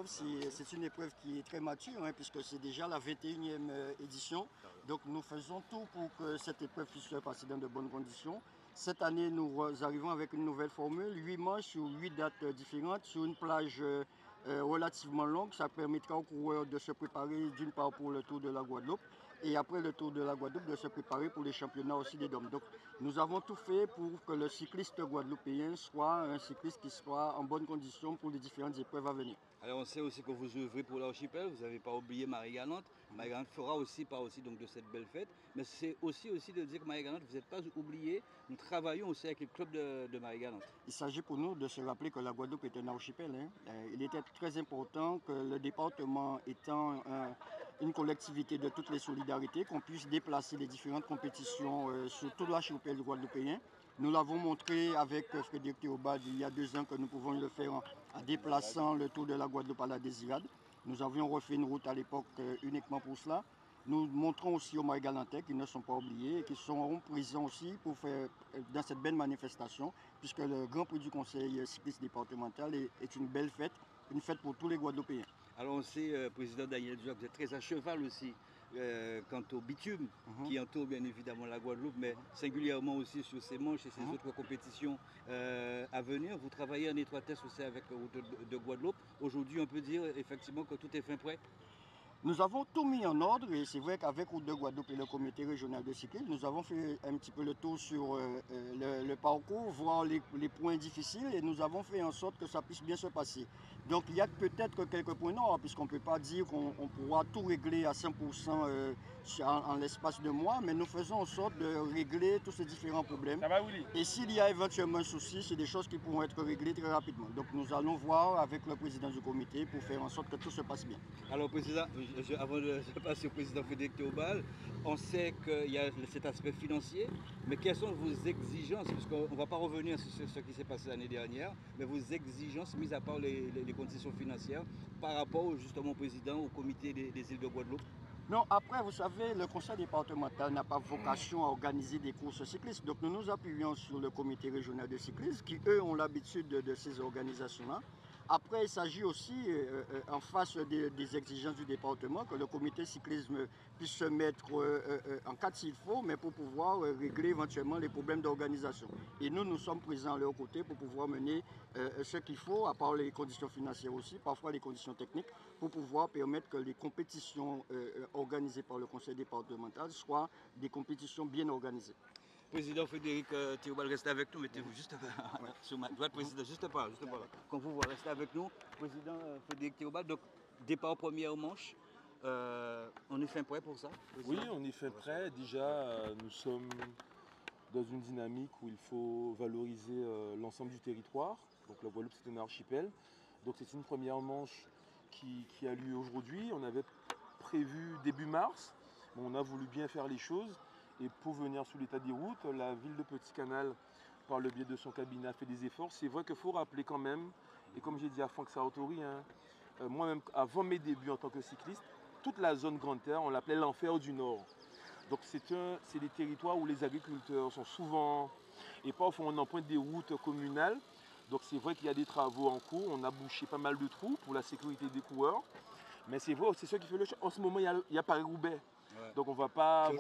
C'est une épreuve qui est très mature, hein, puisque c'est déjà la 21e édition. Donc nous faisons tout pour que cette épreuve puisse se passer dans de bonnes conditions. Cette année, nous arrivons avec une nouvelle formule, 8 manches sur 8 dates différentes, sur une plage relativement longue. Ça permettra aux coureurs de se préparer d'une part pour le Tour de la Guadeloupe et après le Tour de la Guadeloupe de se préparer pour les championnats aussi des DOM. Donc nous avons tout fait pour que le cycliste guadeloupéen soit un cycliste qui soit en bonne condition pour les différentes épreuves à venir. Alors on sait aussi que vous ouvrez pour l'archipel, vous n'avez pas oublié Marie-Galante. Marie-Galante fera aussi partie donc, de cette belle fête. Mais c'est aussi de dire que Marie-Galante, vous n'êtes pas oublié, nous travaillons aussi avec le club de Marie-Galante. Il s'agit pour nous de se rappeler que la Guadeloupe est un archipel. Hein. Il était très important que le département étant une collectivité de toutes les solidarités, qu'on puisse déplacer les différentes compétitions sur tout l'archipel guadeloupéen. Nous l'avons montré avec Frédéric Théobald il y a 2 ans que nous pouvons le faire en déplaçant le Tour de la Guadeloupe à la Désirade. Nous avions refait une route à l'époque uniquement pour cela. Nous montrons aussi aux Marie-Galantais qu'ils ne sont pas oubliés et qu'ils seront présents aussi pour faire dans cette belle manifestation, puisque le Grand Prix du Conseil cycliste départemental est une belle fête, une fête pour tous les Guadeloupéens. Alors on sait, Président Daniel Duhac, vous êtes très à cheval aussi quant au bitume qui entoure bien évidemment la Guadeloupe, mais singulièrement aussi sur ces manches et ces autres compétitions à venir. Vous travaillez en étroitesse aussi avec la route de Guadeloupe. Aujourd'hui, on peut dire effectivement que tout est fin prêt. Nous avons tout mis en ordre et c'est vrai qu'avec Route de Guadeloupe et le comité régional de cyclisme, nous avons fait un petit peu le tour sur le parcours, voir les points difficiles et nous avons fait en sorte que ça puisse bien se passer. Donc il y a peut-être quelques points noirs puisqu'on ne peut pas dire qu'on pourra tout régler à 100% en l'espace de mois, mais nous faisons en sorte de régler tous ces différents problèmes. Ça va, Willy? Et s'il y a éventuellement un souci, c'est des choses qui pourront être réglées très rapidement. Donc nous allons voir avec le président du comité pour faire en sorte que tout se passe bien. Alors Président, avant de passer au président Frédéric Théobald, on sait qu'il y a cet aspect financier, mais quelles sont vos exigences, puisqu'on ne va pas revenir sur ce qui s'est passé l'année dernière, mais vos exigences, mis à part les conditions financières, par rapport justement au président, au comité des îles de Guadeloupe? Non, après, vous savez, le conseil départemental n'a pas vocation à organiser des courses cyclistes. Donc nous nous appuyons sur le comité régional de cyclisme qui, eux, ont l'habitude de ces organisations-là. Après, il s'agit aussi, en face des exigences du département, que le comité cyclisme puisse se mettre en cadre s'il faut, mais pour pouvoir régler éventuellement les problèmes d'organisation. Et nous, nous sommes présents à leur côté pour pouvoir mener ce qu'il faut, à part les conditions financières aussi, parfois les conditions techniques, pour pouvoir permettre que les compétitions organisées par le conseil départemental soient des compétitions bien organisées. Président Frédéric Théobald, restez avec nous, mettez-vous juste sur ma droite, président, juste par là. Quand vous restez avec nous, président Frédéric Théobald, donc départ première manche, on est fin prêt pour ça? Oui, on est fin prêt. Déjà, nous sommes dans une dynamique où il faut valoriser l'ensemble du territoire. Donc la Guadeloupe, c'est un archipel. Donc c'est une première manche qui a lieu aujourd'hui. On avait prévu début mars, mais on a voulu bien faire les choses. Et pour venir sous l'état des routes, la ville de Petit-Canal, par le biais de son cabinet, a fait des efforts. C'est vrai qu'il faut rappeler quand même, et comme j'ai dit à Franck Sartori, moi-même, avant mes débuts en tant que cycliste, toute la zone Grande Terre, on l'appelait l'enfer du Nord. Donc c'est des territoires où les agriculteurs sont souvent, et parfois on emprunte des routes communales. Donc c'est vrai qu'il y a des travaux en cours, on a bouché pas mal de trous pour la sécurité des coureurs. Mais c'est vrai, c'est ça qui fait le choix. En ce moment, il y a Paris-Roubaix. Ouais. Donc on va pas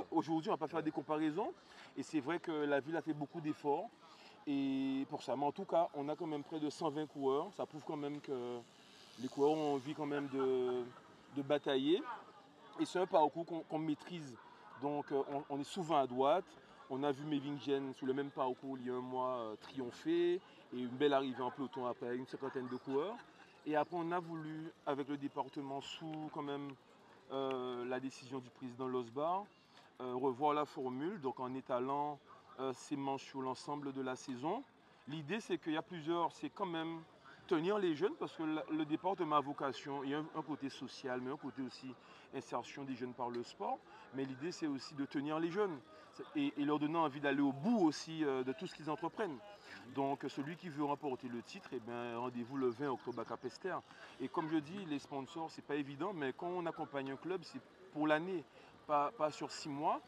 aujourd'hui on va pas faire des comparaisons et c'est vrai que la ville a fait beaucoup d'efforts et pour ça, mais en tout cas on a quand même près de 120 coureurs, ça prouve quand même que les coureurs ont envie quand même de batailler et c'est un parcours qu'on maîtrise, donc on est souvent à droite. On a vu Mevingen sur le même parcours il y a un mois triompher et une belle arrivée en peloton après une cinquantaine de coureurs et après on a voulu avec le département sous quand même la décision du président Losbar, revoir la formule, donc en étalant ces manches sur l'ensemble de la saison. L'idée, c'est qu'il y a plusieurs, c'est quand même tenir les jeunes, parce que le département a vocation, il y a un côté social, mais un côté aussi insertion des jeunes par le sport. Mais l'idée, c'est aussi de tenir les jeunes et leur donner envie d'aller au bout aussi de tout ce qu'ils entreprennent. Donc celui qui veut remporter le titre, eh bien, rendez-vous le 20 octobre à Capesterre. Et comme je dis, les sponsors, c'est pas évident, mais quand on accompagne un club, c'est pour l'année, pas sur 6 mois.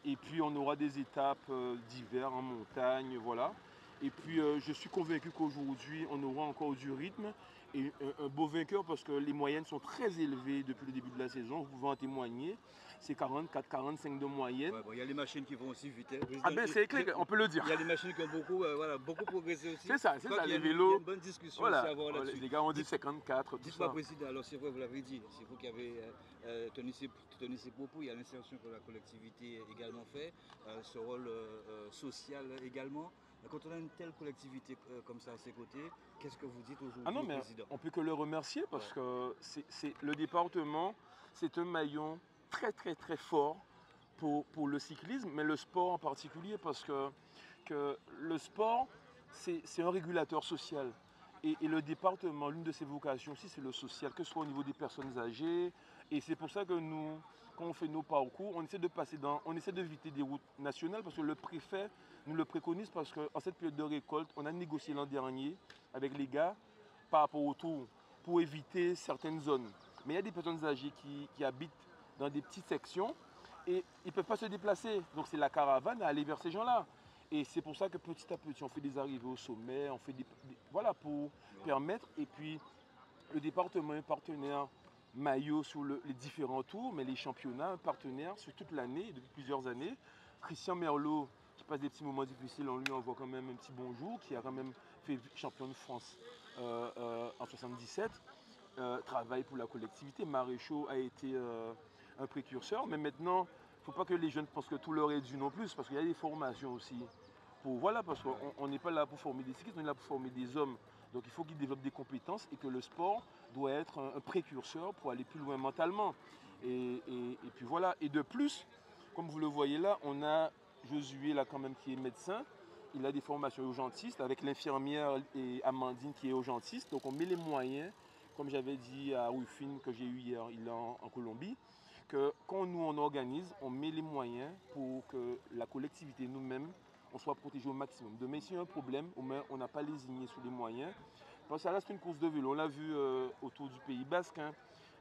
Et puis on aura des étapes d'hiver en montagne, voilà. Et puis je suis convaincu qu'aujourd'hui, on aura encore du rythme et un beau vainqueur parce que les moyennes sont très élevées depuis le début de la saison, vous pouvez en témoigner. C'est 44, 45 de moyenne. Ouais, bon, il y a les machines qui vont aussi vite. Hein. Ah ben c'est clair, on peut le dire. Il y a les machines qui ont beaucoup, voilà, beaucoup progressé aussi. C'est ça, Les les vélos. Il y a une bonne discussion Voilà, aussi à avoir là-dessus. les gars ont dit 54, tout Dites-moi, ça. Président, alors c'est vrai, vous l'avez dit, c'est vous qui avez tenu ces propos, il y a l'insertion que la collectivité également fait, ce rôle social également. Quand on a une telle collectivité comme ça à ses côtés, qu'est-ce que vous dites aujourd'hui, Ah non, mais Président? on peut que le remercier parce que le département, c'est un maillon très très très fort pour le cyclisme, mais le sport en particulier parce que le sport, c'est un régulateur social. Et le département, l'une de ses vocations aussi, c'est le social, que ce soit au niveau des personnes âgées. Et c'est pour ça que nous, quand on fait nos parcours, on essaie d'éviter des routes nationales parce que le préfet nous le préconise parce qu'en cette période de récolte, on a négocié l'an dernier avec les gars par rapport au tour pour éviter certaines zones. Mais il y a des personnes âgées qui habitent dans des petites sections et ils ne peuvent pas se déplacer. Donc c'est la caravane à aller vers ces gens-là. Et c'est pour ça que petit à petit, on fait des arrivées au sommet, on fait voilà, pour permettre. Et puis, le département est partenaire maillot sur les différents tours, mais les championnats, un partenaire sur toute l'année, depuis plusieurs années. Christian Merlot, qui passe des petits moments difficiles, on lui envoie quand même un petit bonjour, qui a quand même fait champion de France en 77, travaille pour la collectivité. Maréchaux a été un précurseur, mais maintenant, il ne faut pas que les jeunes pensent que tout leur est dû non plus, parce qu'il y a des formations aussi. Voilà, parce qu'on n'est pas là pour former des cyclistes, on est là pour former des hommes. Donc il faut qu'ils développent des compétences et que le sport doit être un précurseur pour aller plus loin mentalement. Et puis voilà. Et de plus, comme vous le voyez là, on a Josué là quand même qui est médecin. Il a des formations urgentistes avec l'infirmière et Amandine qui est urgentiste. Donc on met les moyens, comme j'avais dit à Rufine que j'ai eu hier, il est en Colombie, que quand nous on organise, on met les moyens pour que la collectivité nous-mêmes, on soit protégé au maximum. Demain, s'il y a un problème, on n'a pas lésigné sur les moyens. Parce que ça reste une course de vélo. On l'a vu autour du Pays Basque. Hein.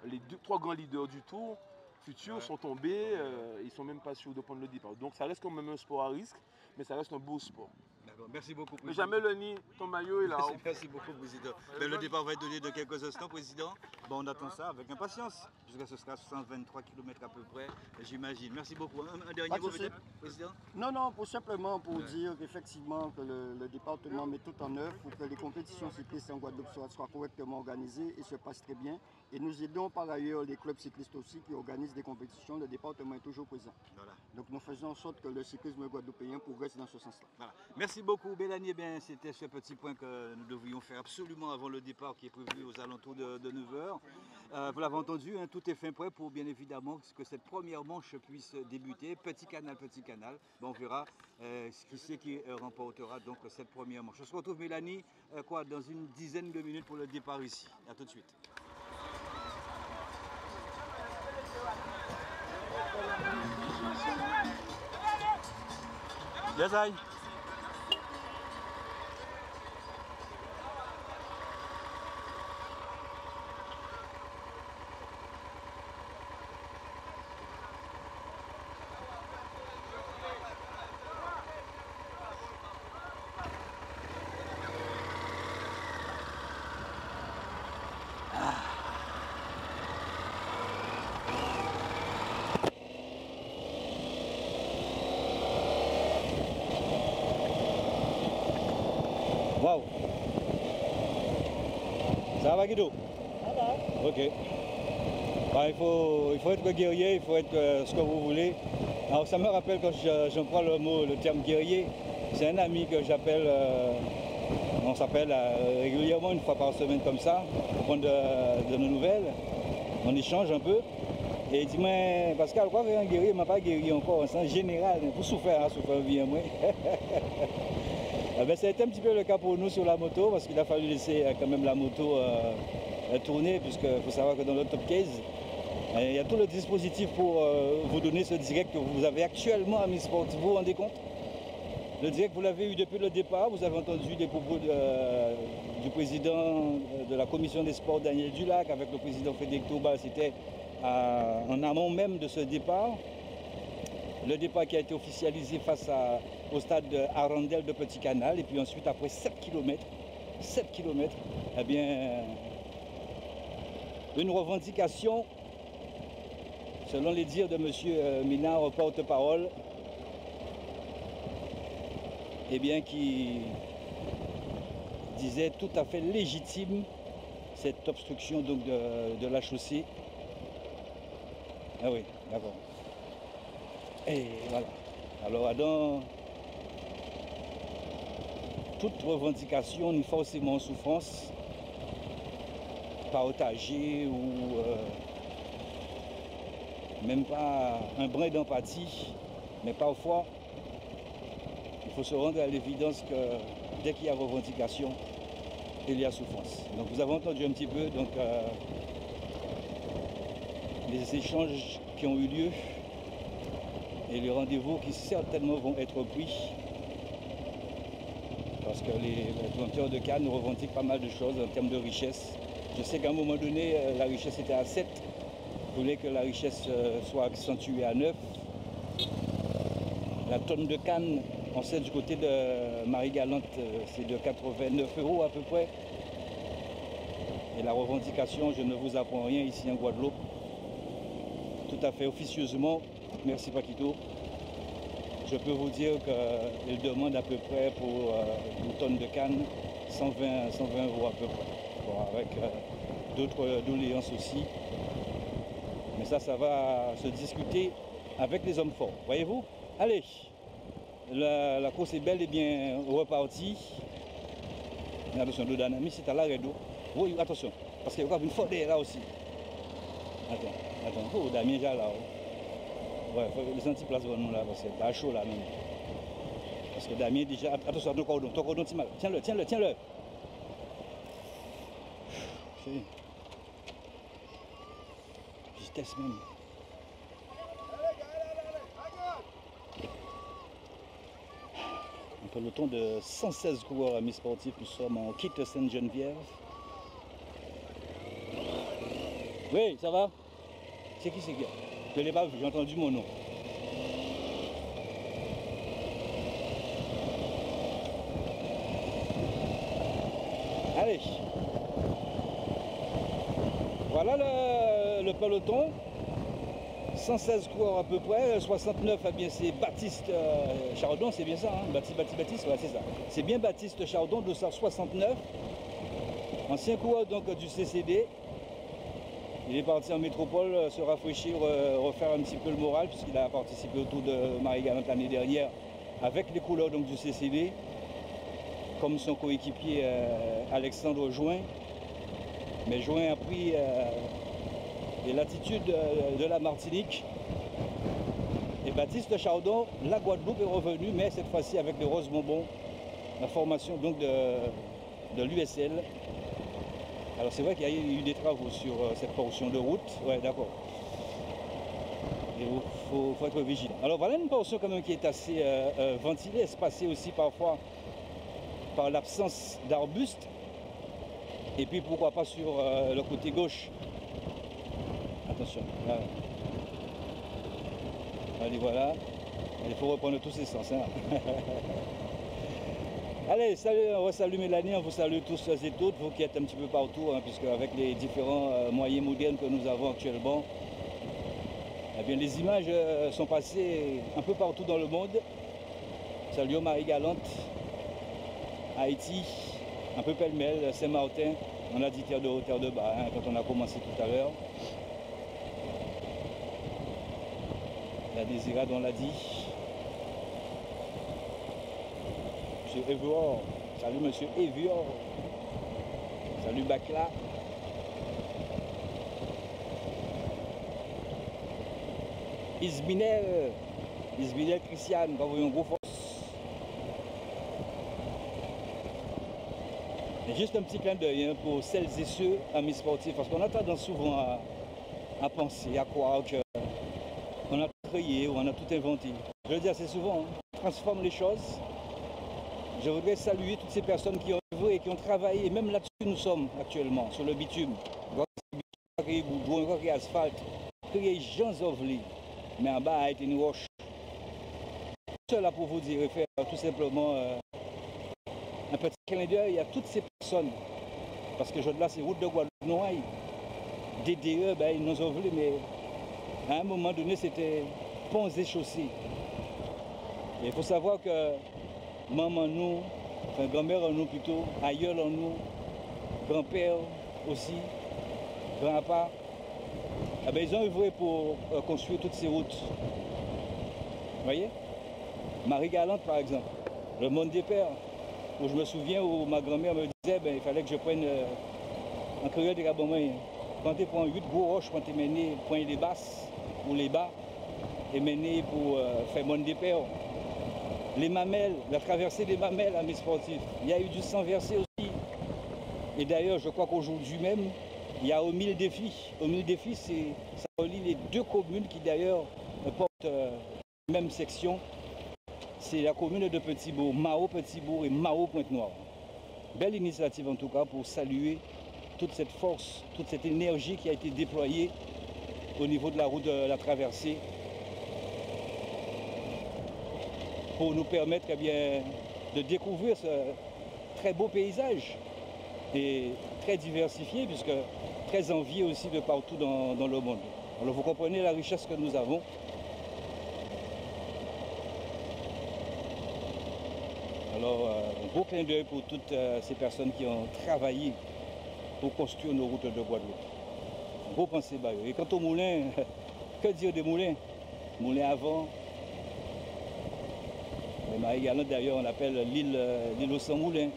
Les trois grands leaders du Tour futurs sont tombés. Ils ne sont même pas sûrs de prendre le départ. Donc ça reste quand même un sport à risque, mais ça reste un beau sport. Merci beaucoup, Président. Mais jamais le nid, ton maillot est là. Merci beaucoup, Président. Le départ va être donné dans quelques instants, Président. Bon, on attend ça avec impatience. Jusqu'à ce sera 123 km à peu près, j'imagine. Merci beaucoup. Un dernier mot peut-être, Président? Non, simplement pour dire qu'effectivement que le département met tout en œuvre pour que les compétitions cyclistes en Guadeloupe soient correctement organisées et se passent très bien. Et nous aidons par ailleurs les clubs cyclistes aussi qui organisent des compétitions. Le département est toujours présent. Voilà. Donc nous faisons en sorte que le cyclisme guadeloupéen progresse dans ce sens-là. Voilà. Merci beaucoup, Bélanie. Eh bien, c'était ce petit point que nous devrions faire absolument avant le départ qui est prévu aux alentours de 9h. Vous l'avez entendu, hein, tout est fait prêt pour bien évidemment que cette première manche puisse débuter. Petit canal. Bon, on verra qui c'est qui remportera donc cette première manche. On se retrouve, Mélanie, dans une dizaine de minutes pour le départ ici. À tout de suite. Yes, I. Wow. Ça va, Guido? Ça va. Ok. Bah, il faut être guerrier, il faut être ce que vous voulez. Alors ça me rappelle quand j'emploie le terme guerrier, c'est un ami que j'appelle, on s'appelle régulièrement une fois par semaine comme ça, pour prendre de nos nouvelles, on échange un peu. Et il dit, mais Pascal, quoi un guerrier, il m'a pas guéri encore, en général, pour souffrir, bien moins. Ben, ça a été un petit peu le cas pour nous sur la moto, parce qu'il a fallu laisser quand même la moto tourner, puisqu'il faut savoir que dans le top case, il y a tout le dispositif pour vous donner ce direct que vous avez actuellement à MiSport. Vous vous rendez compte? Le direct, vous l'avez eu depuis le départ, vous avez entendu des propos du président de la commission des sports, Daniel Dulac, avec le président Frédéric Tourbal, c'était en amont même de ce départ. Le départ qui a été officialisé face au stade Arandel de Petit Canal, et puis ensuite après 7 km, eh bien, une revendication, selon les dires de M. Minard, porte-parole, eh bien, qui disait tout à fait légitime cette obstruction donc, de la chaussée. Ah oui, d'accord. Et voilà. Alors, dans toute revendication, ni forcément souffrance, partagée ou même pas un brin d'empathie, mais parfois, il faut se rendre à l'évidence que dès qu'il y a revendication, il y a souffrance. Donc vous avez entendu un petit peu donc, les échanges qui ont eu lieu et les rendez-vous qui certainement vont être pris parce que les planteurs de canne revendiquent pas mal de choses en termes de richesse. Je sais qu'à un moment donné, la richesse était à 7. Vous voulez que la richesse soit accentuée à 9. La tonne de canne, on sait du côté de Marie-Galante, c'est de 89 € à peu près. Et la revendication, je ne vous apprends rien ici en Guadeloupe. Tout à fait officieusement, merci Paquito. Je peux vous dire qu'il demande à peu près pour une tonne de canne 120 € à peu près. Bon, avec d'autres doléances aussi. Mais ça va se discuter avec les hommes forts. Voyez-vous? Allez, la course est bel et bien repartie. Mais attention, le dynamique, c'est à l'arrêt d'eau. Oui, attention, parce qu'il y a une faute là aussi. Attends, oh, Damien, déjà là. Ouais, il faut les anti-places vraiment là, parce que t'as chaud là même. Parce que Damien déjà. Attention, ton cordon, t'es mal. Tiens-le. Vitesse même. Un peloton de 116 coureurs amis sportifs, nous sommes en kit Sainte-Geneviève. Oui, ça va? C'est qui? Je ne l'ai pas vu, j'ai entendu mon nom. Allez. Voilà le peloton. 116 coureurs à peu près, 69, eh bien c'est Baptiste Chardon, c'est bien ça, hein? Baptiste, ouais, c'est ça. C'est bien Baptiste Chardon, 269. Ancien coureur donc du CCD. Il est parti en métropole se rafraîchir, refaire un petit peu le moral, puisqu'il a participé au Tour de Marie-Galante l'année dernière avec les couleurs donc, du CCD, comme son coéquipier Alexandre Join. Mais Join a pris les latitudes de la Martinique. Et Baptiste Chardon, la Guadeloupe est revenu, mais cette fois-ci avec les Roses Bonbons, la formation donc de l'USL. Alors c'est vrai qu'il y a eu des travaux sur cette portion de route, ouais d'accord. Il faut être vigilant. Alors voilà une portion quand même qui est assez ventilée, espacée aussi parfois par l'absence d'arbustes. Et puis pourquoi pas sur le côté gauche. Attention, là. Allez voilà, il faut reprendre tous ces sens. Hein. Allez, salut, on va saluer Mélanie, on vous salue tous et toutes, vous qui êtes un petit peu partout, hein, puisque avec les différents moyens modernes que nous avons actuellement, eh bien, les images sont passées un peu partout dans le monde. Salut Marie-Galante, Haïti, un peu pêle-mêle, Saint-Martin, on a dit terre de haut, terre de bas, hein, quand on a commencé tout à l'heure. La Désirade, on l'a dit. Monsieur Evior, salut Monsieur Evior, salut Bacla. Isbinel Christiane, quand vous voyez un gros force. Et juste un petit clin d'œil hein, pour celles et ceux, amis sportifs, parce qu'on a tendance souvent à penser, à croire qu'on a tout créé ou on a tout inventé. Je veux dire, c'est souvent, hein, on transforme les choses. Je voudrais saluer toutes ces personnes qui ont œuvré et qui ont travaillé, et même là-dessus nous sommes actuellement, sur le bitume. Créer goudron, créer asphalte, créer gens ovlés, mais en bas a été une roche. Cela pour vous dire et faire tout simplement un petit clin d'œil à toutes ces personnes. Parce que je là c'est route de Guadeloupe Noailles. DDE, ben, ils nous ont voulu, mais à un moment donné, c'était ponts et chaussées. Il faut savoir que maman nous, enfin grand-mère en nous plutôt, aïeul en nous, grand-père aussi, grand-papa, eh ben, ils ont œuvré pour construire toutes ces routes. Vous voyez? Marie-Galante par exemple, le monde des pères, où je me souviens où ma grand-mère me disait ben, il fallait que je prenne un créole de Gabon. Quand tu prends 8 gros roches, quand tu mené prendre les basses ou les bas, et mené pour faire monde des pères. Les mamelles, la traversée des mamelles à mes sportifs. Il y a eu du sang versé aussi. Et d'ailleurs, je crois qu'aujourd'hui même, il y a au 1000 défis. Au 1000 défis, ça relie les deux communes qui d'ailleurs portent la même section. C'est la commune de Petit-Bourg, Mao-Petit-Bourg et Mao-Pointe-Noire. Belle initiative en tout cas pour saluer toute cette force, toute cette énergie qui a été déployée au niveau de la route de la traversée pour nous permettre eh bien, de découvrir ce très beau paysage et très diversifié puisque très envié aussi de partout dans le monde. Alors vous comprenez la richesse que nous avons. Alors un beau clin d'œil pour toutes ces personnes qui ont travaillé pour construire nos routes de Guadeloupe. Beau pensée, bah, et quant au moulin, que dire des moulins? Moulin avant. Les Marie-Galante d'ailleurs on appelle l'île aux 100 moulins,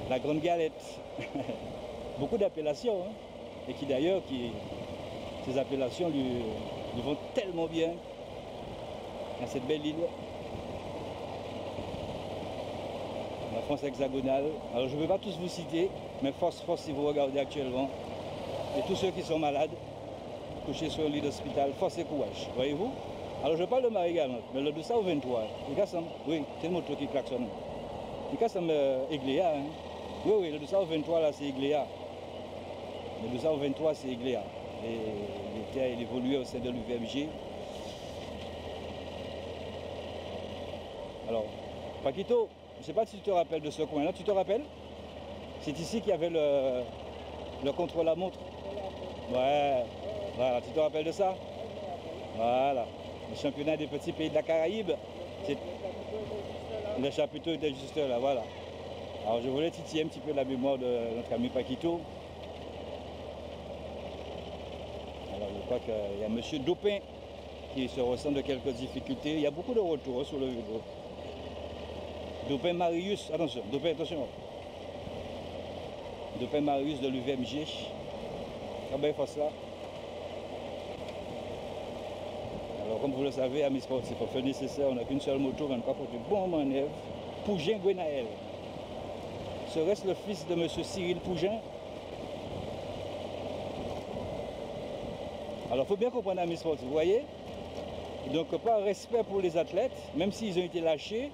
la Grande Galette. Beaucoup d'appellations, hein, et qui d'ailleurs, ces appellations lui vont tellement bien à cette belle île. La France hexagonale. Alors je ne vais pas tous vous citer, mais force si vous regardez actuellement. Et tous ceux qui sont malades, couchés sur un lit d'hôpital, force et courage, voyez-vous? Alors je parle de Marie-Galante, mais le 2 au 23, oui, c'est le moto qui klaxonne. Il casse Egléa, hein? Oui, le 2 au 23 là c'est Egléa. Le 2 au 23 c'est Egléa. Et il évoluait au sein de l'UVMG. Alors, Paquito, je ne sais pas si tu te rappelles de ce coin-là, tu te rappelles? C'est ici qu'il y avait le contre-la-montre. Ouais, voilà, tu te rappelles de ça? Voilà, le championnat des petits pays de la Caraïbe. Le chapiteau était juste là, voilà. Alors je voulais titiller un petit peu la mémoire de notre ami Paquito. Alors je crois qu'il y a M. Dopin qui se ressent de quelques difficultés. Il y a beaucoup de retours sur le vidéo. Dopin Marius, attention, Dopin, attention. Dopin Marius de l'UVMG. Ah ben, face là. Alors, comme vous le savez, amis sportifs, pour faire nécessaire, on n'a qu'une seule moto, 24 pour du bon manœuvre. Pougin Gwenaël. Serait-ce le fils de M. Cyril Pougin? Alors, il faut bien comprendre, amis sportifs, vous voyez? Donc, par respect pour les athlètes, même s'ils ont été lâchés,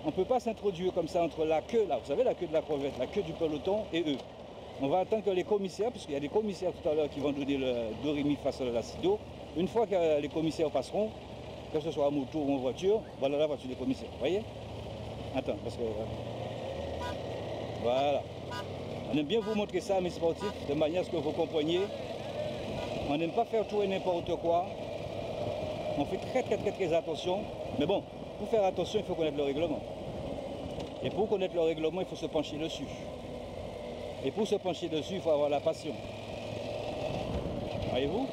on ne peut pas s'introduire comme ça entre la queue, là, vous savez, la queue de la crevette, la queue du peloton et eux. On va attendre que les commissaires, puisqu'il y a des commissaires tout à l'heure qui vont donner le Dorimi face à l'acido. Une fois que les commissaires passeront, que ce soit en moto ou en voiture, voilà la voiture des commissaires, vous voyez? Attends, parce que... Voilà. On aime bien vous montrer ça, mes sportifs, de manière à ce que vous compreniez. On n'aime pas faire tout et n'importe quoi. On fait très attention. Mais bon, pour faire attention, il faut connaître le règlement. Et pour connaître le règlement, il faut se pencher dessus. Et pour se pencher dessus, il faut avoir la passion. Voyez-vous?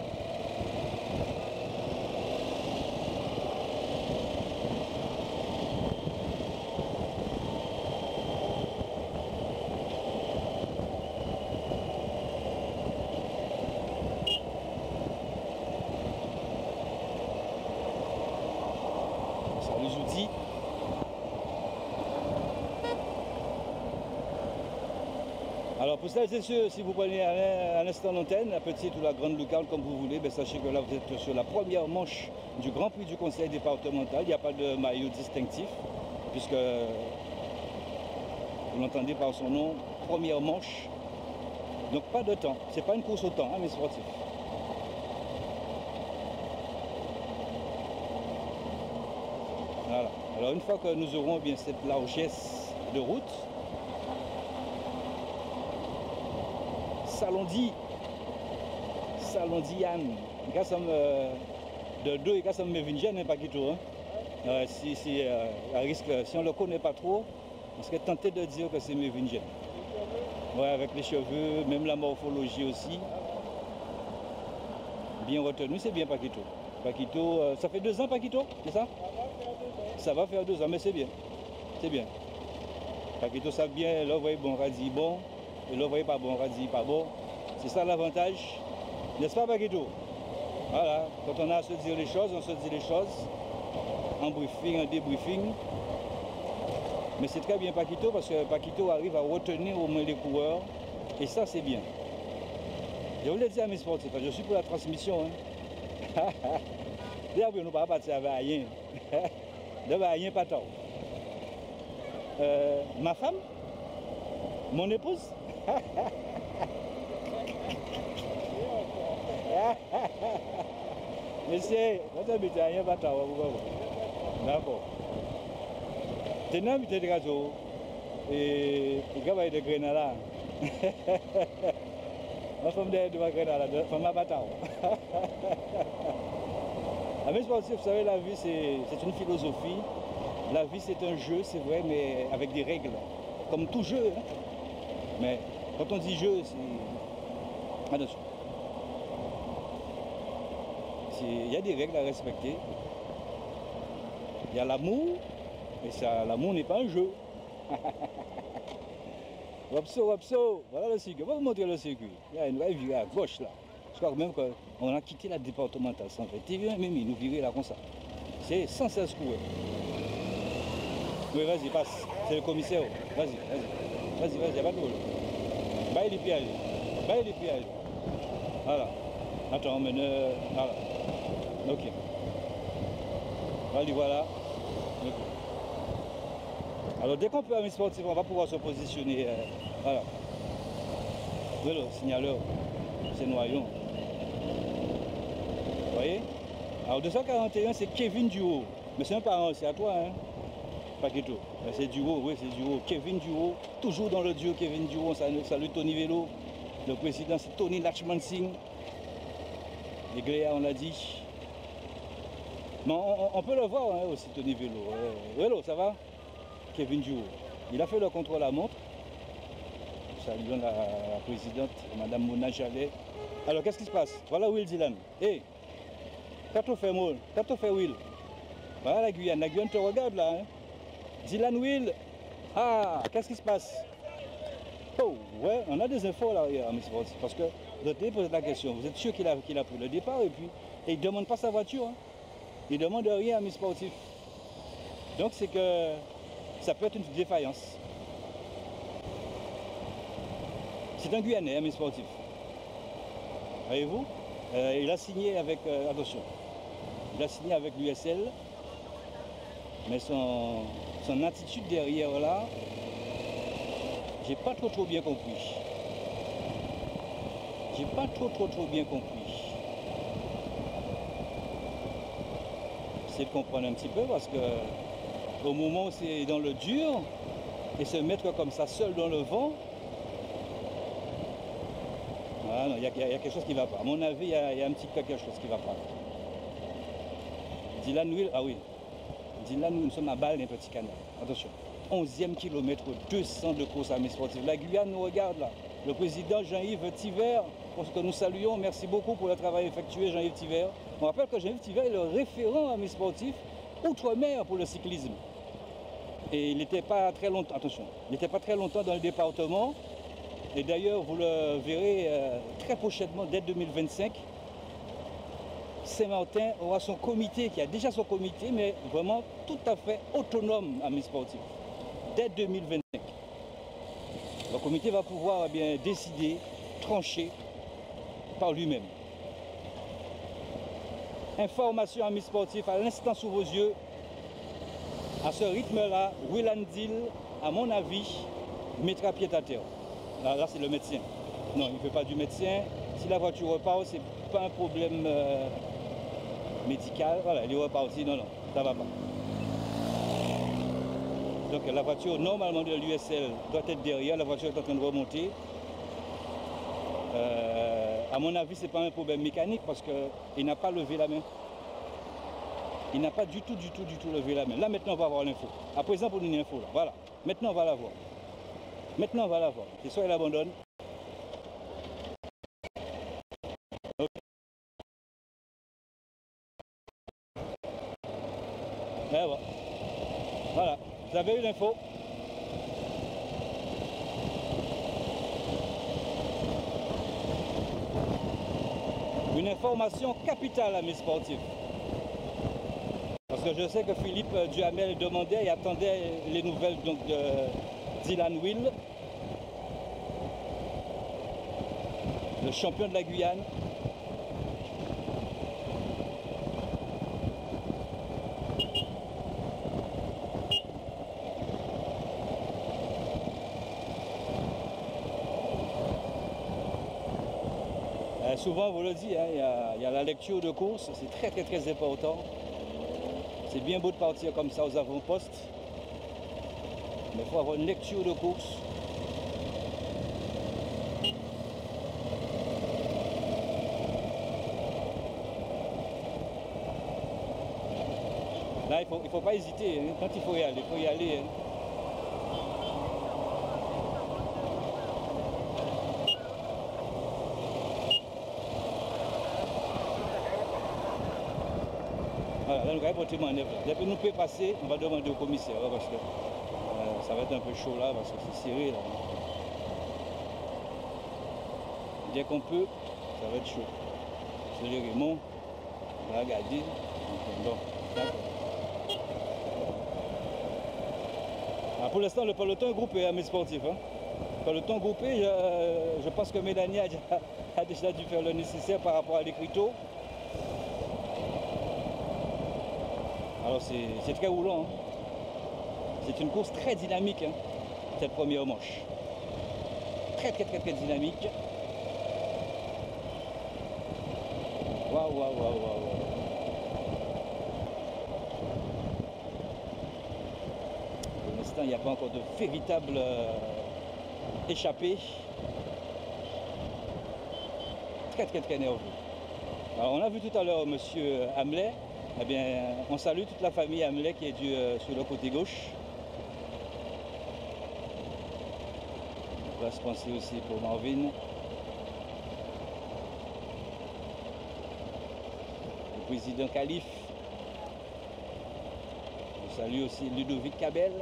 Ça les outils. Alors pour celles et ceux, si vous prenez à l'instant l'antenne, la petite ou la grande lucarne comme vous voulez, ben sachez que là vous êtes sur la première manche du Grand Prix du Conseil départemental. Il n'y a pas de maillot distinctif, puisque vous l'entendez par son nom, première manche. Donc pas de temps, c'est pas une course au temps, hein, mes sportifs. Voilà. Alors une fois que nous aurons bien cette largesse de route, salon Diane. Il y a de deux, il y a some Mévingène, pas qui tout. À risque, si on ne le connaît pas trop, on serait tenté de dire que c'est Mévingène. Ouais, avec les cheveux, même la morphologie aussi. Bien retenu, c'est bien Paquito. Paquito, ça fait 2 ans Paquito, c'est ça? Ça va faire 2 ans, mais c'est bien. C'est bien. Paquito savent bien, là, vous voyez bon, radis bon, et là, vous voyez pas bon, radis pas bon. C'est ça l'avantage, n'est-ce pas Paquito? Voilà, quand on a à se dire les choses, on se dit les choses. En briefing, en débriefing. Mais c'est très bien Paquito parce que Paquito arrive à retenir au moins les coureurs. Et ça, c'est bien. Je vous l'ai dit à mes sportifs, je suis pour la transmission. Hein. D'ailleurs, nous ne pas partir avec rien. De rien, pas tard. Ma femme, mon épouse. Monsieur, vous habitez rien, pas tard. D'accord. Tenant, il était gâteau. Et il travaille de Grenada. Ma femme de Grenada, femme à Batao. Amis sportifs, vous savez, la vie, c'est une philosophie. La vie, c'est un jeu, c'est vrai, mais avec des règles. Comme tout jeu. Hein. Mais quand on dit jeu, c'est. Attention. Il y a des règles à respecter. Il y a l'amour, mais l'amour n'est pas un jeu. Wapso, voilà le circuit. On va vous montrer le circuit. Il y a une vraie virée à gauche là. Je crois même qu'on a quitté la départementale sans fait. TV1, Mimi, nous virer là comme ça. C'est sans cesse couru. Oui, vas-y, passe. C'est le commissaire. Vas-y, il n'y a pas de problème. Baille les pièges. Voilà. Attends, mais voilà. Ok. Voilà. Okay. Alors dès qu'on peut aller sportif, on va pouvoir se positionner. Voilà. Voilà, signaleur. C'est noyau. Vous voyez? Alors 241, c'est Kevin Duo. Mais c'est un parent, c'est à toi, hein? Pas du tout. C'est Duo, oui, c'est Duo. Kevin Duo, toujours dans le duo Kevin Duo. Salut Tony Vélo. Le président, c'est Tony Lachman Singh. Les Gléas, on l'a dit. Mais on peut le voir hein, aussi, Tony Vélo. Vélo, ça va? Kevin Duo. Il a fait le contrôle à montre. Saluons la présidente, Madame Mona Jallet. Alors, qu'est-ce qui se passe? Voilà Will Dylan. Hé, qu'as-tu fait, Maul? Qu'as-tu fait, Will? Voilà la Guyane. La Guyane te regarde là. Hein? Dylan Will. Ah, qu'est-ce qui se passe? Oh, ouais, on a des infos là, Miss Sports. Parce que vous avez posé la question. Vous êtes sûr qu'il a pris le départ et puis il ne demande pas sa voiture. Hein? Il ne demande rien à Miss Sportif. Donc, c'est que ça peut être une défaillance. C'est un Guyanais, Miss Sportif. Voyez-vous? Il a signé avec. Attention. Il a signé avec l'USL. Mais son attitude derrière là, j'ai pas trop bien compris. J'ai pas trop bien compris. C'est de comprendre un petit peu parce que au moment où c'est dans le dur et se mettre comme ça seul dans le vent, voilà, il y a quelque chose qui ne va pas. À mon avis, il y a un petit peu quelque chose qui ne va pas. Dylan Will, ah oui. Dylan, nous sommes à Balle, un petit canal. Attention. 11e kilomètre 200 de course à mes sportifs. La Guyane nous regarde là. Le président Jean-Yves Thiver, pour ce que nous saluons, merci beaucoup pour le travail effectué, Jean-Yves Thiver. On rappelle que Jean-Yves Thiver est le référent à mes sportifs outre-mer pour le cyclisme. Et il n'était pas très longtemps, attention, il n'était pas très longtemps dans le département. Et d'ailleurs, vous le verrez très prochainement, dès 2025, Saint-Martin aura son comité, qui a déjà son comité, mais vraiment tout à fait autonome à mes sportifs, dès 2025. Le comité va pouvoir bien décider, trancher par lui-même. Information à mes sportifs à l'instant sous vos yeux. À ce rythme-là, Willandil, à mon avis, mettra pied à terre. Là c'est le médecin. Non, il ne fait pas du médecin. Si la voiture repart, ce n'est pas un problème médical. Voilà, il est reparti. Non, ça ne va pas. Donc la voiture, normalement de l'USL, doit être derrière. La voiture est en train de remonter. À mon avis, ce n'est pas un problème mécanique parce qu'il n'a pas levé la main. Il n'a pas du tout levé la main. Là, maintenant, on va avoir l'info. À présent, pour nous, une info, là. Voilà. Maintenant, on va la voir. Maintenant, on va la voir. C'est soit il abandonne. Okay. Voilà. Vous avez eu l'info. Une information capitale à mes sportifs. Parce que je sais que Philippe Duhamel demandait et attendait les nouvelles donc, de Dylan Will, le champion de la Guyane. Souvent, on vous le dit, hein, il y a la lecture de course, c'est très important. C'est bien beau de partir comme ça aux avant-postes, mais il faut avoir une lecture de course. Là, il ne faut pas hésiter, hein. Quand il faut y aller, hein. Voilà, là, nous allons porter manœuvre. Dès que nous pouvons passer, on va demander au commissaire, hein, parce que ça va être un peu chaud là, parce que c'est serré là. Dès qu'on peut, ça va être chaud. C'est le Raymond, on va regarder. Alors pour l'instant, le peloton est groupé à mes sportifs. Hein. Le peloton groupé, je pense que Mélanie a déjà dû faire le nécessaire par rapport à l'écriteau. Alors c'est très roulant. Hein. C'est une course très dynamique, hein, cette première manche. Très dynamique. Waouh. Pour l'instant, il n'y a pas encore de véritable échappée. Très nerveux. Alors on a vu tout à l'heure monsieur Hamlet. Eh bien, on salue toute la famille Hamlet qui est sur le côté gauche. On va se penser aussi pour Marvin. Le président Khalif. On salue aussi Ludovic Cabel.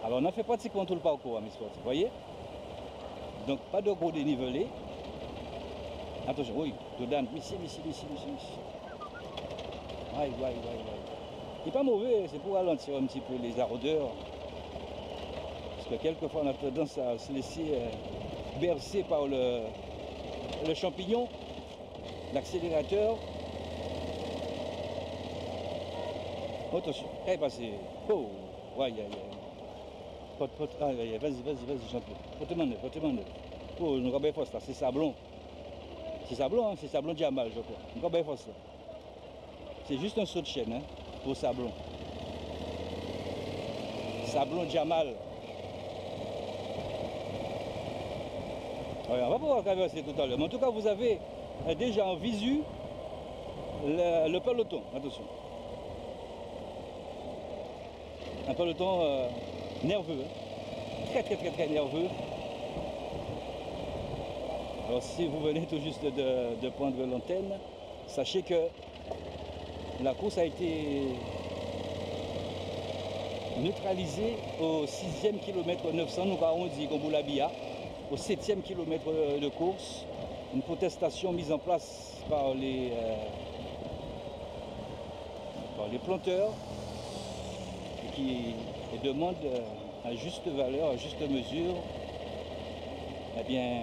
Alors on a fait pratiquement tout le parcours, mes sportifs, vous voyez. Donc pas de gros dénivelé. Attention, oui, Dodan, ici. Aïe. Il n'est pas mauvais, c'est pour ralentir un petit peu les ardeurs. Parce que quelquefois on a tendance à se laisser bercer par le champignon, l'accélérateur. Attention, il est passé. Oh, aïe. Vas-y, champion. Faut te manœuvre. Oh, nous avons force là, c'est Sablon. C'est Sablon, hein? C'est Sablon Diamal, je crois. Nous avons force là. C'est juste un saut de chaîne, hein, pour Sablon. Sablon Diamal. Ouais, on va pouvoir traverser tout à l'heure. Mais en tout cas, vous avez déjà en visu le peloton. Attention. Un peloton nerveux. Hein. Très nerveux. Alors si vous venez tout juste de prendre l'antenne, sachez que la course a été neutralisée au 6e kilomètre 900, nous avons dit Gomboulabia, au 7e kilomètre de course. Une protestation mise en place par les planteurs qui demandent à juste valeur, à juste mesure, eh bien,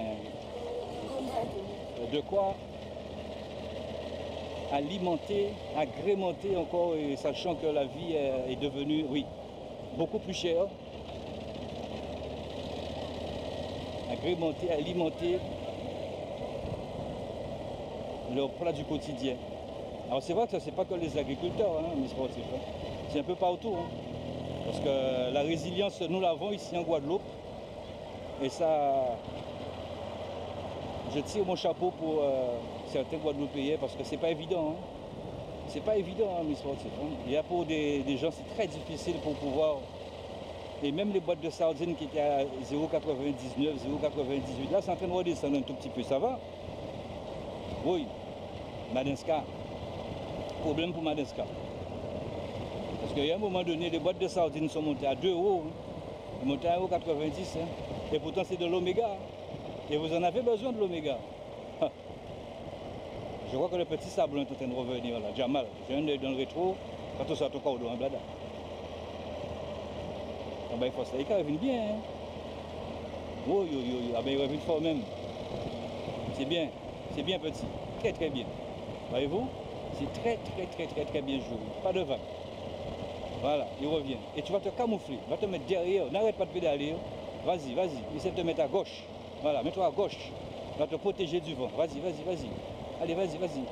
de quoi alimenter, agrémenter encore, et sachant que la vie est devenue, oui, beaucoup plus chère. Agrémenter, alimenter leur plat du quotidien. Alors c'est vrai que ce n'est pas que les agriculteurs, hein, mes sportifs, hein. C'est un peu partout. Hein. Parce que la résilience, nous l'avons ici en Guadeloupe. Et ça, je tire mon chapeau pour certains Guadeloupéens parce que c'est pas évident. Hein. C'est pas évident, hein, mes sportifs. Hein. Il y a pour des gens, c'est très difficile pour pouvoir. Et même les boîtes de sardines qui étaient à 0,99, 0,98, là, c'est en train de redescendre un tout petit peu. Ça va? Oui. Madenska. Problème pour Madenska. Parce qu'il y a un moment donné, les boîtes de sardines sont montées à 2 euros. Hein. Elles montent à 1,90 €. Hein. Et pourtant, c'est de l'oméga. Hein. Et vous en avez besoin de l'oméga. Je crois que le petit sablon est en train de revenir là. Jamal, j'ai un œil dans le rétro. Quand on sort au corps en blada. Ah ben, il faut ça. Il revient bien. Hein. Oh, yo, yo, yo. Ah ben, il revient fort même. C'est bien. C'est bien petit. Très, très bien. Voyez-vous? C'est très, très, très, très, très bien joué. Pas de vague. Voilà, il revient. Et tu vas te camoufler. Va te mettre derrière. N'arrête pas de pédaler. Vas-y, vas-y. Essaie de te mettre à gauche. Voilà, mets-toi à gauche. Va te protéger du vent. Vas-y, vas-y, vas-y. Allez, vas-y, vas-y.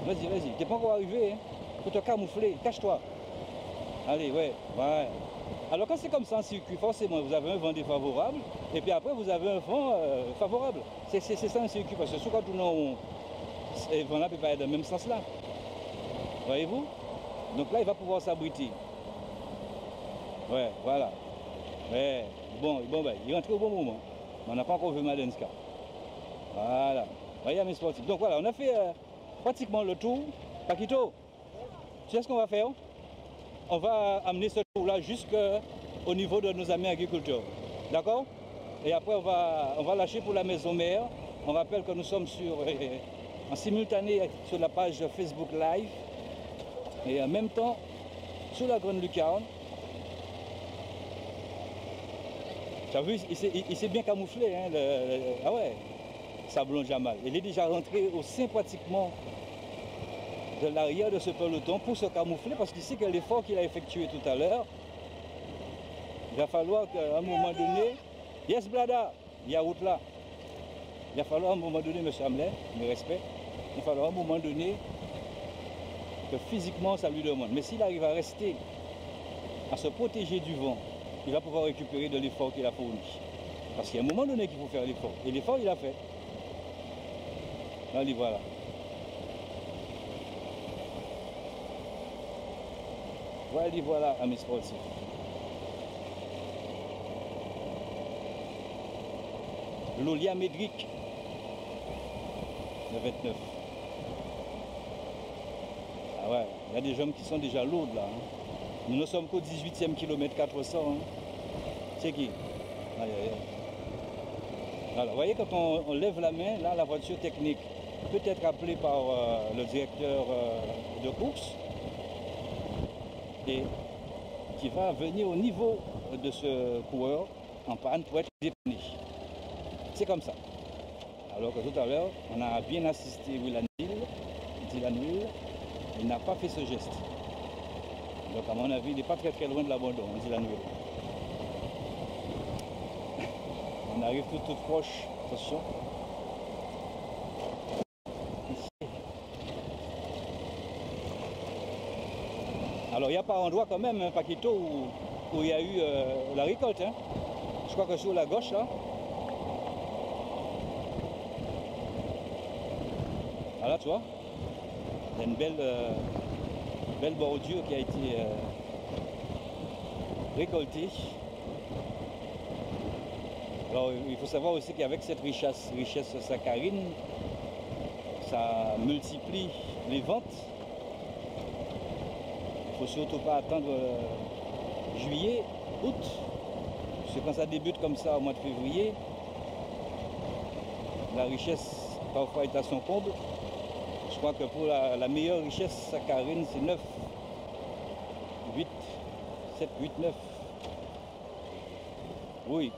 Vas-y, vas-y. T'es pas encore arrivé, hein. Faut te camoufler. Cache-toi. Allez, ouais. Ouais. Alors quand c'est comme ça en circuit, forcément, vous avez un vent défavorable. Et puis après, vous avez un vent favorable. C'est ça un circuit. Parce que souvent, tout le monde, le vent-là peut pas aller dans le même sens là. Voyez-vous? Donc là, il va pouvoir s'abriter. Ouais, voilà. Ouais. Bon, ben, il rentre au bon moment. Mais on n'a pas encore vu Madenska. Voilà. Voyez mes sportifs. Donc voilà, on a fait pratiquement le tour. Paquito, tu sais ce qu'on va faire? On va amener ce tour-là jusqu'au niveau de nos amis agriculteurs. D'accord? Et après, on va lâcher pour la maison mère. On rappelle que nous sommes en simultané sur la page Facebook Live. Et en même temps, sur la Grande Lucarne. Tu as vu, il s'est bien camouflé. Hein, ah ouais, Sablon Jamal. Il est déjà rentré au sein pratiquement de l'arrière de ce peloton pour se camoufler parce qu'il sait que l'effort qu'il a effectué tout à l'heure, il va falloir qu'à un moment donné, yes Blada, il y a route là. Il va falloir à un moment donné, M. Hamlet, mes respects, il va falloir à un moment donné que physiquement ça lui demande. Mais s'il arrive à rester, à se protéger du vent, il va pouvoir récupérer de l'effort qu'il a fourni. Parce qu'il y a un moment donné qu'il faut faire l'effort. Et l'effort, il a fait. Allez, voilà. Voilà, voilà, amis sportifs. L'Olia Médric, le 29. Ah ouais, il y a des jambes qui sont déjà lourdes là. Hein. Nous ne sommes qu'au 18e kilomètre 400. Hein. C'est qui? Aïe, aïe, aïe. Voilà, vous voyez, quand on lève la main, là, la voiture technique peut être appelée par le directeur de course et qui va venir au niveau de ce coureur en panne pour être dépanné. C'est comme ça. Alors que tout à l'heure, on a bien assisté Dylan Will, il n'a pas fait ce geste. Donc à mon avis, il n'est pas très très loin de l'abandon, Dylan Will. On arrive tout proche, attention. Alors il y a par endroit quand même un Paquito où il y a eu la récolte. Hein. Je crois que sur la gauche là. Voilà, tu vois. Il y a une belle bordure qui a été récoltée. Alors il faut savoir aussi qu'avec cette richesse saccharine, ça multiplie les ventes. Il ne faut surtout pas attendre juillet, août. Parce que quand ça débute comme ça au mois de février, la richesse parfois est à son comble. Je crois que pour la meilleure richesse saccharine, c'est 9, 8, 7, 8, 9. Oui.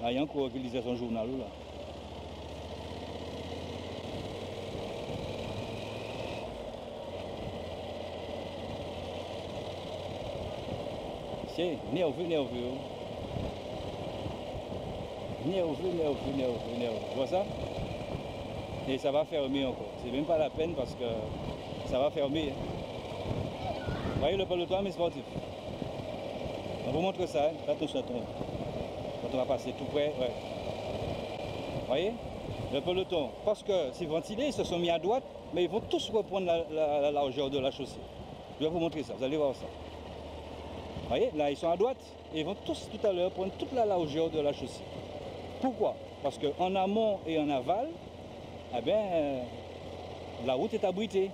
Ah, il y a encore qui lisait son journal là. C'est nerveux. Nerveux. Tu vois ça? Et ça va fermer encore. C'est même pas la peine parce que ça va fermer. Vous voyez le peloton, mes sportifs? On vous montre ça. Hein? Attention. Quand on va passer tout près, ouais. Vous voyez? Le peloton, parce que c'est ventilé, ils se sont mis à droite, mais ils vont tous reprendre la largeur de la chaussée. Je vais vous montrer ça, vous allez voir ça. Vous voyez? Là, ils sont à droite, et ils vont tous tout à l'heure prendre toute la largeur de la chaussée. Pourquoi? Parce qu'en amont et en aval, eh bien, la route est abritée.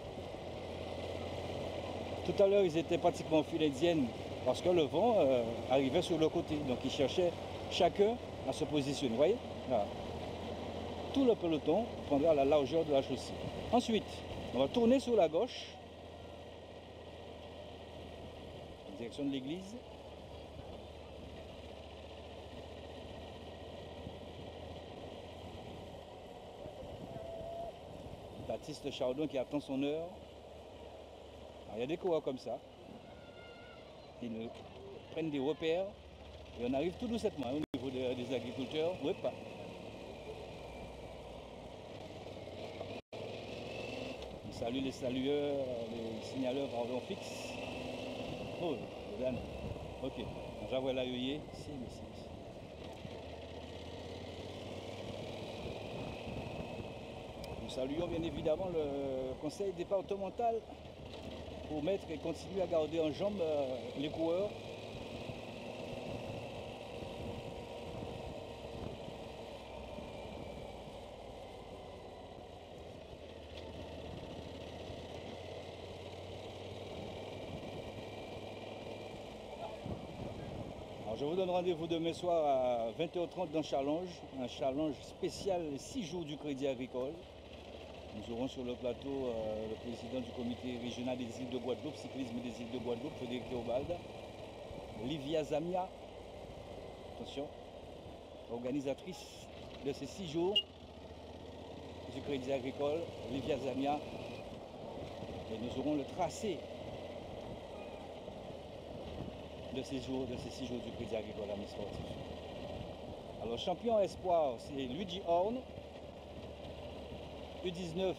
Tout à l'heure, ils étaient pratiquement en file indienne parce que le vent arrivait sur le côté. Donc, ils cherchaient chacun à se positionner. Vous voyez? Voilà. Tout le peloton prendra la largeur de la chaussée. Ensuite, on va tourner sur la gauche, en direction de l'église. Baptiste Chardon qui attend son heure. Alors, il y a des coureurs comme ça. Ils prennent des repères et on arrive tout doucement au niveau des agriculteurs. Oui, pas. On salue les salueurs, les signaleurs pardon, fixes. Oh, Dan. Ok. J'envoie la yeux. Si, mais si. Nous saluons bien évidemment le conseil départemental pour mettre et continuer à garder en jambes les coureurs. Alors je vous donne rendez-vous demain soir à 20h30 dans un challenge spécial les 6 jours du Crédit Agricole. Nous aurons sur le plateau le président du comité régional des îles de Guadeloupe, cyclisme des îles de Guadeloupe, Frédéric Théobald, Livia Zamia, attention, organisatrice de ces 6 jours du Crédit Agricole, Livia Zamia, et nous aurons le tracé de ces 6 jours du Crédit Agricole à mi-sportif. Alors champion espoir, c'est Luigi Horn. U19,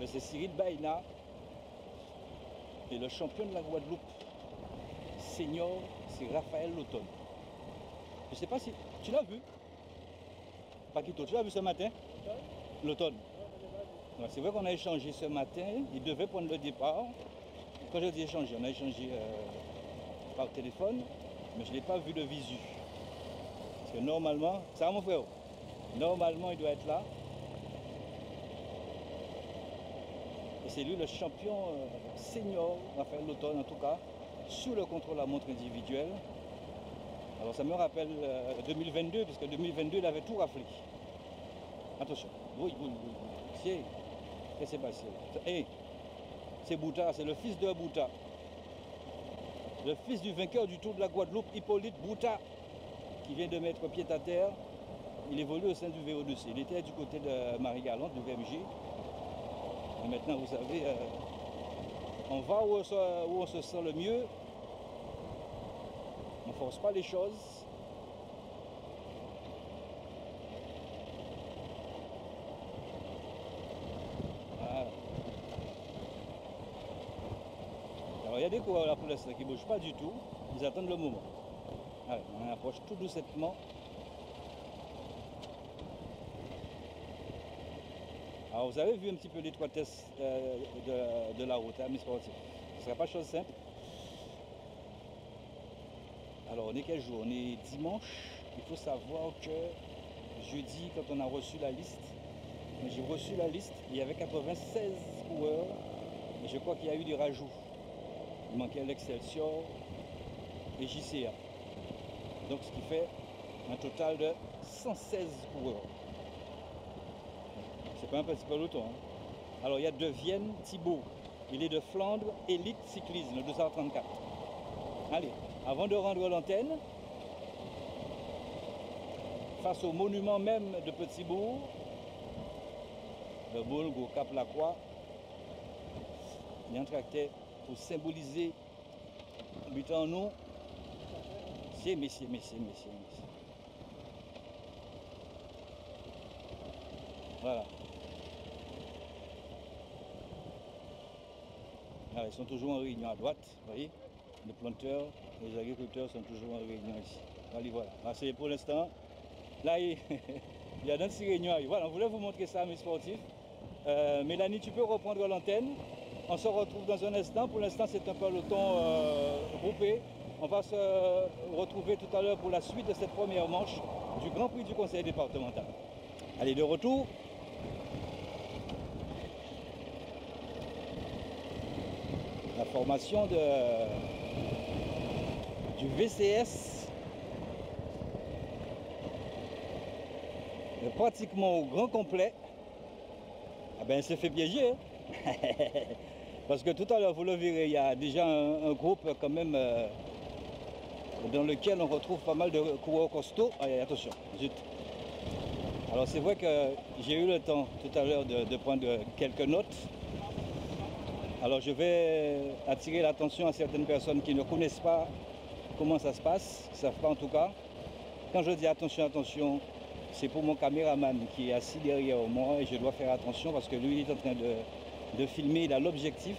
c'est Cyril Baïna. Et le champion de la Guadeloupe senior, c'est Raphaël Lauton. Je ne sais pas si... Tu l'as vu? Paquito, tu l'as vu ce matin? Lauton. C'est vrai qu'on a échangé ce matin. Il devait prendre le départ. Quand je dis échanger, on a échangé par téléphone. Mais je ne l'ai pas vu de visu. Parce que normalement... Ça va mon frère? Normalement, il doit être là. Et c'est lui le champion senior, Raphaël Lauton en tout cas, sur le contrôle à montre individuelle. Alors ça me rappelle 2022, parce que 2022 il avait tout raflé. Attention, oui. Qu'est-ce qui s'est passé? Hey, c'est Bouta, c'est le fils de Bouta. Le fils du vainqueur du Tour de la Guadeloupe, Hippolyte Bouta, qui vient de mettre pied à terre. Il évolue au sein du VO2C. Il était du côté de Marie-Galante, du VMG. Et maintenant, vous savez, on va où on se sent le mieux. On ne force pas les choses. Voilà. Alors, il y a des coureurs là pour l'instant qui ne bougent pas du tout. Ils attendent le moment. Allez, on approche tout doucement. Alors vous avez vu un petit peu l'étroitesse de la route, hein, mes sportifs. Ce ne sera pas chose simple. Alors on est quel jour? On est dimanche. Il faut savoir que jeudi, quand on a reçu la liste, j'ai reçu la liste, il y avait 96 coureurs, et je crois qu'il y a eu des rajouts. Il manquait l'Excelsior et JCA. Donc ce qui fait un total de 116 coureurs. C'est pas un petit peloton. Hein. Alors il y a de Vienne Thibault. Il est de Flandre, Élite Cyclisme, le 234. Allez, avant de rendre l'antenne, face au monument même de Petit-Bourg, le Bourg au Cap-la-Croix, il y a un tracteur pour symboliser but en nous. C'est messieurs. Voilà. Alors, ils sont toujours en réunion à droite, vous voyez. Les planteurs, les agriculteurs sont toujours en réunion ici. Allez, voilà. Alors, c'est pour l'instant, Là, il y a dans ces réunions. Voilà, on voulait vous montrer ça, mes sportifs. Mélanie, tu peux reprendre l'antenne. On se retrouve dans un instant. Pour l'instant, c'est un peloton groupé. On va se retrouver tout à l'heure pour la suite de cette première manche du Grand Prix du Conseil départemental. Allez, de retour. La formation du VCS est pratiquement au grand complet. Ah ben, elle s'est fait piéger. Hein. Parce que tout à l'heure, vous le verrez, il y a déjà un groupe quand même dans lequel on retrouve pas mal de coureurs costauds. Allez, attention, zut. Alors c'est vrai que j'ai eu le temps tout à l'heure de prendre quelques notes. Alors je vais attirer l'attention à certaines personnes qui ne connaissent pas comment ça se passe, qui ne savent pas en tout cas. Quand je dis attention, attention, c'est pour mon caméraman qui est assis derrière moi et je dois faire attention parce que lui il est en train de filmer, il a l'objectif.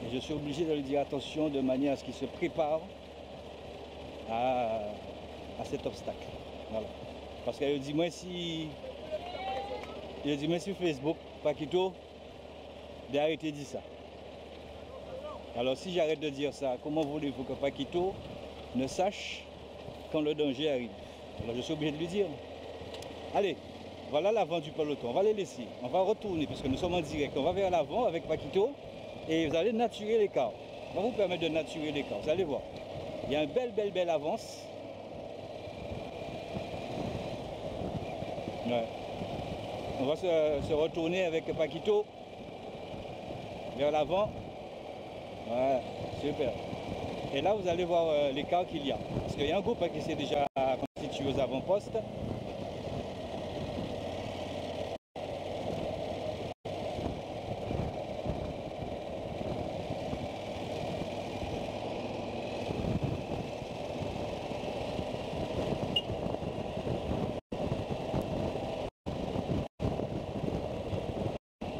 Et je suis obligé de lui dire attention de manière à ce qu'il se prépare à cet obstacle. Voilà. Parce qu'il dit moi si sur Facebook, Paquito, d'arrêter de dire ça. Alors si j'arrête de dire ça, comment voulez-vous que Paquito ne sache quand le danger arrive? Alors je suis obligé de lui dire. Allez, voilà l'avant du peloton, on va les laisser. On va retourner parce que nous sommes en direct. On va vers l'avant avec Paquito et vous allez naturer l'écart. On va vous permettre de naturer l'écart, vous allez voir. Il y a une belle avance. Ouais. On va se retourner avec Paquito vers l'avant. Voilà, super. Et là, vous allez voir l'écart qu'il y a. Parce qu'il y a un groupe qui s'est déjà constitué aux avant-postes.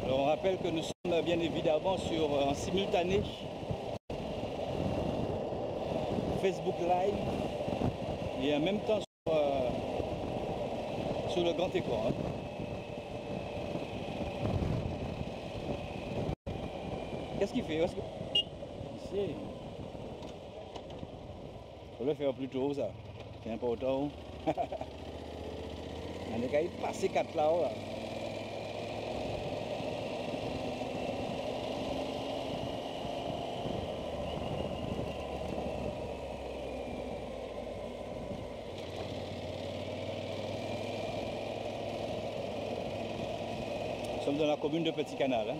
Alors, on rappelle que nous sommes bien évidemment en simultané Facebook Live et en même temps sur le grand écran. Hein. Qu'est-ce qu'il fait? Ici. Faut le faire plus tôt, ça. C'est important. On est qu'à y passer 4 là-haut. Là. Nous sommes dans la commune de Petit Canal. Hein.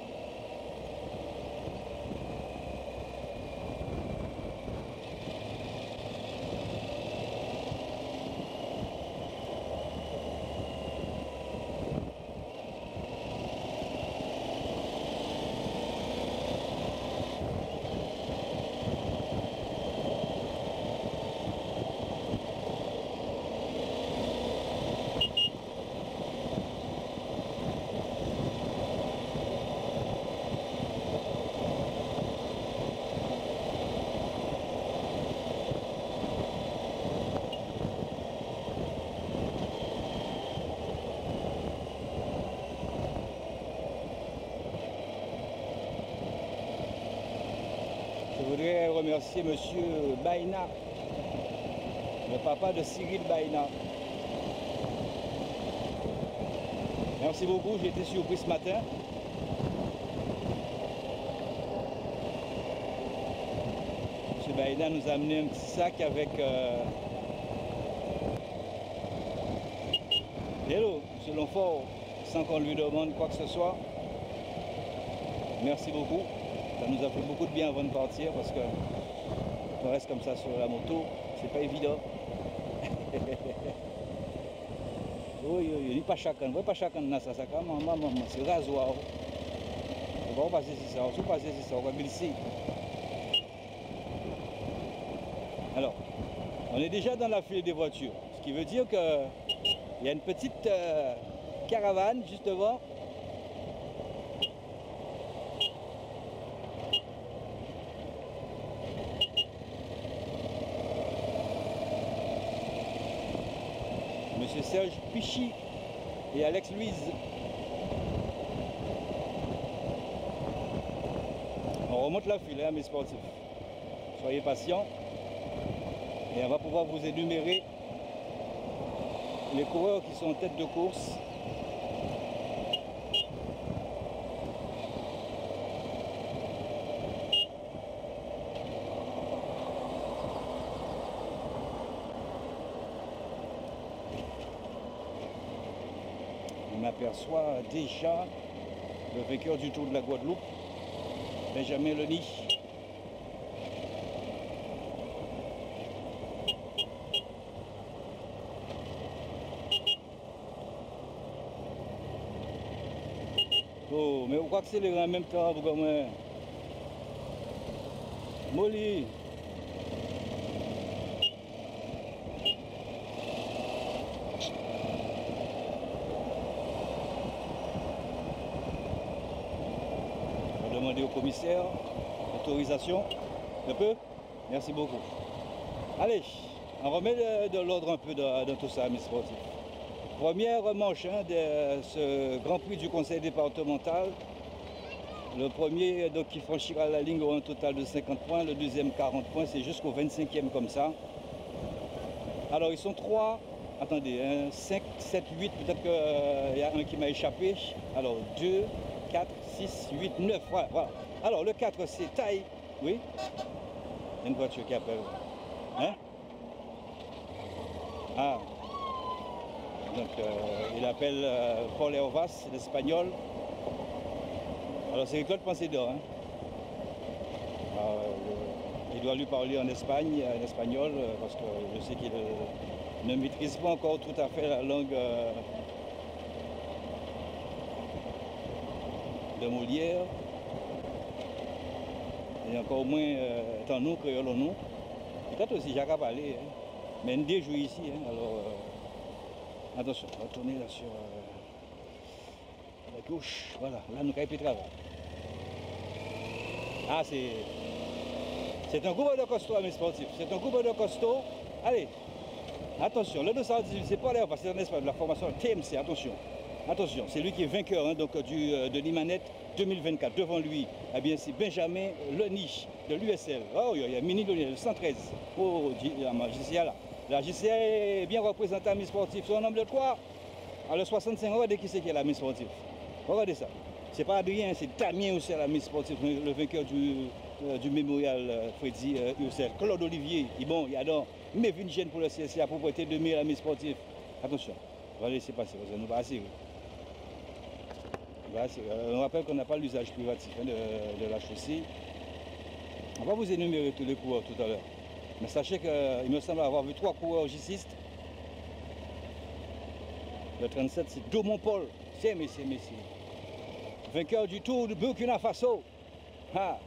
Je voudrais remercier M. Baïna, le papa de Cyril Baïna. Merci beaucoup, j'ai été surpris ce matin. M. Baïna nous a amené un petit sac avec hello, M. Longfort, sans qu'on lui demande quoi que ce soit. Merci beaucoup. Ça nous a fait beaucoup de bien avant de partir parce que on reste comme ça sur la moto, c'est pas évident. Oui, il pas chacun, pas chacun dans ça, maman, c'est rasoir. On va passer sur ça, on va passer sur ça, on va glisser. Alors, on est déjà dans la file des voitures, ce qui veut dire qu'il y a une petite caravane justement. Serge Pichy et Alex Louise. On remonte la file, hein, mes sportifs. Soyez patients. Et on va pouvoir vous énumérer les coureurs qui sont en tête de course. On aperçoit déjà le vainqueur du Tour de la Guadeloupe, Benjamin Leny. Oh, mais vous accélérez en même temps, vous comme Molly. On va demander au commissaire l'autorisation. Un peu. Merci beaucoup. Allez, on remet de l'ordre un peu dans tout ça, mes sportifs. Première manche hein, de ce Grand Prix du Conseil départemental. Le premier donc, qui franchira la ligne aura un total de 50 points, le deuxième 40 points, c'est jusqu'au 25e comme ça. Alors ils sont 3, attendez, 5, 7, 8, peut-être qu'il y a un qui m'a échappé. Alors 2, 4, 6, 8, 9, voilà, voilà. Alors le 4 c'est Taille, oui. Il y a une voiture qui appelle. Hein? Ah. Donc il appelle Paul Hervas, l'espagnol. Alors c'est Claude Pensédor. Hein. Il doit lui parler en Espagne, en espagnol, parce que je sais qu'il ne maîtrise pas encore tout à fait la langue de Molière. Et encore moins tant nous, créole nous. Peut-être aussi Jacques a parlé, hein. Mais une des jours ici. Hein. Alors attention, on va tourner là sur la gauche. Voilà, là nous avons travail. Ah, c'est un groupe de costaud, mes sportifs. C'est un groupe de costaud. Allez, attention, le 218, c'est pas l'air, parce que c'est en Espagne, la formation TMC, attention. Attention, c'est lui qui est vainqueur hein, donc, de l'Imanette 2024. Devant lui, eh bien, c'est Benjamin Leny de l'USL. Oh, il y a Mini Leny, le 113. Oh, la JCA là. La JCA est bien représentée à mes sportifs. Son nombre de 3. À le 65, regardez qui c'est qui est la Miss Sportive. Regardez ça. C'est pas Adrien, c'est Damien aussi à la Miss Sportive, le vainqueur du mémorial Freddy USL. Claude Olivier, bon, il y a donc Mévin Gênes pour le CSA pour prêter 2000 à la Miss Sportive. Attention, on va laisser passer, parce que nous va assurer. On rappelle qu'on n'a pas l'usage privatif hein, de la chaussée. On va vous énumérer tous les coureurs tout à l'heure. Mais sachez qu'il me semble avoir vu 3 coureurs J6. Le 37, c'est Domon Paul. C'est messieurs. Vainqueur du Tour de Burkina Faso. Ah.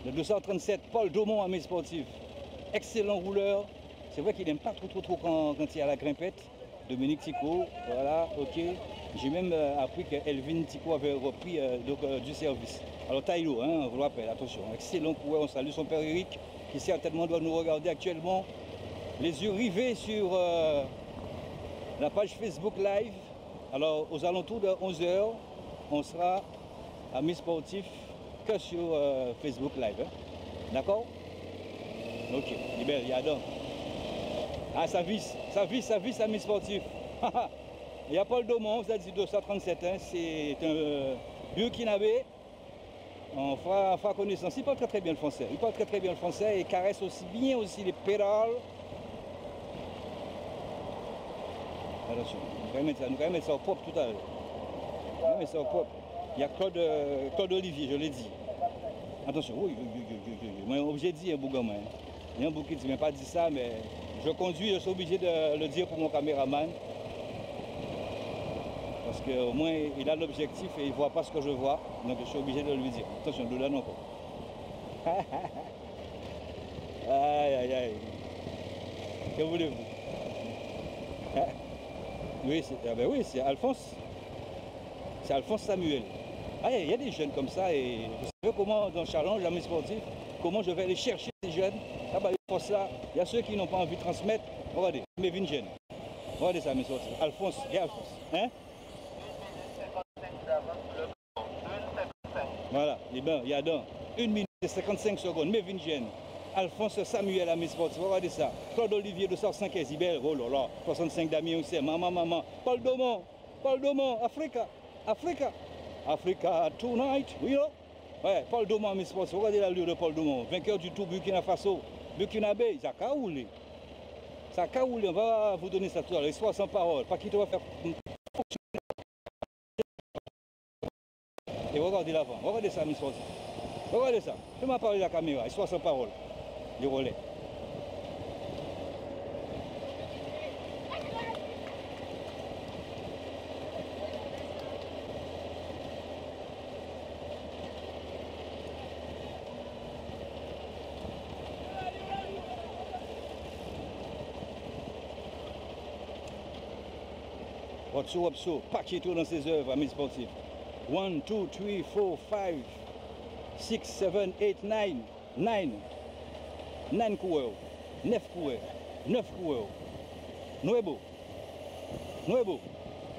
Le 237, Paul Domon, ami sportif. Excellent rouleur. C'est vrai qu'il n'aime pas trop quand il y a la grimpette. Dominique Tico, voilà, ok. J'ai même appris que Elvin Tico avait repris du service. Alors Taïlo, hein, vous le rappelez, attention, excellent coureur, on salue son père Eric, qui certainement doit nous regarder actuellement. Les yeux rivés sur la page Facebook Live. Alors aux alentours de 11 h, on sera à Miss Sportif que sur Facebook Live. Hein. D'accord? Ok, il est belle, il y a donc. Ah, ça visse à Miss Sportif. Il y a Paul Domon, vous avez dit 237, hein, c'est un burkinabé. On fera connaissance. Il parle très bien le français. Il parle très bien le français et caresse aussi bien aussi les pédales. Attention, nous allons mettre ça au propre tout à l'heure. Nous allons mettre ça au propre. Il y a Claude Olivier, je l'ai dit. Attention, oui. Moi, obligé de dire un bougamin. Il y a un bouc qui ne m'a pas dit ça, mais je conduis, je suis obligé de le dire pour mon caméraman. Parce qu'au moins, il a l'objectif et il ne voit pas ce que je vois. Donc, je suis obligé de lui dire. Attention, de là non pas. Aïe. Que voulez-vous? Oui, c'est Alphonse. C'est Alphonse Samuel. Ah, il y a des jeunes comme ça. Et vous savez comment, dans Challenge, la Miss Sportive, comment je vais aller chercher ces jeunes? Ah bah, il y a ceux qui n'ont pas envie de transmettre. Regardez, Mévin Gênes. Regardez ça, mes sorties. Alphonse, et Alphonse. Hein? Voilà, les bains, il y a dans 1 minute et 55 secondes. Mévin Jeune, Alphonse Samuel à mes sportifs. Regardez ça. Claude Olivier de 115 Ibel. Oh là là. 65 Damien Hussein. Maman. Paul Domon. Africa. Africa tonight. Oui, non? Ouais, Paul Domon, mes sportifs. Regardez l'allure de Paul Domon. Vainqueur du Tour Burkina Faso. Burkinabé, ça a roulé. Ça a roulé. On va vous donner ça tout à l'heure. Histoire sans parole. Pas qui te va faire. Et regardez l'avant, regardez ça, mes sportifs. Regardez ça. Je m'en parle de la caméra, histoire sans parole. Les relais. Wapso, paquet tout dans ses œuvres, mes sportifs. 1, 2, 3, 4, 5, 6, 7, 8, 9. 9 coureurs. 9 coureurs. Nuevo.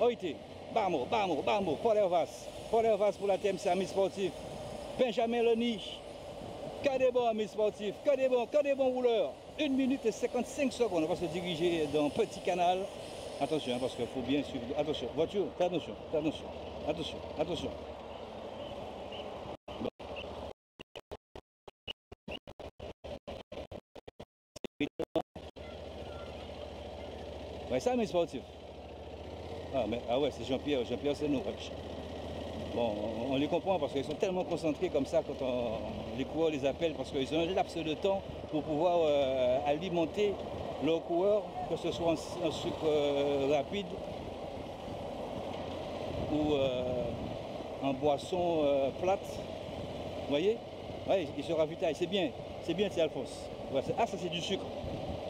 Oite. Bamo. Paul Hervas pour la TMC, amis sportifs. Benjamin Leni. Que des bons amis sportifs. Que des bons rouleurs. 1 minute et 55 secondes. On va se diriger dans Petit Canal. Attention, parce qu'il faut bien suivre. Attention, voiture, fais attention. Bon. Ouais, ça, mes sportifs. Ah ouais, c'est Jean-Pierre c'est nous. Bon, on les comprend parce qu'ils sont tellement concentrés comme ça quand les coureurs les appellent, parce qu'ils ont un laps de temps pour pouvoir alimenter leurs coureurs, que ce soit en sucre rapide ou en boisson plate. Vous voyez? Ouais, ils se ravitaillent, c'est bien, c'est Alphonse. Ouais, ça c'est du sucre.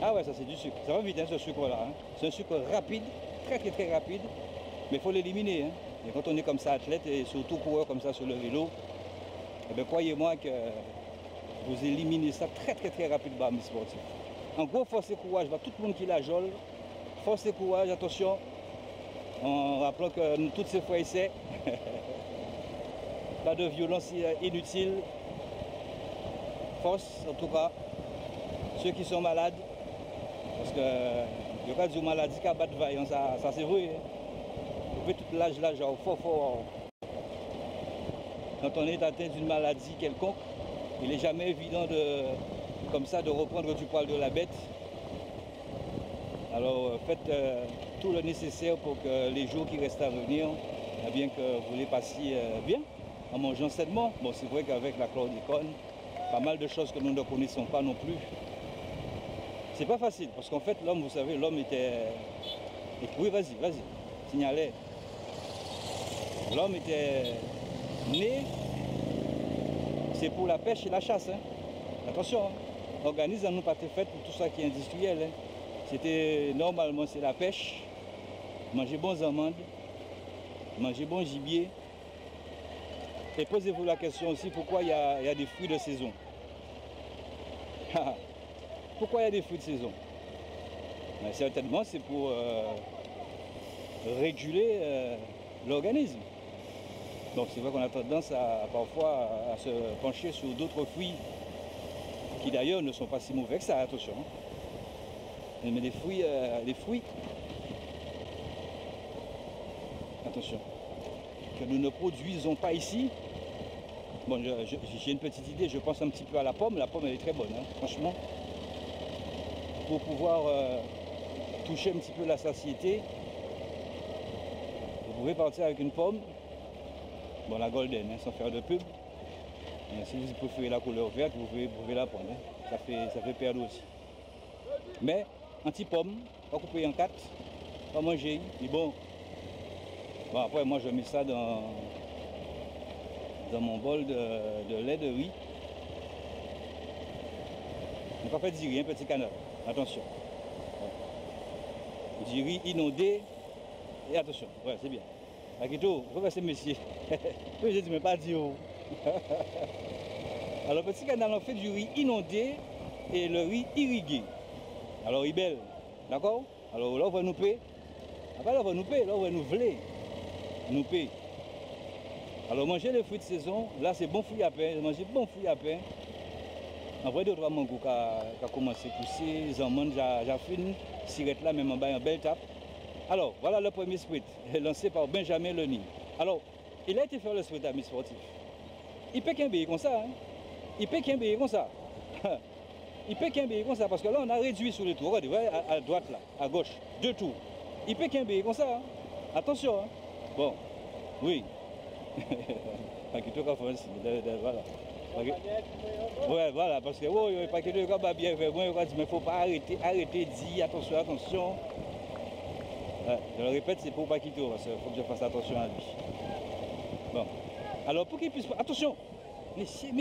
Ah ouais, ça c'est du sucre. Ça va vite, hein, ce sucre-là. Hein. C'est un sucre rapide, très rapide, mais il faut l'éliminer. Hein. Et quand on est comme ça athlète et surtout coureur comme ça sur le vélo, eh bien, croyez-moi que vous éliminez ça très rapidement, mes sportifs. En gros, force et courage, tout le monde qui la jole, force et courage, attention, en rappelant que nous, toutes ces fois essais, pas de violence inutile, force en tout cas, ceux qui sont malades, parce que il y a des maladies qui battent vaillant, ça c'est vrai. Depuis tout l'âge là, genre fort. Quand on est atteint d'une maladie quelconque, il n'est jamais évident comme ça de reprendre du poil de la bête. Alors faites tout le nécessaire pour que les jours qui restent à venir, eh bien que vous les passiez bien, en mangeant sainement. Bon, c'est vrai qu'avec la chlordécone, pas mal de choses que nous ne connaissons pas non plus. C'est pas facile, parce qu'en fait, l'homme, vous savez, l'homme était... Oui, vas-y, signalez. L'homme était né, c'est pour la pêche et la chasse. Hein. Attention, hein. L'organisme n'a pas été fait pour tout ça qui est industriel. Hein. C'était, normalement, c'est la pêche, manger bons amandes, manger bon gibier. Et posez-vous la question aussi, pourquoi il y a des fruits de saison? Pourquoi il y a des fruits de saison? Ben, certainement, c'est pour réguler l'organisme. Donc c'est vrai qu'on a tendance parfois à se pencher sur d'autres fruits qui d'ailleurs ne sont pas si mauvais que ça, attention. Mais les fruits, attention, que nous ne produisons pas ici. Bon, j'ai une petite idée, je pense un petit peu à la pomme elle est très bonne, hein, franchement. Pour pouvoir toucher un petit peu la satiété, vous pouvez partir avec une pomme, bon la golden, hein, sans faire de pub. Si vous préférez la couleur verte, vous pouvez la prendre, hein. Ça fait perdre aussi. Mais anti-pomme, pas couper en 4, pas manger, et bon après moi je mets ça dans mon bol de lait de riz. Donc en fait du riz, un petit canard. Attention. Du riz inondé. Et attention, ouais, c'est bien. Akito, reversez monsieur. Je dis, mais pas dire. Alors, petit canal, on fait du riz inondé et le riz irrigué. Alors, il est belle. D'accord? Alors là, on va nous payer. Après, là, on va nous payer, là, on va nous voler. Nous payer. Alors, manger les fruits de saison, là, c'est bon fruit à pain. Manger bon fruit à pain. En vrai, d'autres mango qui a commencé à pousser, les amants, j'ai fini, sirette là, même en bas, en belle tape. Alors, voilà le premier sprint, lancé par Benjamin Leni. Alors, il a été faire le sprint à mi-sportif. Il peut qu'un billet comme ça. Hein? Il peut qu'un billet comme ça. Il peut qu'un billet comme ça, parce que là, on a réduit sur les tours. Regardez, à droite, là, à gauche, 2 tours. Il peut qu'un billet comme ça. Hein? Attention. Hein? Bon, oui. Voilà. Ouais, voilà, parce que oh, pas que le gars bien fait, moi, mais il ne faut pas arrêter de dire attention, attention. Ouais, je le répète, c'est pour Paquito, parce qu'il faut que je fasse attention à lui. Bon. Alors, pour qu'il puisse pas. Attention! Messieurs.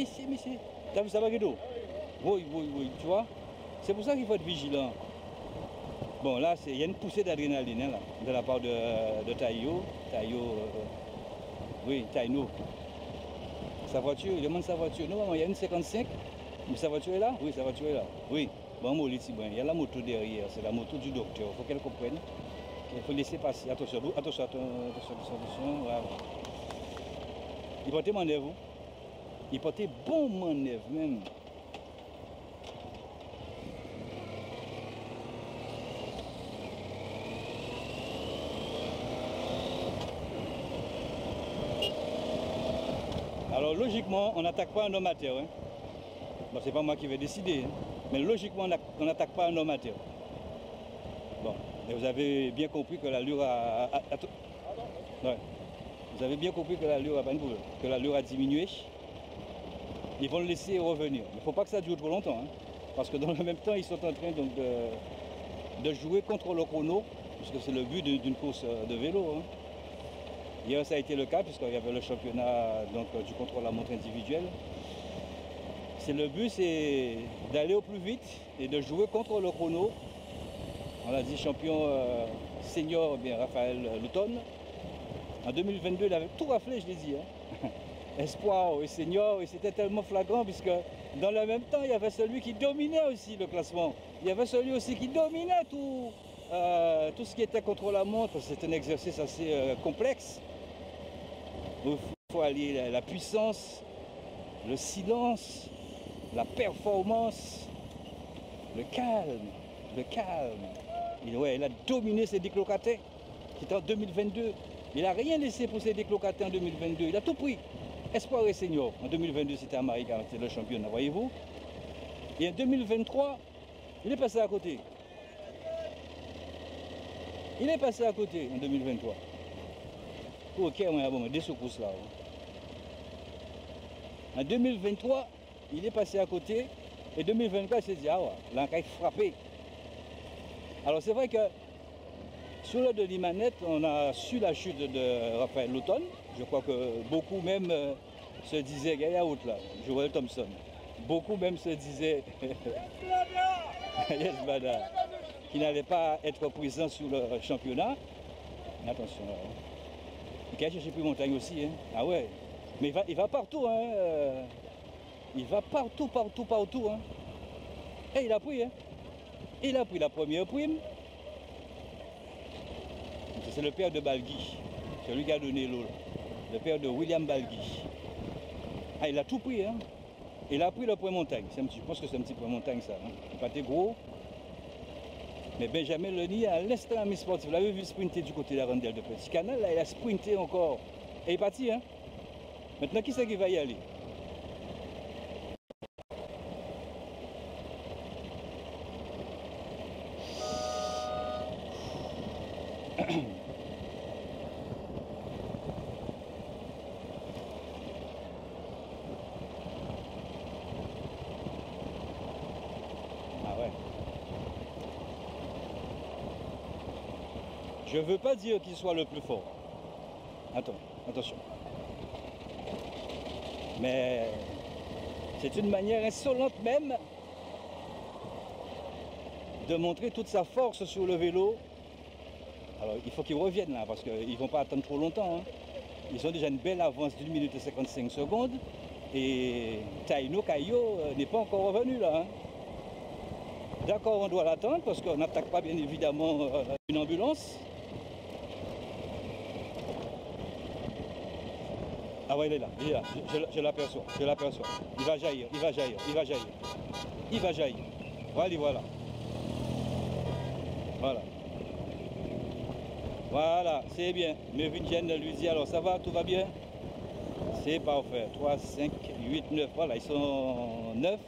T'as vu ça, Paquito? Oui, tu vois? C'est pour ça qu'il faut être vigilant. Bon, là, il y a une poussée d'adrénaline, hein, là, de la part de Taïno. Sa voiture, il demande sa voiture. Non, il y a une 55. Mais sa voiture est là? Oui, sa voiture est là. Oui. Bon, il y a la moto derrière. C'est la moto du docteur. Il faut qu'elle comprenne. Il faut laisser passer. Attention. Voilà. Il portait manœuvre. Il portait bon manœuvre même. Alors logiquement, on n'attaque pas un homme à terre. Hein. Bon, c'est pas moi qui vais décider, hein. Mais logiquement, on n'attaque pas un homme à terre. Bon, et vous avez bien compris que l'allure ouais. Vous avez bien compris que l'allure a diminué. Ils vont le laisser revenir. Il ne faut pas que ça dure trop longtemps, hein, parce que dans le même temps, ils sont en train donc, de jouer contre le chrono, parce que c'est le but d'une course de vélo. Hein. Hier, ça a été le cas, puisqu'il y avait le championnat donc, du contre-la-montre individuel. Le but, c'est d'aller au plus vite et de jouer contre le chrono. On a dit champion senior, bien Raphaël Louton. En 2022, il avait tout raflé, je l'ai dit. Hein. Espoir et senior, et c'était tellement flagrant, puisque dans le même temps, il y avait celui qui dominait aussi le classement. Il y avait celui aussi qui dominait tout ce qui était contre-la-montre. C'est un exercice assez complexe. Il faut allier la puissance, le silence, la performance, le calme. Il a dominé ses déclocataires, qui étaient en 2022. Il n'a rien laissé pour ses déclocataires en 2022. Il a tout pris. Espoir et senior. En 2022, c'était Américain, c'était le championnat, voyez-vous. Et en 2023, il est passé à côté. Il est passé à côté en 2023. Ok, on a bon, des secousses là. En 2023, il est passé à côté. Et 2024, il s'est dit, ah ouais, là, il a frappé. Alors c'est vrai que sur le de l'Imanette, on a su la chute de Raphaël Louton. Je crois que beaucoup même se disaient, Gaïa Out là, Joël Thompson. Beaucoup même se disaient, yes, Bada, qui n'allait pas être présent sur le championnat. Mais attention là. Il a cherché plus montagne aussi. Hein. Ah ouais. Mais il va partout. Hein. Il va partout. Hein. Et il a pris. Hein. Il a pris la première prime. C'est le père de Balgui. C'est lui qui a donné l'eau. Le père de William Balgui. Ah, il a tout pris. Hein. Il a pris le point montagne. Je pense que c'est un petit point montagne ça. Hein. Il pas été gros. Mais Benjamin Leni, à l'instant à mi-sportif, vous l'avez vu sprinter du côté de la rondelle de Petit Canal, là, il a sprinté encore. Et il est parti. Hein. Maintenant, qui c'est qui va y aller? Je ne veux pas dire qu'il soit le plus fort. Attention. Mais c'est une manière insolente même de montrer toute sa force sur le vélo. Alors il faut qu'ils reviennent là, parce qu'ils ne vont pas attendre trop longtemps. Hein. Ils ont déjà une belle avance d'1 minute et 55 secondes. Et Taïno Caillot n'est pas encore revenu là. Hein. D'accord, on doit l'attendre parce qu'on n'attaque pas bien évidemment une ambulance. Ah ouais, il est là, il est là. Je l'aperçois, je l'aperçois. Il va jaillir, il va jaillir, il va jaillir. Il va jaillir. Voilà, voilà. Voilà. Voilà, c'est bien. Mais Vincent lui dit, alors ça va, tout va bien? C'est parfait. 3, 5, 8, 9. Voilà, ils sont 9.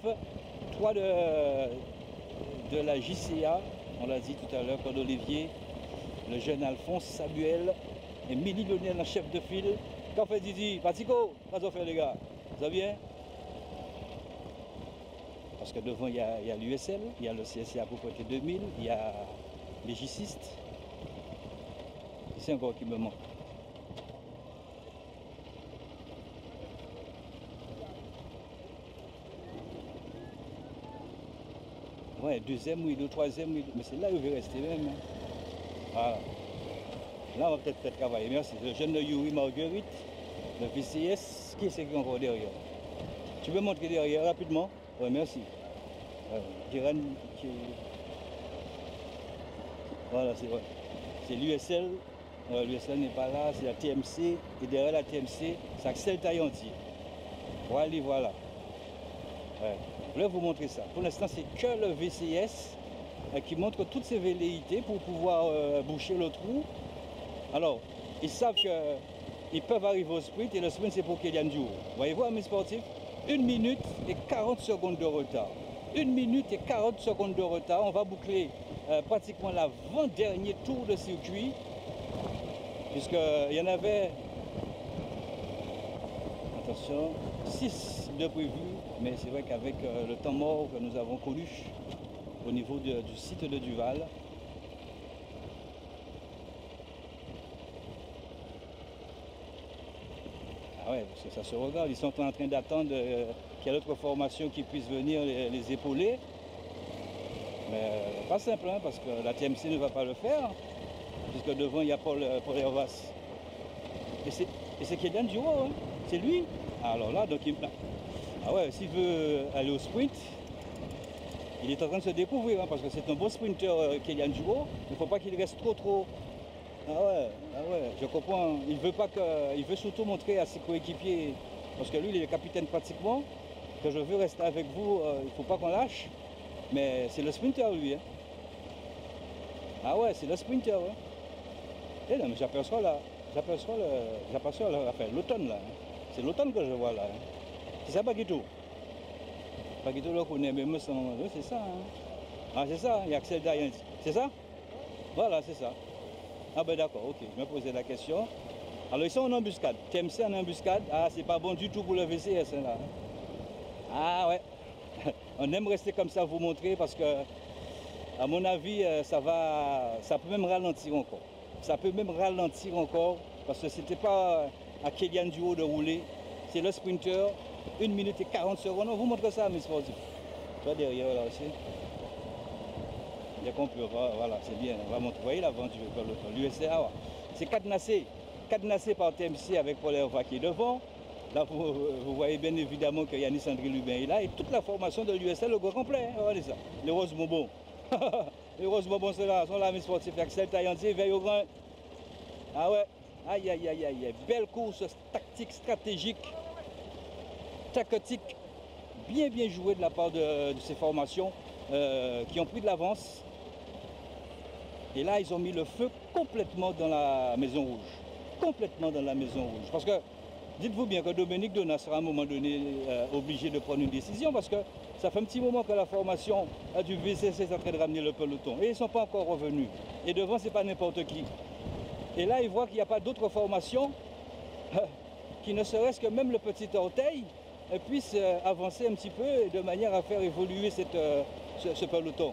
3 de la JCA, on l'a dit tout à l'heure, Claude Olivier, le jeune Alphonse, Samuel, et Mini Lionel, un chef de file. Qu'en fait Didi? Patico, qu'est-ce qu'on fait les gars? Ça va bien? Parce que devant il y a l'USL, il y a le CSA Propreté 2000, il y a les J-Sistes. C'est encore qui me manque. Ouais, deuxième oui, le troisième oui, mais c'est là où je vais rester même. Hein. Voilà. Là, on va peut-être faire travailler. Merci. Le jeune Yuri Marguerite, le VCS, qui c'est qui est encore derrière? Tu peux montrer derrière rapidement? Oui, merci. Jiran, voilà, c'est vrai. C'est l'USL. L'USL n'est pas là, c'est la TMC. Et derrière la TMC, c'est Axel Taillandier. Voilà, voilà. Ouais. Je voulais vous montrer ça. Pour l'instant, c'est que le VCS qui montre toutes ses velléités pour pouvoir boucher le trou. Alors, ils savent qu'ils peuvent arriver au sprint et le sprint, c'est pour Kélian Diouro. Voyez-vous, amis sportifs, 1 minute et 40 secondes de retard. 1 minute et 40 secondes de retard. On va boucler pratiquement l'avant-dernier tour de circuit, puisqu'il y en avait, attention, 6 de prévus, mais c'est vrai qu'avec le temps mort que nous avons connu au niveau du site de Duval, ah ouais, parce que ça se regarde, ils sont en train d'attendre qu'il y ait d'autres formations qui puissent venir les épauler. Mais pas simple, hein, parce que la TMC ne va pas le faire, puisque devant il y a Paul Hervas. Et c'est Kélian Diouro, hein, c'est lui. Alors là, donc ah ouais, s'il veut aller au sprint, il est en train de se découvrir, hein, parce que c'est un bon sprinter, Kélian Diouro. Il ne faut pas qu'il reste trop. Ah ouais, je comprends. Il veut surtout montrer à ses coéquipiers, parce que lui, il est le capitaine pratiquement, que je veux rester avec vous, il ne faut pas qu'on lâche. Mais c'est le sprinter, lui. Hein. Ah ouais, c'est le sprinter. Hein. Et là, mais j'aperçois l'automne là. Hein. C'est l'automne que je vois là. Hein. C'est ça, Paquito. Paquito, là, qu'on est même sans... Oui, c'est ça. Hein. Ah, c'est ça, il y a Axel Taillandier. C'est ça? Voilà, c'est ça. Ah ben d'accord, ok, je me posais la question. Alors ils sont en embuscade, TMC en embuscade, ah c'est pas bon du tout pour le VCS hein, là. Ah ouais, on aime rester comme ça vous montrer parce que à mon avis ça peut même ralentir encore. Ça peut même ralentir encore parce que c'était pas à Kélian Diouro de rouler, c'est le sprinter, 1 minute et 40 secondes, on vous montre ça mes sportifs. Toi derrière là aussi. Voilà, c'est bien, on va montrer, vous voyez l'avant du peloton, l'USA, c'est cadenassé par TMC avec Paul Hervas qui est devant. Là, vous voyez bien évidemment que Yanis André Lubin est là et toute la formation de l'USA, le gros complet, hein, regardez ça, les roses bonbons. Les roses bonbons sont là, mes sportifs, Axel Taillandier, veille au grain. Ah ouais, aïe, belle course tactique, stratégique, tactique, bien jouée de la part de ces formations qui ont pris de l'avance. Et là, ils ont mis le feu complètement dans la Maison Rouge. Complètement dans la Maison Rouge. Parce que, dites-vous bien que Dominique Donat sera à un moment donné obligé de prendre une décision parce que ça fait un petit moment que la formation du VCC est en train de ramener le peloton. Et ils ne sont pas encore revenus. Et devant, ce n'est pas n'importe qui. Et là, ils voient qu'il n'y a pas d'autres formations qui ne serait-ce que même le petit orteil puisse avancer un petit peu de manière à faire évoluer ce peloton.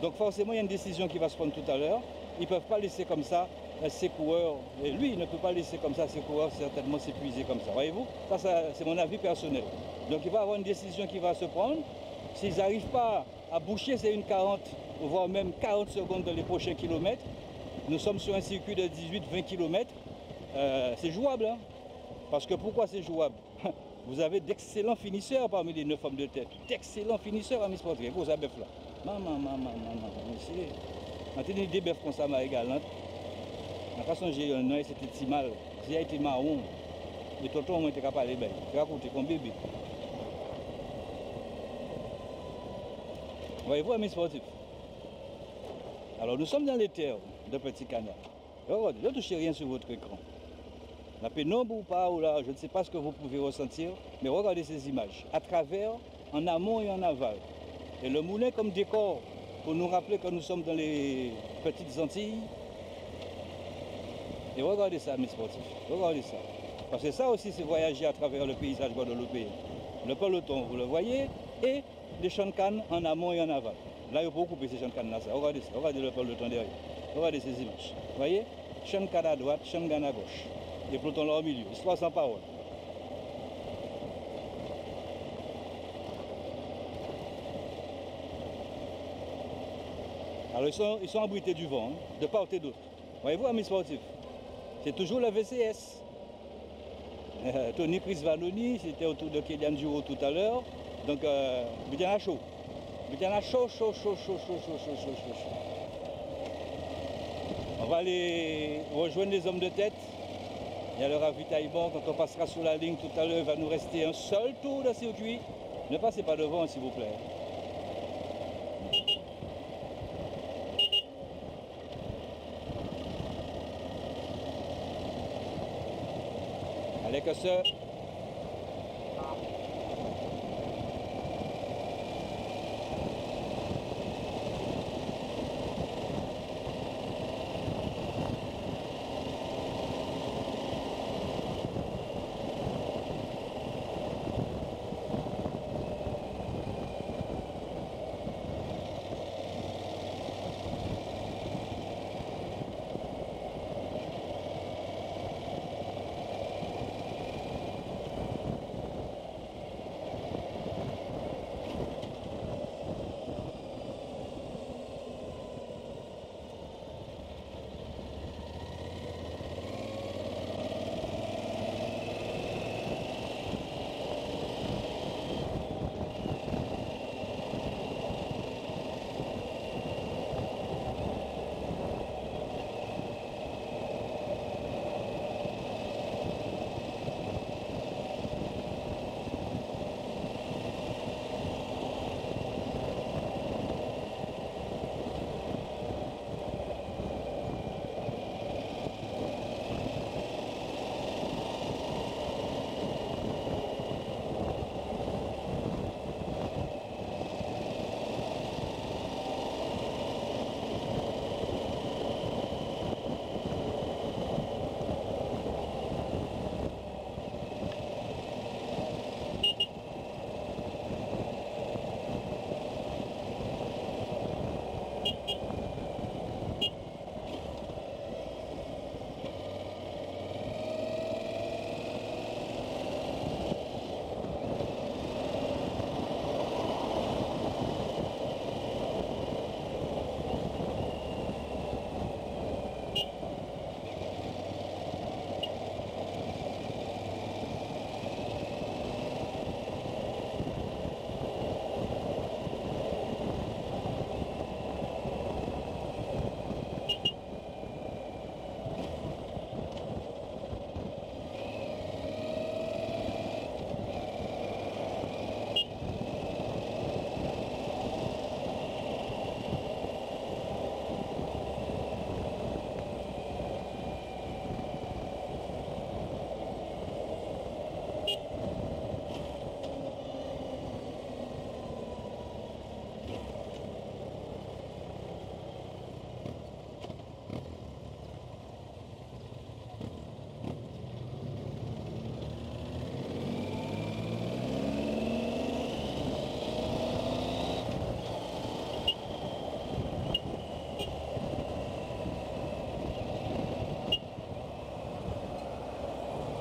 Donc forcément, il y a une décision qui va se prendre tout à l'heure. Ils ne peuvent pas laisser comme ça ses coureurs. Et lui, il ne peut pas laisser comme ça ses coureurs certainement s'épuiser comme ça. Voyez-vous? Ça c'est mon avis personnel. Donc il va y avoir une décision qui va se prendre. S'ils n'arrivent pas à boucher ces 1,40, voire même 40 secondes dans les prochains kilomètres, nous sommes sur un circuit de 18-20 km. C'est jouable. Hein? Parce que pourquoi c'est jouable? Vous avez d'excellents finisseurs parmi les 9 hommes de tête. D'excellents finisseurs, amis sportifs. Vous avez là. Maman. Quand tu as des bœufs comme ça, ma égale. En façon, j'ai un œil, c'était si mal. J'ai été marron. Et tonton, moi, était capable de parler, je raconter comme bébé. Voyez-vous, amis sportifs. Alors, nous sommes dans les terres de Petit Canal. Regardez, ne touchez rien sur votre écran. La pénombre ou pas, ou là, je ne sais pas ce que vous pouvez ressentir, mais regardez ces images, à travers, en amont et en aval. Et le moulin comme décor, pour nous rappeler que nous sommes dans les petites Antilles. Et regardez ça, mes sportifs, regardez ça. Parce que ça aussi, c'est voyager à travers le paysage guadeloupéen. Le peloton, vous le voyez, et les champs de canne en amont et en aval. Là, il faut couper ces champs de canne là. Regardez ça, regardez le peloton derrière. Regardez ces images. Vous voyez, champ de canne à droite, champ de canne à gauche. Et peloton là au milieu. Histoire sans parole. Alors, ils sont abrités du vent, hein, de part et d'autre. Voyez-vous, amis sportifs, c'est toujours la VCS. Tony Chris Vanoni, c'était autour de Kélian Duro tout à l'heure. Donc, bien à chaud. Bien à chaud. On va aller rejoindre les hommes de tête. Il y a le ravitaillement. Quand on passera sur la ligne tout à l'heure, il va nous rester un seul tour de circuit. Ne passez pas devant, s'il vous plaît. Allez, que ça.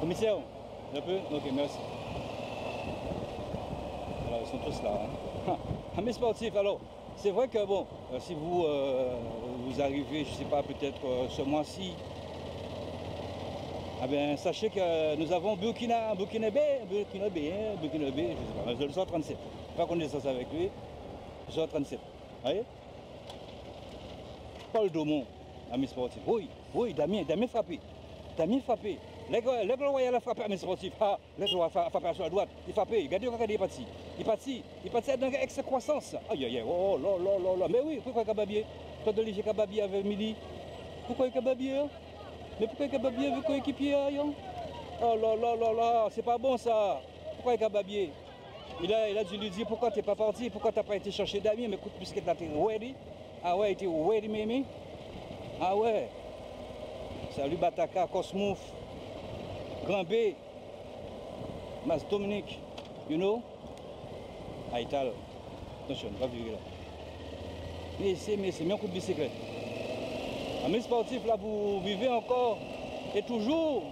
Commissaire, un peu. Ok, merci. Alors, ils sont tous là. Hein. Mes sportifs, alors, c'est vrai que, bon, si vous, vous arrivez, je ne sais pas, peut-être ce mois-ci, ah ben, sachez que nous avons Burkinabé, je ne sais pas, le 137. Pas connaissance avec lui, 137. Vous voyez? Paul Daumont, ami sportif. Oui, Damien frappé. Damien frappé. Le Royal a frappé à mes sportifs. Ah, le Royal a frappé sur la droite. Il frappe. Regardez, il est parti. Il est parti dans l'ex-croissance. Aïe, aïe, aïe. Oh là là là là. Mais oui, pourquoi Kababier? Toi, Olivier Kababier avec Mili. Pourquoi Kababier? Mais pourquoi Kababier avec coéquipier? Oh là là là là. C'est pas bon ça. Pourquoi Kababier? Il a dû lui dire pourquoi tu n'es pas parti, pourquoi tu n'as pas été chercher Damien. Mais écoute, puisque tu as été ready. Ah ouais, tu es ready, Mimi. Ah ouais. Salut Bataka, Cosmouf, Grand B, Mas Dominique, you know? Aïtal, attention, pas vu là. Mais c'est bien un coup de bicyclette. Amis sportifs, là, vous vivez encore et toujours,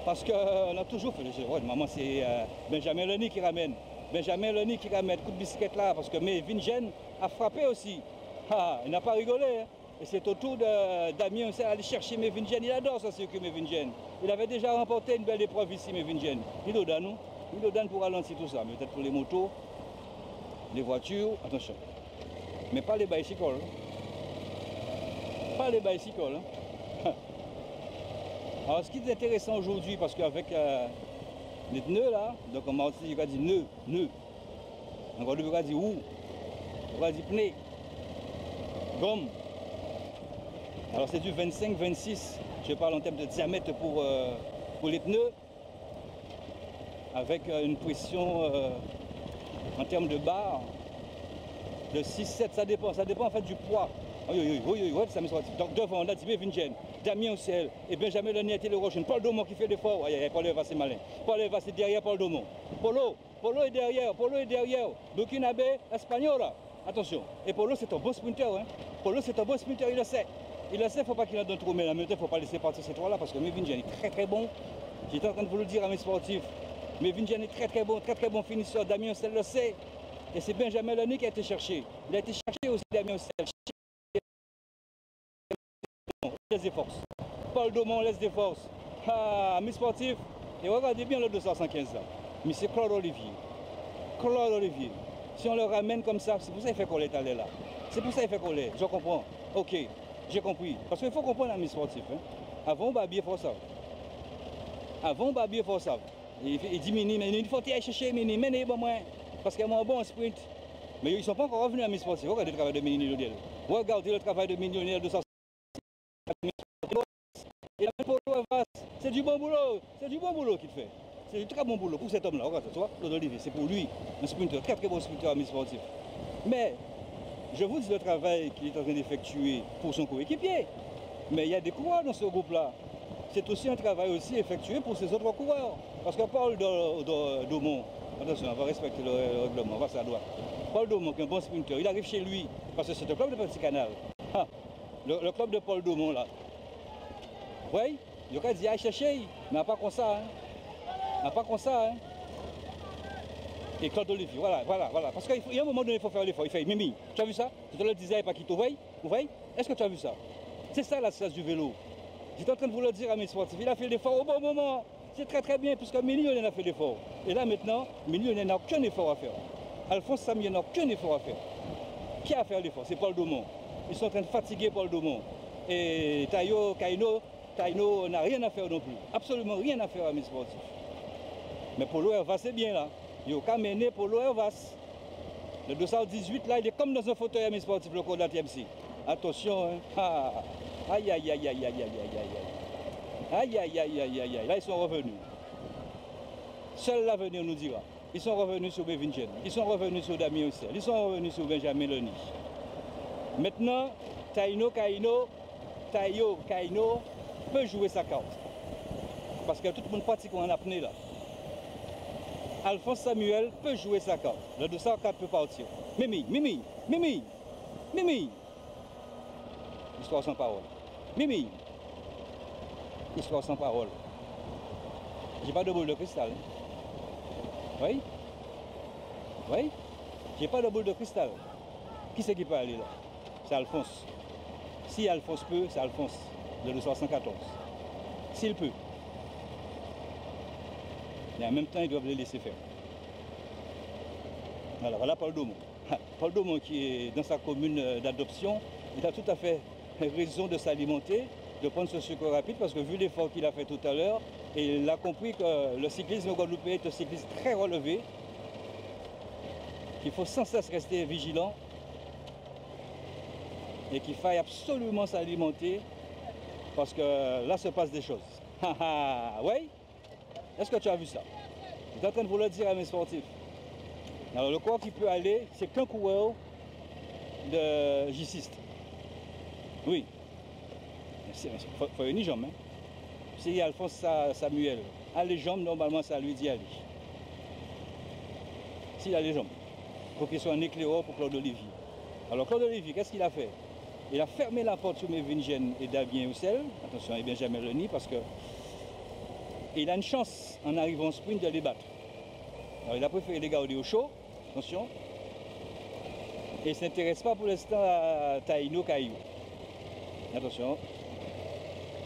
parce qu'on a toujours fait le jeu. Ouais, maman, c'est Benjamin Lenny qui ramène. Benjamin Lenny qui ramène coup de bicyclette là, parce que Vinjen a frappé aussi. Ah, il n'a pas rigolé. Hein. Et c'est au tour de Damien aussi aller chercher Vinjen. Il adore ça, c'est que Vinjen. Il avait déjà remporté une belle épreuve ici, Vinjen. Il nous donne, nous. Il nous donne pour ralentir tout ça. Mais peut-être pour les motos, les voitures, attention. Mais pas les bicycles. Pas les bicycles. Hein. Alors, ce qui est intéressant aujourd'hui, parce qu'avec les nœuds là, donc en Martinique, il va dire nœud. En Guadeloupe, il va dire roue. Il va dire pneu. Gomme. Alors c'est du 25-26, je parle en termes de diamètre pour les pneus, avec une pression en termes de barre de 6-7, ça dépend en fait du poids. Oui, ça me soit. Donc devant, on a dit Vinjen, Damien Ocel et Benjamin Lenny était le Roche, Paul Domon qui fait l'effort. Paul Eva c'est malin. Paul Eva c'est derrière Paul Domon. Polo est derrière. Burkinabé, Espagnol là. Attention. Et Polo c'est un bon sprinter. Hein. Polo c'est un bon sprinter, il le sait. Il le sait, il ne faut pas qu'il en donne trop, mais en même temps, il ne faut pas laisser partir ces trois-là parce que Vinjen est très très bon. J'étais en train de vous le dire à mes sportifs. Vinjen est très bon finisseur. Damien Ocel le sait. Et c'est Benjamin Lenny qui a été cherché. Il a été cherché aussi, Damien Ocel. Laisse des forces. Paul Domon laisse des forces. Ah, mes sportifs, et regardez bien le 275 là. Mais c'est Claude Olivier. Si on le ramène comme ça, c'est pour ça qu'il fait qu'on est allé là. C'est pour ça qu'il fait qu'on est. Je comprends. Ok, j'ai compris. Parce qu'il faut comprendre à mes sportifs. Hein. Avant, on va bien faire ça. Il dit Mini, mais il faut aller chercher Mini, mais bon moins. Parce qu'il y a un bon sprint. Mais ils ne sont pas encore revenus à mes sportifs. Regardez le travail de Mini Lionel. Regardez le travail de Mini Lionel 200. Et c'est du bon boulot qu'il fait. C'est du très bon boulot pour cet homme-là. Regarde, tu vois, Claude Olivier, c'est pour lui, un sprinter, très bon sprinter à mes sportifs. Mais je vous dis le travail qu'il est en train d'effectuer pour son coéquipier. Mais il y a des coureurs dans ce groupe-là. C'est aussi un travail aussi effectué pour ses autres coureurs. Parce que Paul Domon, attention, on va respecter le règlement, on va à droite. Paul Domon, qui est un bon sprinter, il arrive chez lui, parce que c'est un club de Petit Canal. Ah, le club de Paul Domon, là. Oui, il a dit à chercher, mais pas comme ça. Hein. Et Claude Olivier, voilà. Parce qu'il y a un moment donné, il faut faire l'effort. Il fait Mimi, tu as vu ça? Je te le disais, pas qui vous voyez? Est-ce que tu as vu ça? C'est ça la science du vélo. J'étais en train de vous le dire à mes sportifs. Il a fait l'effort au bon moment. C'est très très bien, puisque Mini a fait l'effort. Et là maintenant, Mini n'a aucun effort à faire. Alphonse Samy n'a aucun effort à faire. Qui a fait l'effort? C'est Paul Domon. Ils sont en train de fatiguer Paul Domon. Et Taïno n'a rien à faire non plus. Absolument rien à faire à mes sportifs. Mais Polo Hervas c'est bien là. Il a mené Polo Hervas. Le 218 là, il est comme dans un fauteuil à mes sportifs, le code de la TMC. Attention, hein. Ah. Aïe. Là, ils sont revenus. Seul l'avenir nous dira. Ils sont revenus sur Vinjen. Ils sont revenus sur Damien Ocel. Ils sont revenus sur Benjamin Lenny. Maintenant, Kaino peut jouer sa carte. Parce que tout le monde pratique en apnée là. Alphonse Samuel peut jouer sa carte. Le 204 peut partir. Mimi. Histoire sans parole. Mimi. Histoire sans parole. J'ai pas de boule de cristal. Oui? J'ai pas de boule de cristal. Qui c'est qui peut aller là? C'est Alphonse. Si Alphonse peut, c'est Alphonse, le 214. S'il peut. Mais en même temps, ils doivent le laisser faire. Voilà Paul Domon. Paul Domon qui est dans sa commune d'adoption, il a tout à fait raison de s'alimenter, de prendre ce sucre rapide, parce que vu l'effort qu'il a fait tout à l'heure, Et il a compris que le cyclisme guadeloupéen est un cyclisme très relevé, qu'il faut sans cesse rester vigilant et qu'il faille absolument s'alimenter parce que là se passent des choses. Oui? Est-ce que tu as vu ça? Je suis en train de vous le dire à mes sportifs. Alors le coureur qui peut aller, c'est qu'un coureur de gissiste. Oui. Il faut une jambe. Hein? C'est Alphonse Samuel. A les jambes, normalement, ça lui dit aller. S'il a les jambes. Il faut qu'il soit un éclaireur pour Claude Olivier. Alors Claude Olivier, qu'est-ce qu'il a fait? Il a fermé la porte sur Mévingen et Damien Roussel. Attention, et Benjamin Leni, parce que il a une chance en arrivant au sprint de les battre. Alors il a préféré les garder au chaud. Attention. Et il ne s'intéresse pas pour l'instant à Taïno Caillou. Attention.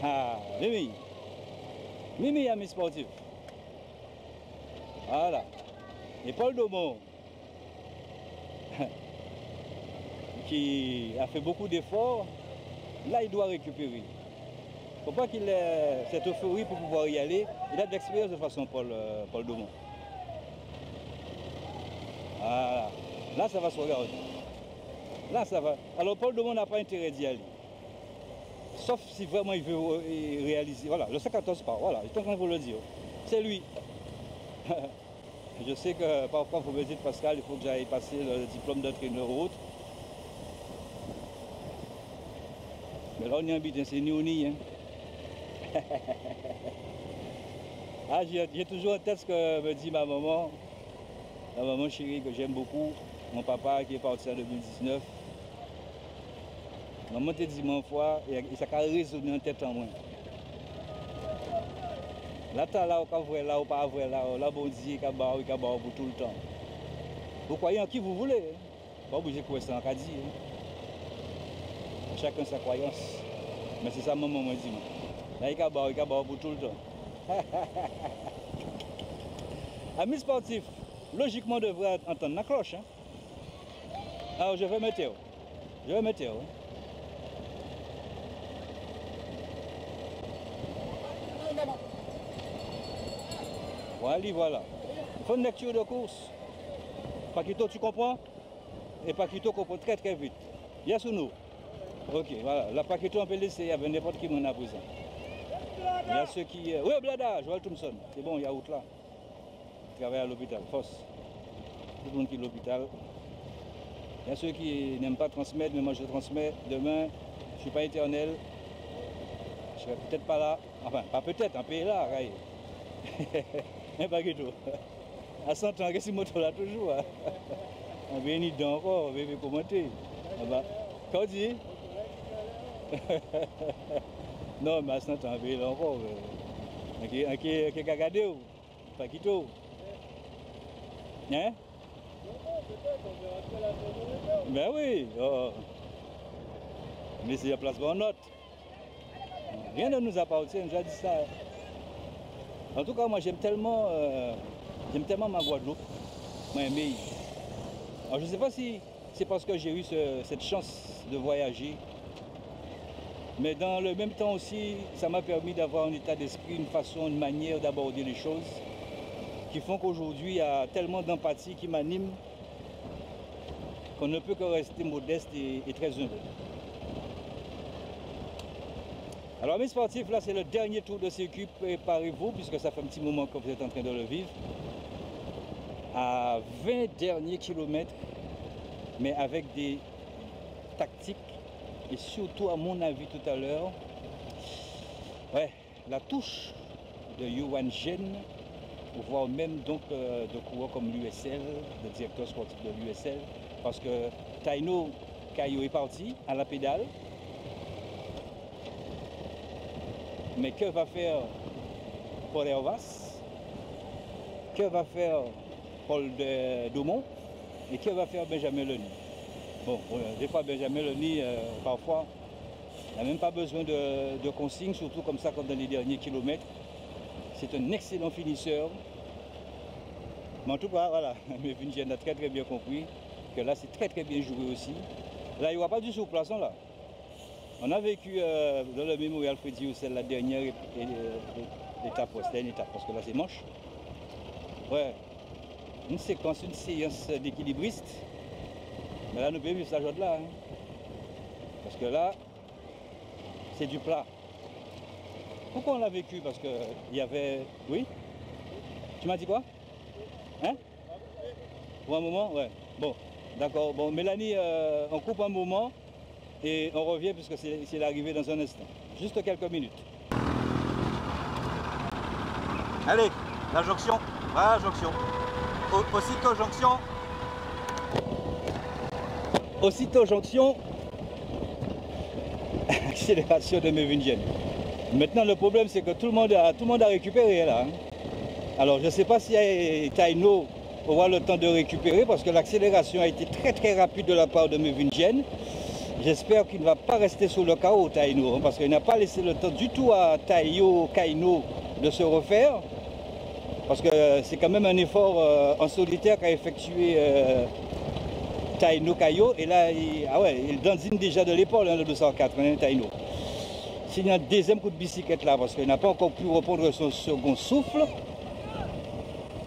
Ah, Mimi, amis sportifs. Voilà. Et Paul Daumont, qui a fait beaucoup d'efforts, là il doit récupérer. Il ne faut pas qu'il ait cette euphorie pour pouvoir y aller. Il a de l'expérience de toute façon, Paul Daumont. Voilà. Là ça va se regarder. Là ça va. Alors Paul Daumont n'a pas intérêt d'y aller. Sauf si vraiment il veut réaliser. Voilà, le 114 pas. Voilà, je suis en train de vous le dire. C'est lui. Je sais que parfois, il faut me dire, Pascal, il faut que j'aille passer le diplôme d'entraîneur ou autre. Mais là, on est en bidon, c'est ni ou ni. Hein. Ah, j'ai toujours en tête ce que me dit ma maman chérie que j'aime beaucoup, mon papa qui est parti en 2019. Maman te dit mon fois et ça a résonné en tête en moi. Là, tu as là, ou pas vrai, là, bon Dieu, il a pour tout le temps. Vous croyez en qui vous voulez. Hein? Pas obligé de croire ça en Cadie. Hein? Chacun sa croyance. Mais c'est ça maman m'a dit. Là, il a pour tout le temps. Amis sportifs, logiquement, on devrait entendre la cloche. Hein? Alors, je vais mettre. Hein? Voilà. Il faut une lecture de course. Paquito, tu comprends? Et Paquito comprend très très vite. Yes ou no? Ok, voilà. La Paquito, on peut laisser, il y avait n'importe qui m'en a présent. Il y a ceux qui... Oui, Blada, Joël Thompson. C'est bon, il y a autre là. Il travaille à l'hôpital, force. Tout le monde qui est à l'hôpital. Il y a ceux qui n'aiment pas transmettre, mais moi je transmets. Demain, je ne suis pas éternel. Je serai peut-être pas là. Enfin, pas peut-être, un pays là, raille. Un Paquito. À 100 ans, qu'est-ce que moto là toujours? On vient ni dedans encore, on vient commenter. Quand on dit? Non, mais à 100 ans, on vient là encore. Ok, regardez, Paquito. Hein? Ben oui. Oh. Mais c'est la place pour note. Rien ne nous appartient, j'ai dit ça. En tout cas, moi j'aime tellement ma Guadeloupe, moi j'aime. Alors je ne sais pas si c'est parce que j'ai eu cette chance de voyager, mais dans le même temps aussi, ça m'a permis d'avoir un état d'esprit, une façon, une manière d'aborder les choses, qui font qu'aujourd'hui il y a tellement d'empathie qui m'anime qu'on ne peut que rester modeste et très humble. Alors mes sportifs, là c'est le dernier tour de circuit, préparez-vous, puisque ça fait un petit moment que vous êtes en train de le vivre. À 20 derniers kilomètres, mais avec des tactiques, et surtout à mon avis tout à l'heure, ouais, la touche de Yohan Gen, voire même donc de coureurs comme l'USL, le directeur sportif de l'USL, parce que Taïno Caillou est parti à la pédale. Mais que va faire Paul Hervas? Que va faire Paul Daumont? Et que va faire Benjamin Leni? Bon, des fois Benjamin Leni, parfois, n'a même pas besoin de consignes, surtout comme ça, comme dans les derniers kilomètres. C'est un excellent finisseur. Mais en tout cas, voilà, Mévingen a très très bien compris que là, c'est très très bien joué aussi. Là, il n'y aura pas du surplaçant là. On a vécu dans le mémorial Freddy Roussel la dernière l'étape ouest, là, une étape, parce que là c'est manche. Ouais, une séquence, une séance d'équilibriste. Mais là, nous pouvons vivre ça genre là. Hein. Parce que là, c'est du plat. Pourquoi on l'a vécu? Parce qu'il y avait... Oui? Tu m'as dit quoi? Hein? Pour un moment? Ouais. Bon, d'accord. Bon, Mélanie, on coupe un moment et on revient puisque c'est l'arrivée dans un instant. Juste quelques minutes. Allez, la jonction. Voilà la jonction. Aussitôt jonction. Aussitôt jonction. Accélération de Mévin-Gênes. Maintenant, le problème, c'est que tout le monde a récupéré là. Hein. Alors, je ne sais pas si Taino aura le temps de récupérer parce que l'accélération a été très très rapide de la part de Mévin-Gênes. J'espère qu'il ne va pas rester sous le chaos, Taino, hein, parce qu'il n'a pas laissé le temps du tout à Kaino de se refaire. Parce que c'est quand même un effort en solitaire qu'a effectué Taino Kayo. Et là, il danzine déjà de l'épaule, hein, le 204, hein, Taino. S'il y a un deuxième coup de bicyclette là, parce qu'il n'a pas encore pu reprendre son second souffle.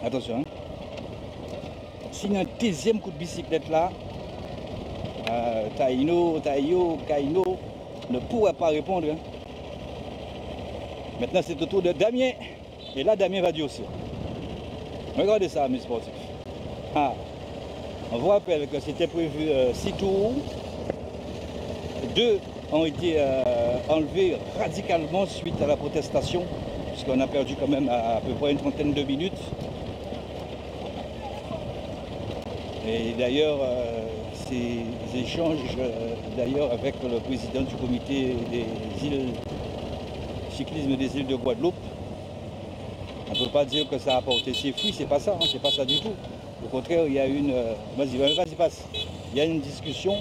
Attention. Hein. S'il y a un deuxième coup de bicyclette là, Kaino ne pourra pas répondre. Hein. Maintenant, c'est au tour de Damien. Et là, Damien va dire aussi. Regardez ça, mes sportifs. Ah. On vous rappelle que c'était prévu 6 tours. 2 ont été enlevés radicalement suite à la protestation, puisqu'on a perdu quand même à peu près une trentaine de minutes. Et d'ailleurs, ces échanges d'ailleurs avec le président du comité des îles, cyclisme des îles de Guadeloupe, on ne peut pas dire que ça a apporté ses fruits, c'est pas ça, hein, c'est pas ça du tout. Au contraire, il y a une... vas-y, passe. Il y a une discussion.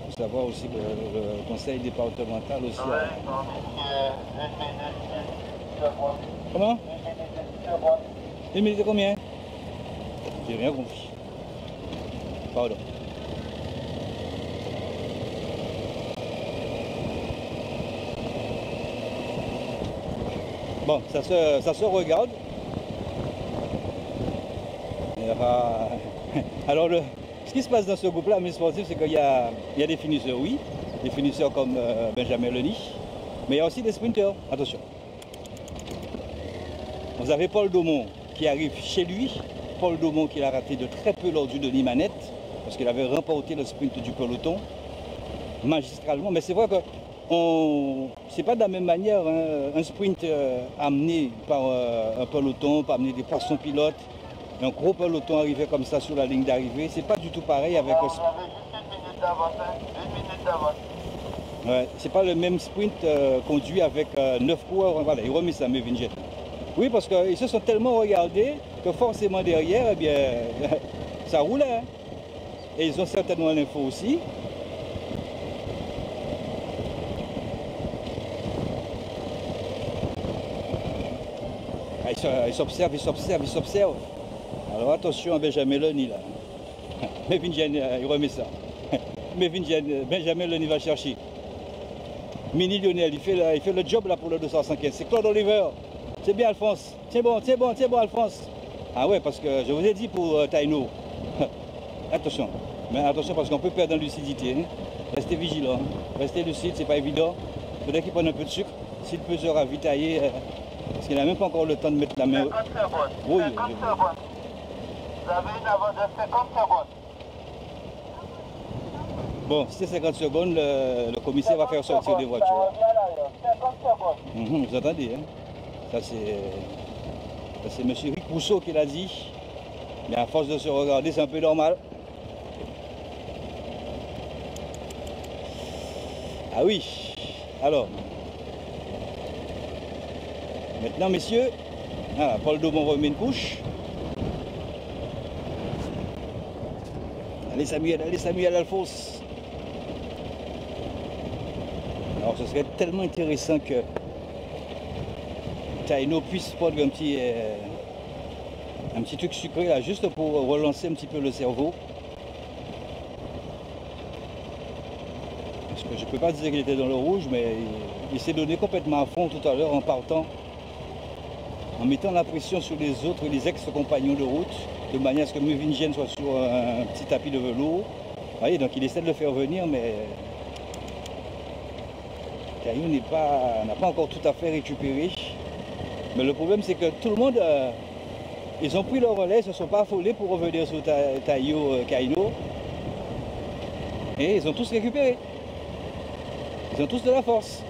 Il faut savoir aussi que le conseil départemental aussi Comment? Une minute de combien? J'ai rien compris. Pardon. Bon, ça se regarde. Alors, ce qui se passe dans ce groupe-là, mes sportifs, c'est qu'il y a des finisseurs, oui. Des finisseurs comme Benjamin Leni. Mais il y a aussi des sprinteurs. Attention. Vous avez Paul Daumont qui arrive chez lui. Paul Daumont qui l'a raté de très peu lors du demi-manette. Parce qu'il avait remporté le sprint du peloton. Magistralement. Mais c'est vrai que c'est pas de la même manière hein, un sprint amené par un peloton, pas amené par son pilote, un gros peloton arrivé comme ça sur la ligne d'arrivée, c'est pas du tout pareil avec un sprint. On avait juste une minute d'avance, une minute d'avance. Ouais, c'est pas le même sprint conduit avec 9 coureurs, voilà, il remet ça Mévin-Gênes. Oui, parce qu'ils se sont tellement regardés que forcément derrière, eh bien, ça roulait. Hein. Et ils ont certainement l'info aussi. Ils s'observent. Alors attention à Benjamin Leni là. Mévin-Gênes, il remet ça. Mévin-Gênes, Benjamin Leni va chercher. Mini Lionel, il fait le job là pour le 275. C'est Claude Oliver. C'est bien Alphonse. Tiens bon Alphonse. Ah ouais, parce que je vous ai dit pour Taino. Attention. Mais attention parce qu'on peut perdre en lucidité. Hein. Restez vigilant. Restez lucide, c'est pas évident. Il faudrait qu'il prenne un peu de sucre. S'il peut se ravitailler. Parce qu'il n'a même pas encore le temps de mettre la main. 50 secondes. Oui, 50 secondes. Vous avez une avance de 50 secondes. Bon, si c'est 50 secondes, le commissaire va faire sortir des voitures. Ça revient là, 50 secondes. Vous entendez, hein? Ça c'est M. Rick Rousseau qui l'a dit. Mais à force de se regarder, c'est un peu normal. Ah oui. Alors. Maintenant, messieurs, voilà, Paul Daumont remet une couche. Allez Samuel Alphonse. Alors ce serait tellement intéressant que Taino puisse prendre un petit truc sucré là, juste pour relancer un petit peu le cerveau. que je ne peux pas dire qu'il était dans le rouge, mais il s'est donné complètement à fond tout à l'heure en partant, en mettant la pression sur les autres, les ex-compagnons de route, de manière à ce que Mévin Gène soit sur un petit tapis de velours. Vous voyez, donc il essaie de le faire venir, mais Caillou n'a pas encore tout à fait récupéré. Mais le problème, c'est que tout le monde, ils ont pris leur relais, ils ne se sont pas affolés pour revenir sur Caillou. Et ils ont tous récupéré. Ils ont tous de la force.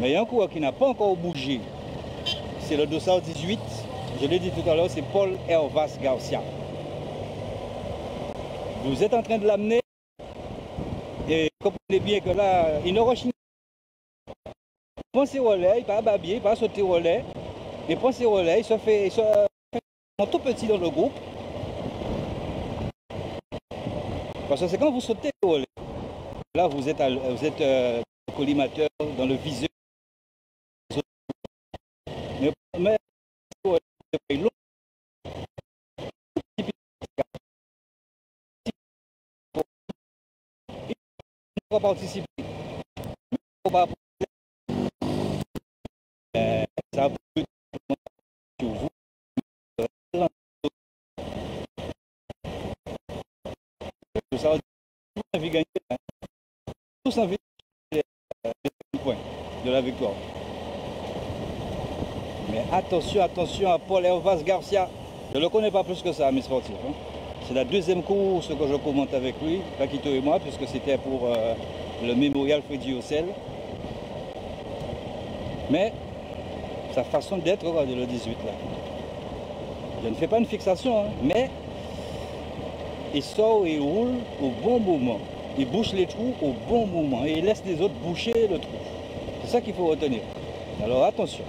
Mais il y a un coureur qui n'a pas encore bougé. C'est le dossard 18. Je l'ai dit tout à l'heure, c'est Paul Hervas Garcia. Vous êtes en train de l'amener. Et comprenez bien que là, il ne rechigne pas. Il prend ses relais, il ne pas babier, il ne pas sauter relais. Il prend ses relais, il se fait tout petit dans le groupe. Parce que c'est quand vous sautez le relais. Là, vous êtes collimateur dans le viseur. Mais c'est long. Il faut participer. Ça peut sur vous. Ça va envie de gagner. Tous envie de points de la victoire. Mais attention à Paul Hervas Garcia. Je ne le connais pas plus que ça, mes sportifs. Hein. C'est la deuxième course que je commente avec lui, Paquito et moi, puisque c'était pour le mémorial Freddy Ossel. Mais sa façon d'être, regardez le 18 là. Je ne fais pas une fixation, hein, mais il sort et il roule au bon moment. Il bouche les trous au bon moment et il laisse les autres boucher le trou. C'est ça qu'il faut retenir. Alors attention.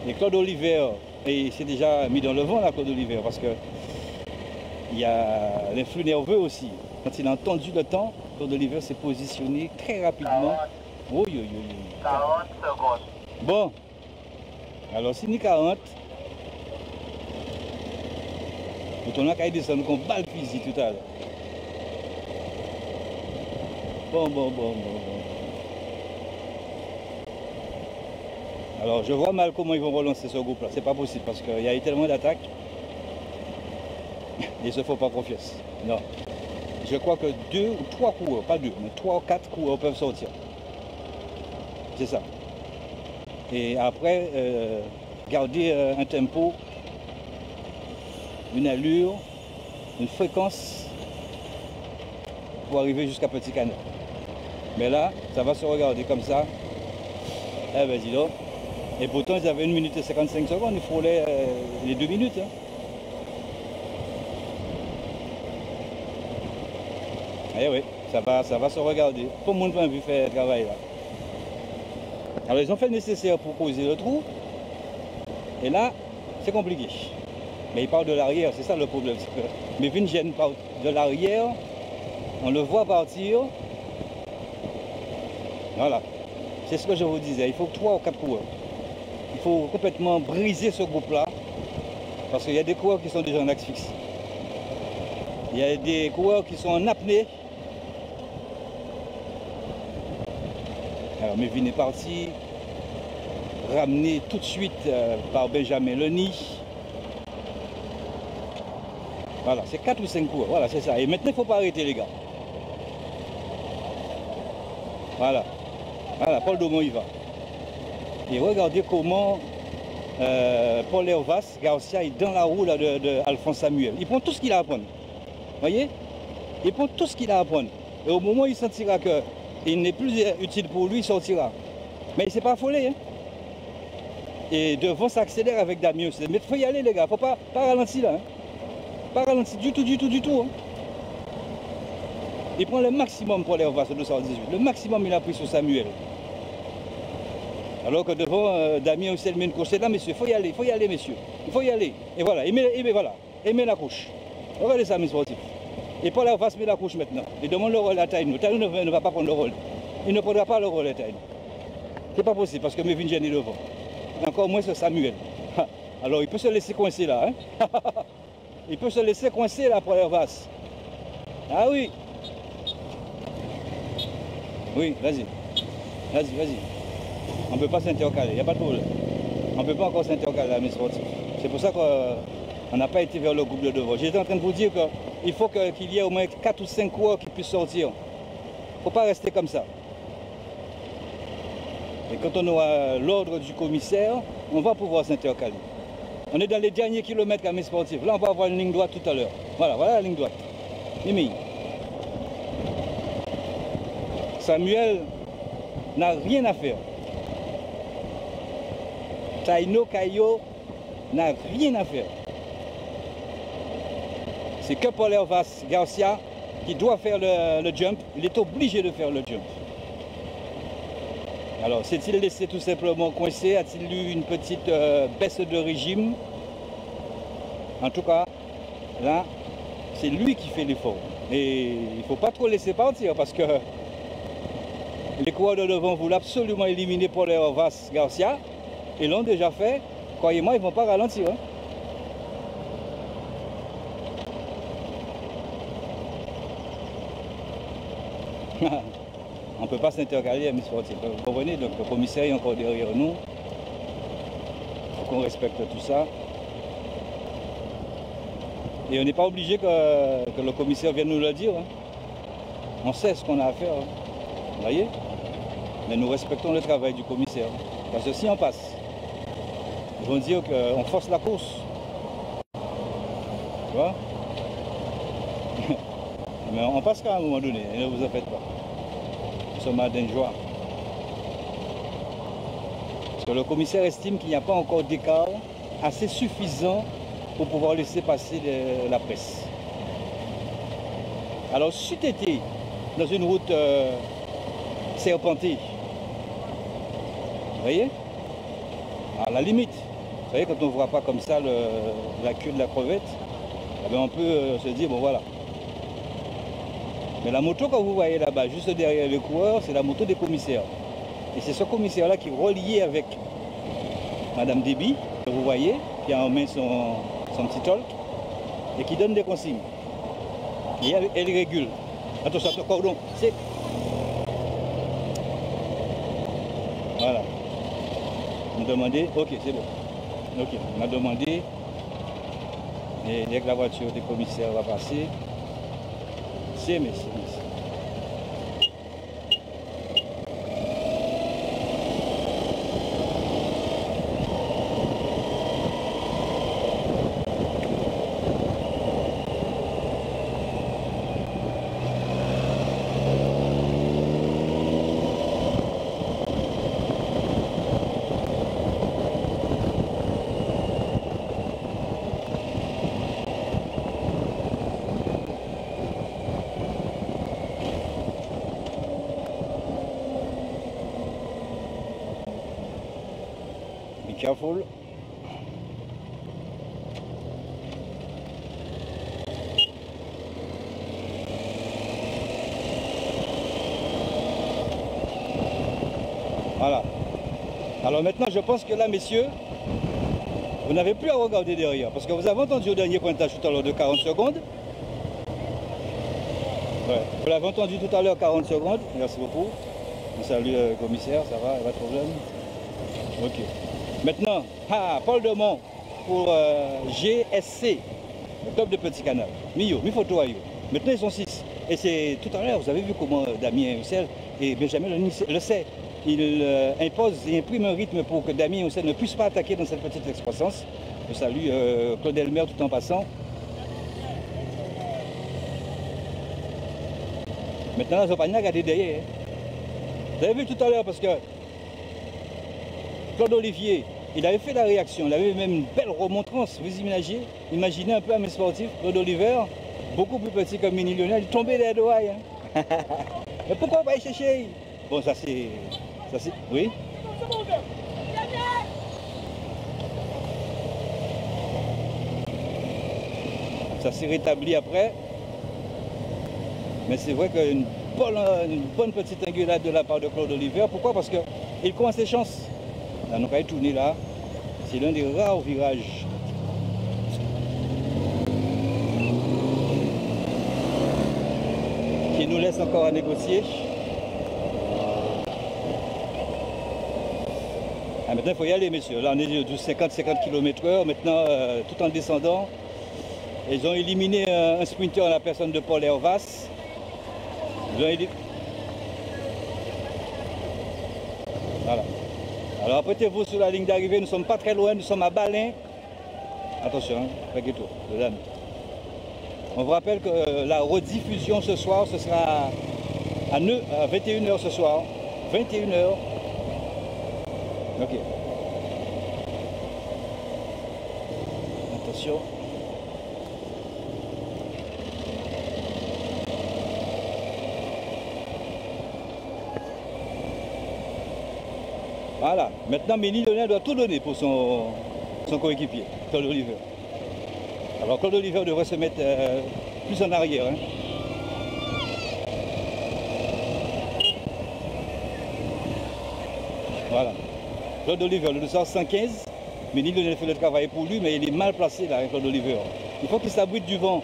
Et Claude Oliver, il s'est déjà mis dans le vent là, Claude Oliver, parce que il y a l'influx nerveux aussi. Quand il a entendu le temps, Claude Oliver s'est positionné très rapidement. Oh, 40 secondes. Bon, alors si ni 40, on a qu'à descendre comme balle fusil tout à l'heure. Bon. Alors je vois mal comment ils vont relancer ce groupe là, c'est pas possible parce qu'il y a eu tellement d'attaques. Ils ne se font pas confiance. Non. Je crois que 2 ou 3 coureurs, pas 2, mais 3 ou 4 coureurs peuvent sortir. C'est ça. Et après, garder un tempo, une allure, une fréquence pour arriver jusqu'à Petit Canal. Mais là, ça va se regarder comme ça. Eh ben dis donc. Et pourtant, ils avaient 1 minute et 55 secondes, il frôlait les 2 minutes. Hein. Eh oui, ça va se regarder. Tout le monde a vu faire le travail là. Alors ils ont fait le nécessaire pour poser le trou. Et là, c'est compliqué. Mais ils partent de l'arrière, c'est ça le problème. Mais Mévin Gène part de l'arrière, on le voit partir. Voilà. C'est ce que je vous disais. Il faut 3 ou 4 coureurs. Il faut complètement briser ce groupe-là. Parce qu'il y a des coureurs qui sont déjà en asphyxie. Il y a des coureurs qui sont en apnée. Alors Mévin est parti, ramené tout de suite par Benjamin Leni. Voilà, c'est 4 ou 5 cours, voilà, c'est ça. Et maintenant, il ne faut pas arrêter, les gars. Voilà, Paul Domon y va. Et regardez comment Paul Hervas Garcia est dans la roue d'Alphonse Samuel. Il prend tout ce qu'il a à prendre. Vous voyez? Il prend tout ce qu'il a à prendre. Et au moment où il sentira qu'il n'est plus utile pour lui, il sortira. Mais il ne s'est pas affolé. Hein? Et devant s'accélère avec Damien. Mais il faut y aller, les gars. Il ne faut pas ralentir là. Hein? Pas ralentir du tout. Hein? Il prend le maximum pour les Hervas, 218. Le maximum, il a pris sur Samuel. Alors que devant Damien Ossel met une course. C'est là, messieurs, il faut y aller, messieurs. Il faut y aller. Et voilà, il met la couche. Regardez ça, mes sportifs. Et Paul Hervas met la couche maintenant. Il demande le rôle à Taïno. Taïno ne va pas prendre le rôle. Il ne prendra pas le rôle à Taïno. C'est pas possible parce que Mévin Gène est devant. Encore moins c'est Samuel. Alors il peut se laisser coincer là. Hein? Il peut se laisser coincer là, Paul Hervas. Ah oui. Oui, vas-y. Vas-y, vas-y. On ne peut pas s'intercaler, il n'y a pas de problème. On ne peut pas encore s'intercaler à mes sportifs. C'est pour ça qu'on n'a pas été vers le groupe de devant. J'étais en train de vous dire qu'il faut qu'il y ait au moins 4 ou 5 coureurs qui puissent sortir. Il ne faut pas rester comme ça. Et quand on aura l'ordre du commissaire, on va pouvoir s'intercaler. On est dans les derniers kilomètres à mes sportifs. Là, on va avoir une ligne droite tout à l'heure. Voilà, voilà la ligne droite. Mimi. Samuel n'a rien à faire. Taino Kayo n'a rien à faire. C'est que Paul Hervas Garcia qui doit faire le jump. Il est obligé de faire le jump. Alors, s'est-il laissé tout simplement coincé? A-t-il eu une petite baisse de régime? En tout cas, là, c'est lui qui fait l'effort. Et il ne faut pas trop laisser partir parce que les coureurs de devant voulaient absolument éliminer Paul Hervas Garcia. Ils l'ont déjà fait. Croyez-moi, ils ne vont pas ralentir. Hein. On ne peut pas s'intercaler à mes sportifs. Vous comprenez? Donc le commissaire est encore derrière nous. Il faut qu'on respecte tout ça. Et on n'est pas obligé que le commissaire vienne nous le dire. Hein. On sait ce qu'on a à faire. Hein. Vous voyez? Mais nous respectons le travail du commissaire. Parce que si on passe, ils vont dire qu'on force la course. Tu vois? Mais on passera à un moment donné, ne vous en faites pas. Nous sommes à joie. Parce que le commissaire estime qu'il n'y a pas encore d'écart assez suffisant pour pouvoir laisser passer la presse. Alors, si tu étais dans une route serpentée, vous voyez, à la limite, vous savez, quand on ne voit pas comme ça la queue de la crevette, eh bien on peut se dire, bon voilà. Mais la moto que vous voyez là-bas, juste derrière le coureur, c'est la moto des commissaires. Et c'est ce commissaire-là qui est relié avec Madame Déby, que vous voyez, qui a en main son petit talk, et qui donne des consignes. Et elle régule. Attention, cordon, c'est... Voilà. On a demandé, ok, c'est bon. Ok, on a demandé, et dès que la voiture des commissaires va passer, c'est mais. Careful. Voilà. Alors maintenant, je pense que là, messieurs, vous n'avez plus à regarder derrière. Parce que vous avez entendu au dernier pointage tout à l'heure de 40 secondes. Ouais. Vous l'avez entendu tout à l'heure, 40 secondes. Merci beaucoup. Salut le commissaire, ça va, pas de problème. Ok. Maintenant, Paul Demont pour GSC, le top de Petit Canal. Mio, mi photo à eux. Maintenant, ils sont 6. Et c'est tout à l'heure, vous avez vu comment Damien Roussel et Benjamin le sait. Il impose et imprime un rythme pour que Damien Roussel ne puisse pas attaquer dans cette petite excroissance. Je salue Claude Elmer tout en passant. Maintenant, ils n'ont pas regardé derrière. Vous avez vu tout à l'heure parce que Claude Olivier, il avait fait la réaction, il avait même une belle remontrance. Vous imaginez un peu à mes sportifs, Claude Oliver, beaucoup plus petit que Mini Lionel, il tombait des doigts. Hein. Mais pourquoi on va y chercher? Bon, ça c'est... Oui? Ça s'est rétabli après. Mais c'est vrai qu'une bonne petite engueulade de la part de Claude Oliver. Pourquoi? Parce qu'il commence ses chances. Là, nous allons tourner là. C'est l'un des rares virages qui nous laisse encore à négocier. Ah, maintenant, il faut y aller, messieurs. Là, on est de 50 km/h. Maintenant, tout en descendant, ils ont éliminé un sprinter à la personne de Paul Hervas. Voilà. Alors, apprêtez-vous sur la ligne d'arrivée. Nous ne sommes pas très loin. Nous sommes à Balin. Attention, hein, faites tout, mesdames. On vous rappelle que la rediffusion ce soir, ce sera à 21h ce soir. 21h. Ok. Attention. Voilà. Maintenant, Méni Lionel doit tout donner pour son coéquipier, Claude Oliver. Alors, Claude Oliver devrait se mettre plus en arrière. Hein. Voilà. Claude Oliver, le 215, Méni Lionel fait le travail pour lui, mais il est mal placé là, Claude Oliver. Il faut qu'il s'abrite du vent.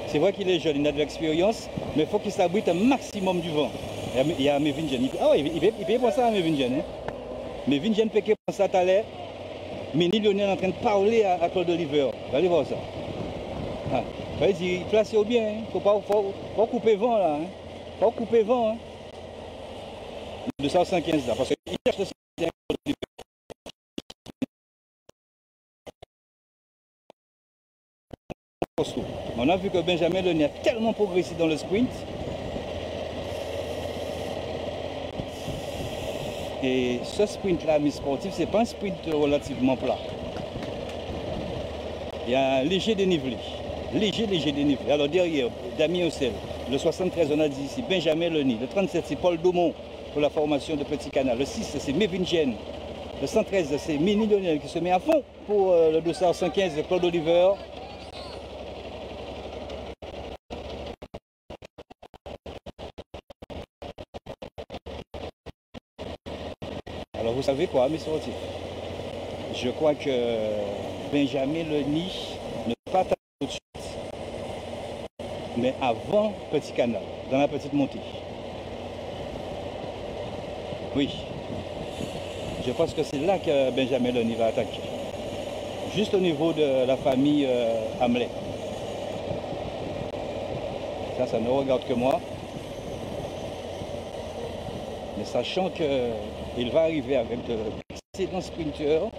C'est vrai qu'il est jeune, il a de l'expérience, mais il faut qu'il s'abrite un maximum du vent. Il y a Mevin Jen. Ah oui, il peut penser à Mevin Jen. Hein. Mevin Jen peut penser à tout à l'heure. Méni Lionel est en train de parler à Claude Oliver. Vous allez voir ça. Ah. Il place au bien. Il ne faut pas couper vent là. Il ne faut pas couper vent. Hein. 215 là. Parce qu'il cherche le Claude Oliver. On a vu que Benjamin Lenier a tellement progressé dans le sprint. Et ce sprint-là, mes sportifs, ce n'est pas un sprint relativement plat. Il y a un léger dénivelé. Léger dénivelé. Alors derrière, Damien Ossel, le 73, on a dit ici, Benjamin Lenier. Le 37, c'est Paul Daumont pour la formation de Petit Canal. Le 6, c'est Mevin Jen. Le 113, c'est Méni Lionel qui se met à fond pour le 215, Claude Oliver. Alors vous savez quoi, mes sportifs? Je crois que Benjamin Lenier ne peut pas attaquer tout de suite, mais avant Petit Canal, dans la petite montée. Oui, je pense que c'est là que Benjamin Lenier va attaquer. Juste au niveau de la famille Hamlet. Ça ne regarde que moi. Mais sachant qu'il va arriver avec d'excellents sprinteurs,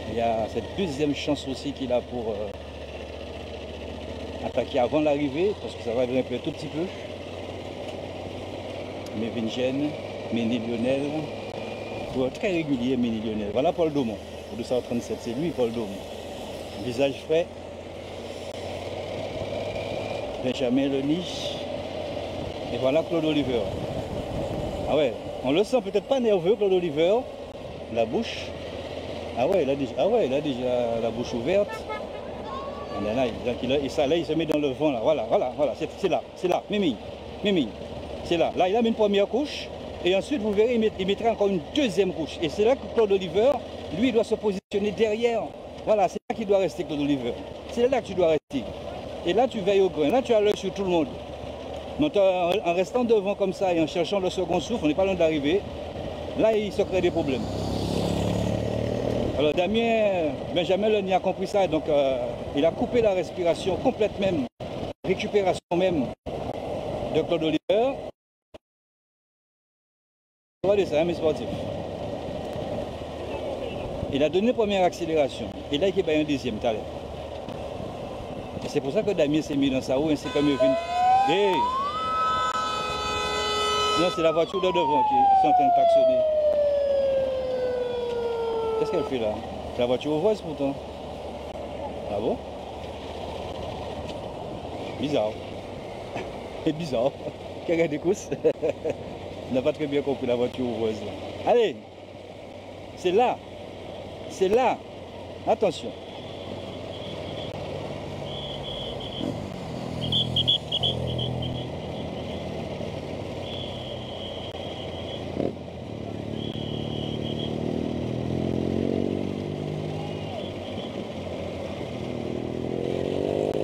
il y a cette deuxième chance aussi qu'il a pour attaquer avant l'arrivée, parce que ça va grimper un tout petit peu. Mevin Jen, Méni Lionel, très régulier Méni Lionel. Voilà Paul Daumont, au 237, c'est lui Paul Daumont. Visage frais. Benjamin Lenier. Et voilà Claude Oliver. Ah ouais, on le sent peut-être pas nerveux, Claude Oliver. La bouche. Ah ouais, il a déjà la bouche ouverte. Et ça, là, il se met dans le vent. Là. Voilà, c'est là. Mimi. C'est là. Là, il a mis une première couche. Et ensuite, vous verrez, il mettra encore une deuxième couche. Et c'est là que Claude Oliver, lui, il doit se positionner derrière. Voilà, c'est là qu'il doit rester, Claude Oliver. C'est là que tu dois rester. Et là, tu veilles au grain. Là, tu as l'œil sur tout le monde. Donc, en restant devant comme ça et en cherchant le second souffle, on n'est pas loin d'arriver. Là, il se crée des problèmes. Alors, Benjamin Lenier a compris ça. Donc, il a coupé la respiration complète même, récupération même de Claude Oliver. Regardez ça, mes sportifs. Il a donné une première accélération. Et là, il a un deuxième talent. C'est pour ça que Damien s'est mis dans sa roue, ainsi comme il vient. Hey. Non, c'est la voiture de devant qui est en train de klaxonner. Qu'est-ce qu'elle fait là? C'est la voiture voice pourtant. Ah bon? Bizarre. C'est bizarre. Quelqu'un des courses. On n'a pas très bien compris la voiture voice. Allez, c'est là. C'est là. Attention.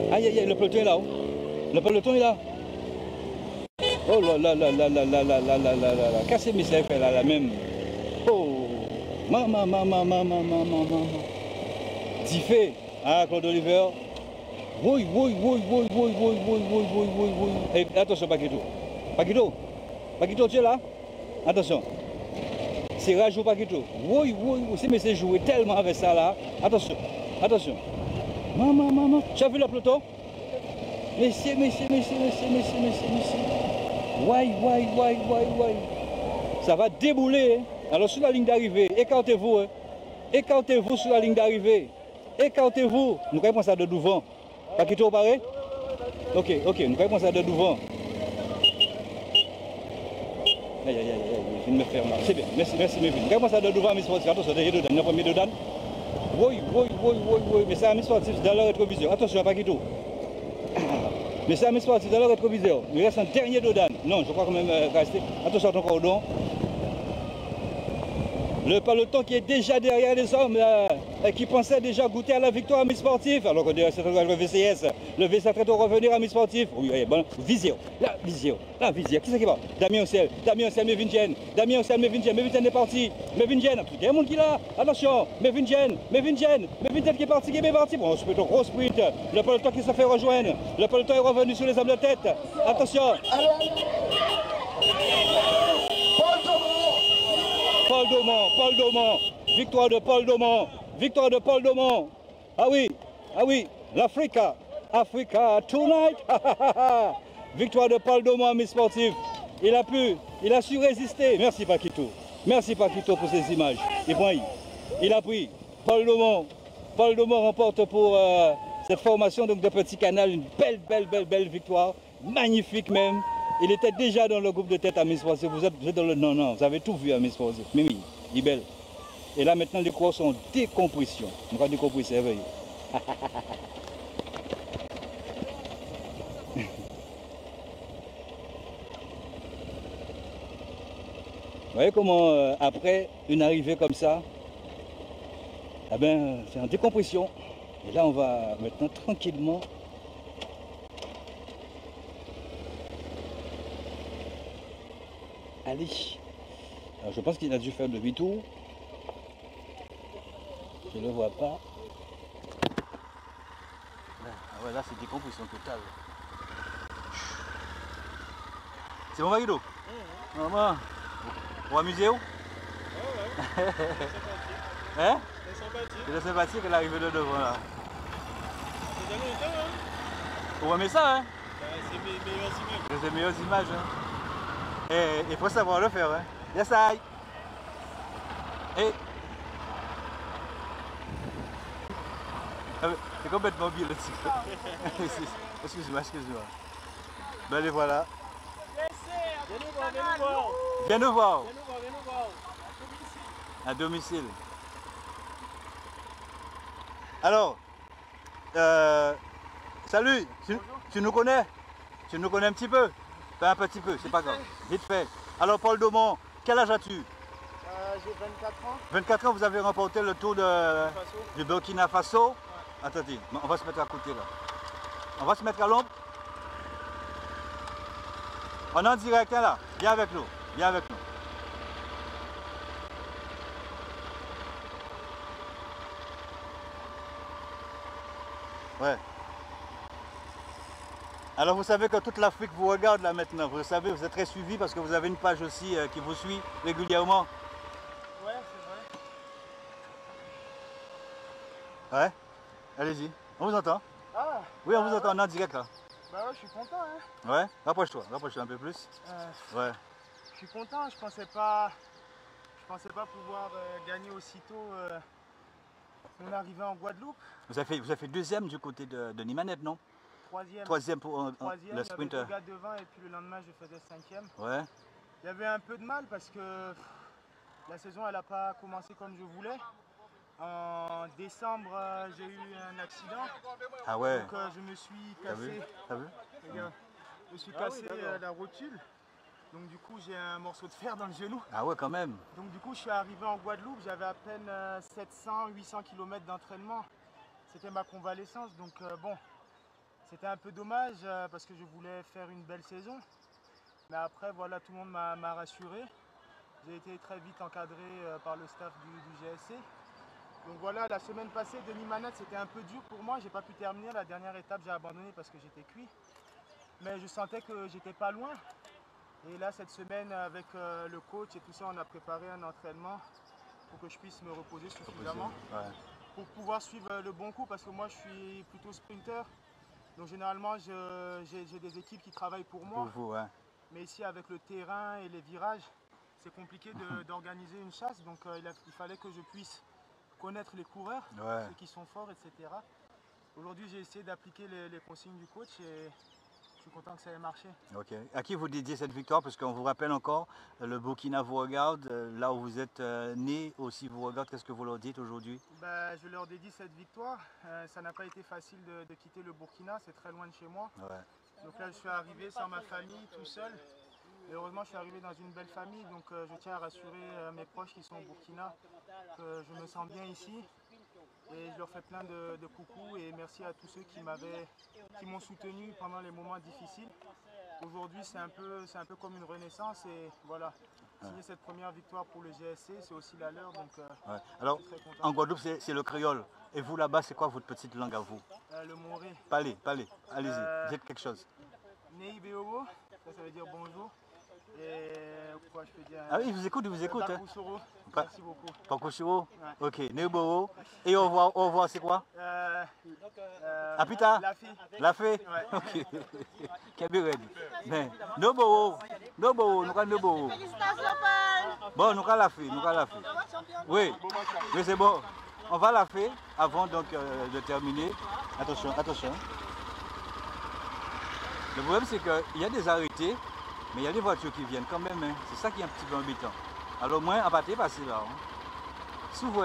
Aïe, aïe, aïe, le peloton est là. Le peloton est là. Oh là là là là là là là là là là là. Qu'est-ce que c'est fait là, la même? Oh, maman, maman, maman, maman, maman. Diffé. Ah, Claude Oliver. Oui, oui, oui, oui, oui, oui, oui, oui, oui, oui, oui. Et attention, Paquito. Paquito. Paquito, tu es là? Attention. C'est Rajou Paquito. Oui, oui, oui. C'est mais c'est joué tellement avec ça là. Attention. Attention. Maman, maman. Tu as vu le peloton? Messieurs, messieurs, messieurs, messieurs, messieurs, messieurs, messieurs. Ouais, ouais, ouais, ouais, ouais. Ça va débouler. Hein. Alors sur la ligne d'arrivée, écartez-vous. Hein. Écartez-vous sur la ligne d'arrivée. Écartez-vous. Nous allons ça de devant. Paquito, pareil? Ok, ok. Nous allons ça de devant. Aïe, aïe, aïe, aïe. Je viens de me faire mal. C'est bien. Merci, merci, mes filles. Nous allons ça de devant, mes sportifs. Attention, derrière Dodan. Le premier Dodan. Oui, oui, oui, oui, oui. Mais ça, mes sportifs, dans le rétroviseur. Attention, Paquito. Mais ça, mes sportifs, dans le rétroviseur. Il reste un dernier Dodan. Non, je crois quand même rester. Attention à ton cordon. Le peloton qui est déjà derrière les hommes qui pensaient déjà goûter à la victoire à mi-sportif. Alors que derrière le VCS, le VCS doit revenir à mi-sportif. Oui, bon, Visio, la Visio, la Visio. Qui c'est qui va? Damien Ossel, Mevinjen, Damien Ossel, Mevinjen est parti. Mevinjen, il y a un monde qui est là. Attention, Mevinjen qui est parti, qui est parti. Bon, sprint, gros sprint. Le peloton qui se fait rejoindre. Le peloton est revenu sur les hommes de tête. Attention. Paul Daumont, victoire de Paul Daumont, Ah oui, l'Africa, Africa tonight, victoire de Paul Daumont, mes sportifs. Il a su résister. Merci Paquito pour ces images. Il a pris. Paul Daumont remporte pour cette formation donc de Petit Canal une belle victoire, magnifique même. Il était déjà dans le groupe de tête à Miss Sportif. Vous êtes dans le non, vous avez tout vu à Miss Sportif. Mais oui, il est belle. Et là maintenant les courses sont en décompression. On va décompresser, vous voyez comment après une arrivée comme ça, eh ben, c'est en décompression. Et là on va maintenant tranquillement. Allez. Alors je pense qu'il a dû faire demi-tour. Je ne le vois pas. Ah ouais, là c'est décompression totale. C'est bon Vaguido? Maman. On va amuser où? Ouais. Hein? C'est sympathique. C'est sympathique l'arrivée de devant là. C'est déjà longtemps hein? On va mettre ça hein? C'est mes meilleures images. C'est mes meilleures images hein? Et il faut savoir le faire, hein. Yes, I. Et... C'est complètement bien le titre. Excuse-moi. Ben les voilà. Viens nous voir. À domicile. Alors, salut. Tu nous connais? Tu nous connais un petit peu? Un petit peu, c'est pas grave. Vite fait. Alors Paul Daumont, quel âge as-tu? J'ai 24 ans. 24 ans, vous avez remporté le tour du Burkina Faso. Ouais. Attendez, on va se mettre à côté là. On va se mettre à l'ombre. On est en direct hein, là. Viens avec nous. Ouais. Alors vous savez que toute l'Afrique vous regarde là maintenant, vous savez, vous êtes très suivi parce que vous avez une page aussi qui vous suit régulièrement. Ouais, c'est vrai. Ouais, allez-y, on vous entend. Ah, oui, on vous entend, on est en direct là. Bah ouais, je suis content hein. Ouais, rapproche-toi un peu plus. Ouais. Je suis content, je pensais pas pouvoir gagner aussitôt mon arrivée en Guadeloupe. Vous avez fait deuxième du côté de Nimaneb, non? Troisième pour le sprint. Il y avait 2 gars devant et puis le lendemain je faisais 5e. Ouais. Il y avait un peu de mal parce que la saison elle n'a pas commencé comme je voulais. En décembre j'ai eu un accident. Ah ouais. Donc je me suis cassé. T'as vu? Regarde, je me suis cassé la rotule. Donc du coup j'ai un morceau de fer dans le genou. Ah ouais quand même. Donc du coup je suis arrivé en Guadeloupe, j'avais à peine 700-800 km d'entraînement. C'était ma convalescence donc bon. C'était un peu dommage parce que je voulais faire une belle saison. Mais après, voilà, tout le monde m'a rassuré. J'ai été très vite encadré par le staff du GSC. Donc voilà, la semaine passée, demi-manette, c'était un peu dur pour moi. J'ai pas pu terminer. La dernière étape, j'ai abandonné parce que j'étais cuit. Mais je sentais que j'étais pas loin. Et là, cette semaine, avec le coach et tout ça, on a préparé un entraînement pour que je puisse me reposer suffisamment pour pouvoir suivre le bon coup. Parce que moi, je suis plutôt sprinter. Donc généralement, j'ai des équipes qui travaillent pour moi. Pour vous, ouais. Mais ici, avec le terrain et les virages, c'est compliqué d'organiser une chasse. Donc il fallait que je puisse connaître les coureurs, ceux qui sont forts, etc. Aujourd'hui, j'ai essayé d'appliquer les consignes du coach et je suis content que ça ait marché. Ok. À qui vous dédiez cette victoire? Parce qu'on vous rappelle encore, le Burkina vous regarde, là où vous êtes né aussi vous regarde. Qu'est-ce que vous leur dites aujourd'hui? Je leur dédie cette victoire. Ça n'a pas été facile de quitter le Burkina, c'est très loin de chez moi. Donc là, je suis arrivé sans ma famille, tout seul. Et heureusement, je suis arrivé dans une belle famille, donc je tiens à rassurer mes proches qui sont au Burkina que je me sens bien ici. Et je leur fais plein de coucou et merci à tous ceux qui m'ont soutenu pendant les moments difficiles. Aujourd'hui, c'est un peu comme une renaissance et voilà. Signer cette première victoire pour le GSC, c'est aussi la leur. Donc, alors, en Guadeloupe, c'est le créole. Et vous, là-bas, c'est quoi votre petite langue à vous? Le moré. Parlez, allez-y, dites quelque chose. Nei Beobo, ça veut dire bonjour. Et quoi je peux dire? Ah oui, il vous écoute, Pakusoro. Merci beaucoup. Pakusoro, ok. Neuboro. Et au revoir, c'est quoi? À plus tard. La fille. La fée? Ouais. Ok. Kabired. Mais, Neuboro, nous avons Neuboro. Bon, nous avons la fée, Oui, mais c'est bon. On va la faire avant donc de terminer. Attention. Le problème, c'est qu'il y a des arrêtés. Mais il y a des voitures qui viennent quand même, hein. C'est ça qui est un petit peu embêtant. Alors moi, à partir de passer là, souvent,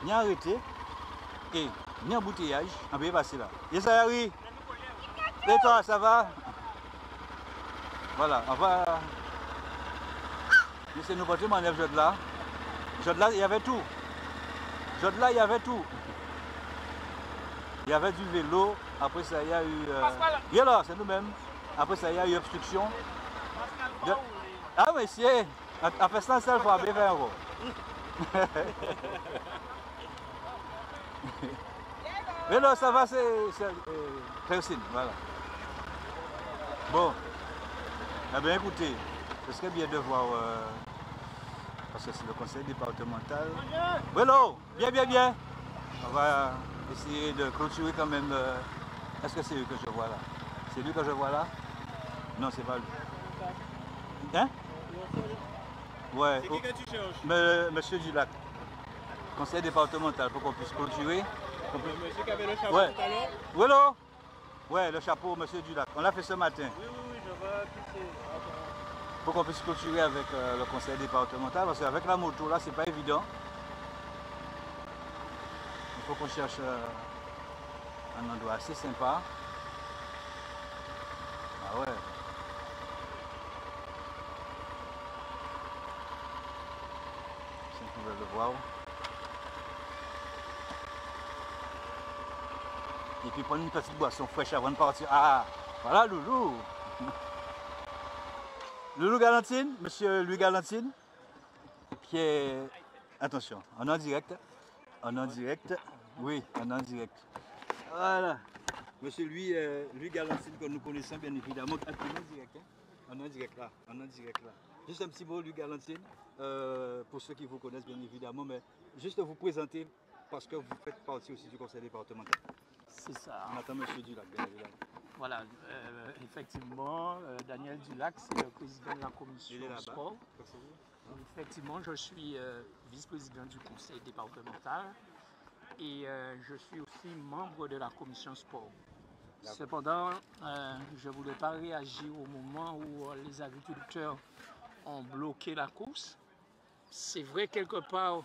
il y a arrêté et il y a embouteillage, on peut passer là. Et ça oui. Et toi, ça va? Voilà, on va. Laissez nous porter manèvre Jodla. Jodla, il y avait tout. Jodla, il y avait tout. Il y avait du vélo, après ça, il y a eu. Et là, c'est nous-mêmes. Après ça, il y a eu obstruction. Ah, monsieur, en faisant ça, il faut bien faire. Mais là, ça va, c'est Christine, voilà. Bon, eh bien écoutez, ce serait bien de voir, parce que c'est le conseil départemental. Hello, bien. On va essayer de clôturer quand même. Est-ce que c'est lui que je vois là? C'est lui que je vois là? Non, c'est pas lui. Hein? Ouais. C'est qui que tu cherches? Monsieur Dulac. Conseil départemental, pour qu'on puisse clôturer. Monsieur qui avait le chapeau tout à l'heure? Oui, là? Ouais, le chapeau, monsieur Dulac. On l'a fait ce matin. Oui, je vois. Pour qu'on puisse clôturer avec le conseil départemental, parce qu'avec la moto, là, c'est pas évident. Il faut qu'on cherche un endroit assez sympa. Ah ouais. Vous pouvez le voir. Et puis prendre une petite boisson fraîche avant de partir. Ah, voilà Loulou. Loulou Galantine, monsieur Louis Galantine, qui est... Attention, on est en direct. Oui, on est en direct. Voilà. Monsieur Louis Galantine, que nous connaissons bien évidemment. On est en direct, hein? On est en direct là. Juste un petit mot, Louis Galantine, pour ceux qui vous connaissent bien évidemment, mais juste vous présenter parce que vous faites partie aussi du conseil départemental. C'est ça. On attend M. Dulac, bien évidemment. Voilà, effectivement, Daniel Dulac, c'est le président de la commission sport. Effectivement, je suis vice-président du conseil départemental et je suis aussi membre de la commission sport. Cependant, je ne voulais pas réagir au moment où les agriculteurs ont bloqué la course. C'est vrai, quelque part,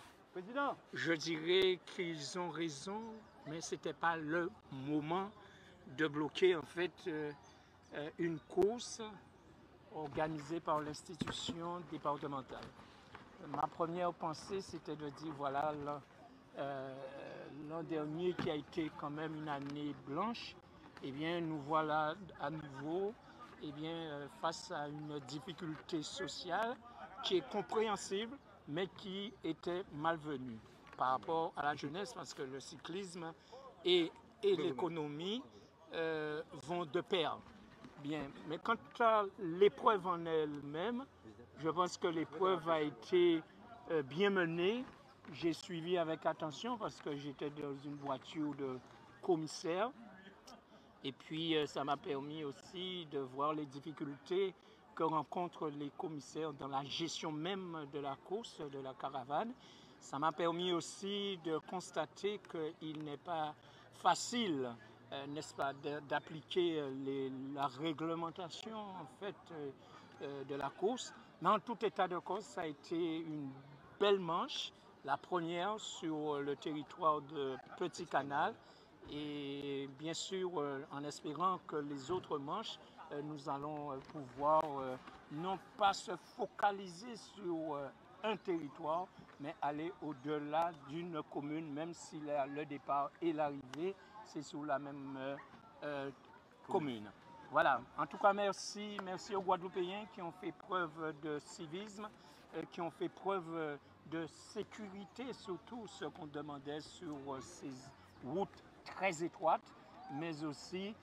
je dirais qu'ils ont raison, mais ce n'était pas le moment de bloquer en fait une course organisée par l'institution départementale. Ma première pensée, c'était de dire, voilà, l'an dernier qui a été quand même une année blanche, eh bien, nous voilà à nouveau eh bien, face à une difficulté sociale qui est compréhensible, mais qui était malvenue par rapport à la jeunesse, parce que le cyclisme et l'économie vont de pair. Bien, mais quant à l'épreuve en elle-même, je pense que l'épreuve a été bien menée. J'ai suivi avec attention parce que j'étais dans une voiture de commissaire. Et puis, ça m'a permis aussi de voir les difficultés que rencontrent les commissaires dans la gestion même de la course, de la caravane. Ça m'a permis aussi de constater qu'il n'est pas facile, n'est-ce pas, d'appliquer la réglementation en fait de la course. Mais en tout état de cause, ça a été une belle manche, la première sur le territoire de Petit Canal. Et bien sûr, en espérant que les autres manches, nous allons pouvoir non pas se focaliser sur un territoire, mais aller au-delà d'une commune, même si le départ et l'arrivée, c'est sur la même commune. Voilà, en tout cas, merci aux Guadeloupéens qui ont fait preuve de civisme, qui ont fait preuve de sécurité, surtout ce qu'on demandait sur ces routes très étroites, mais aussi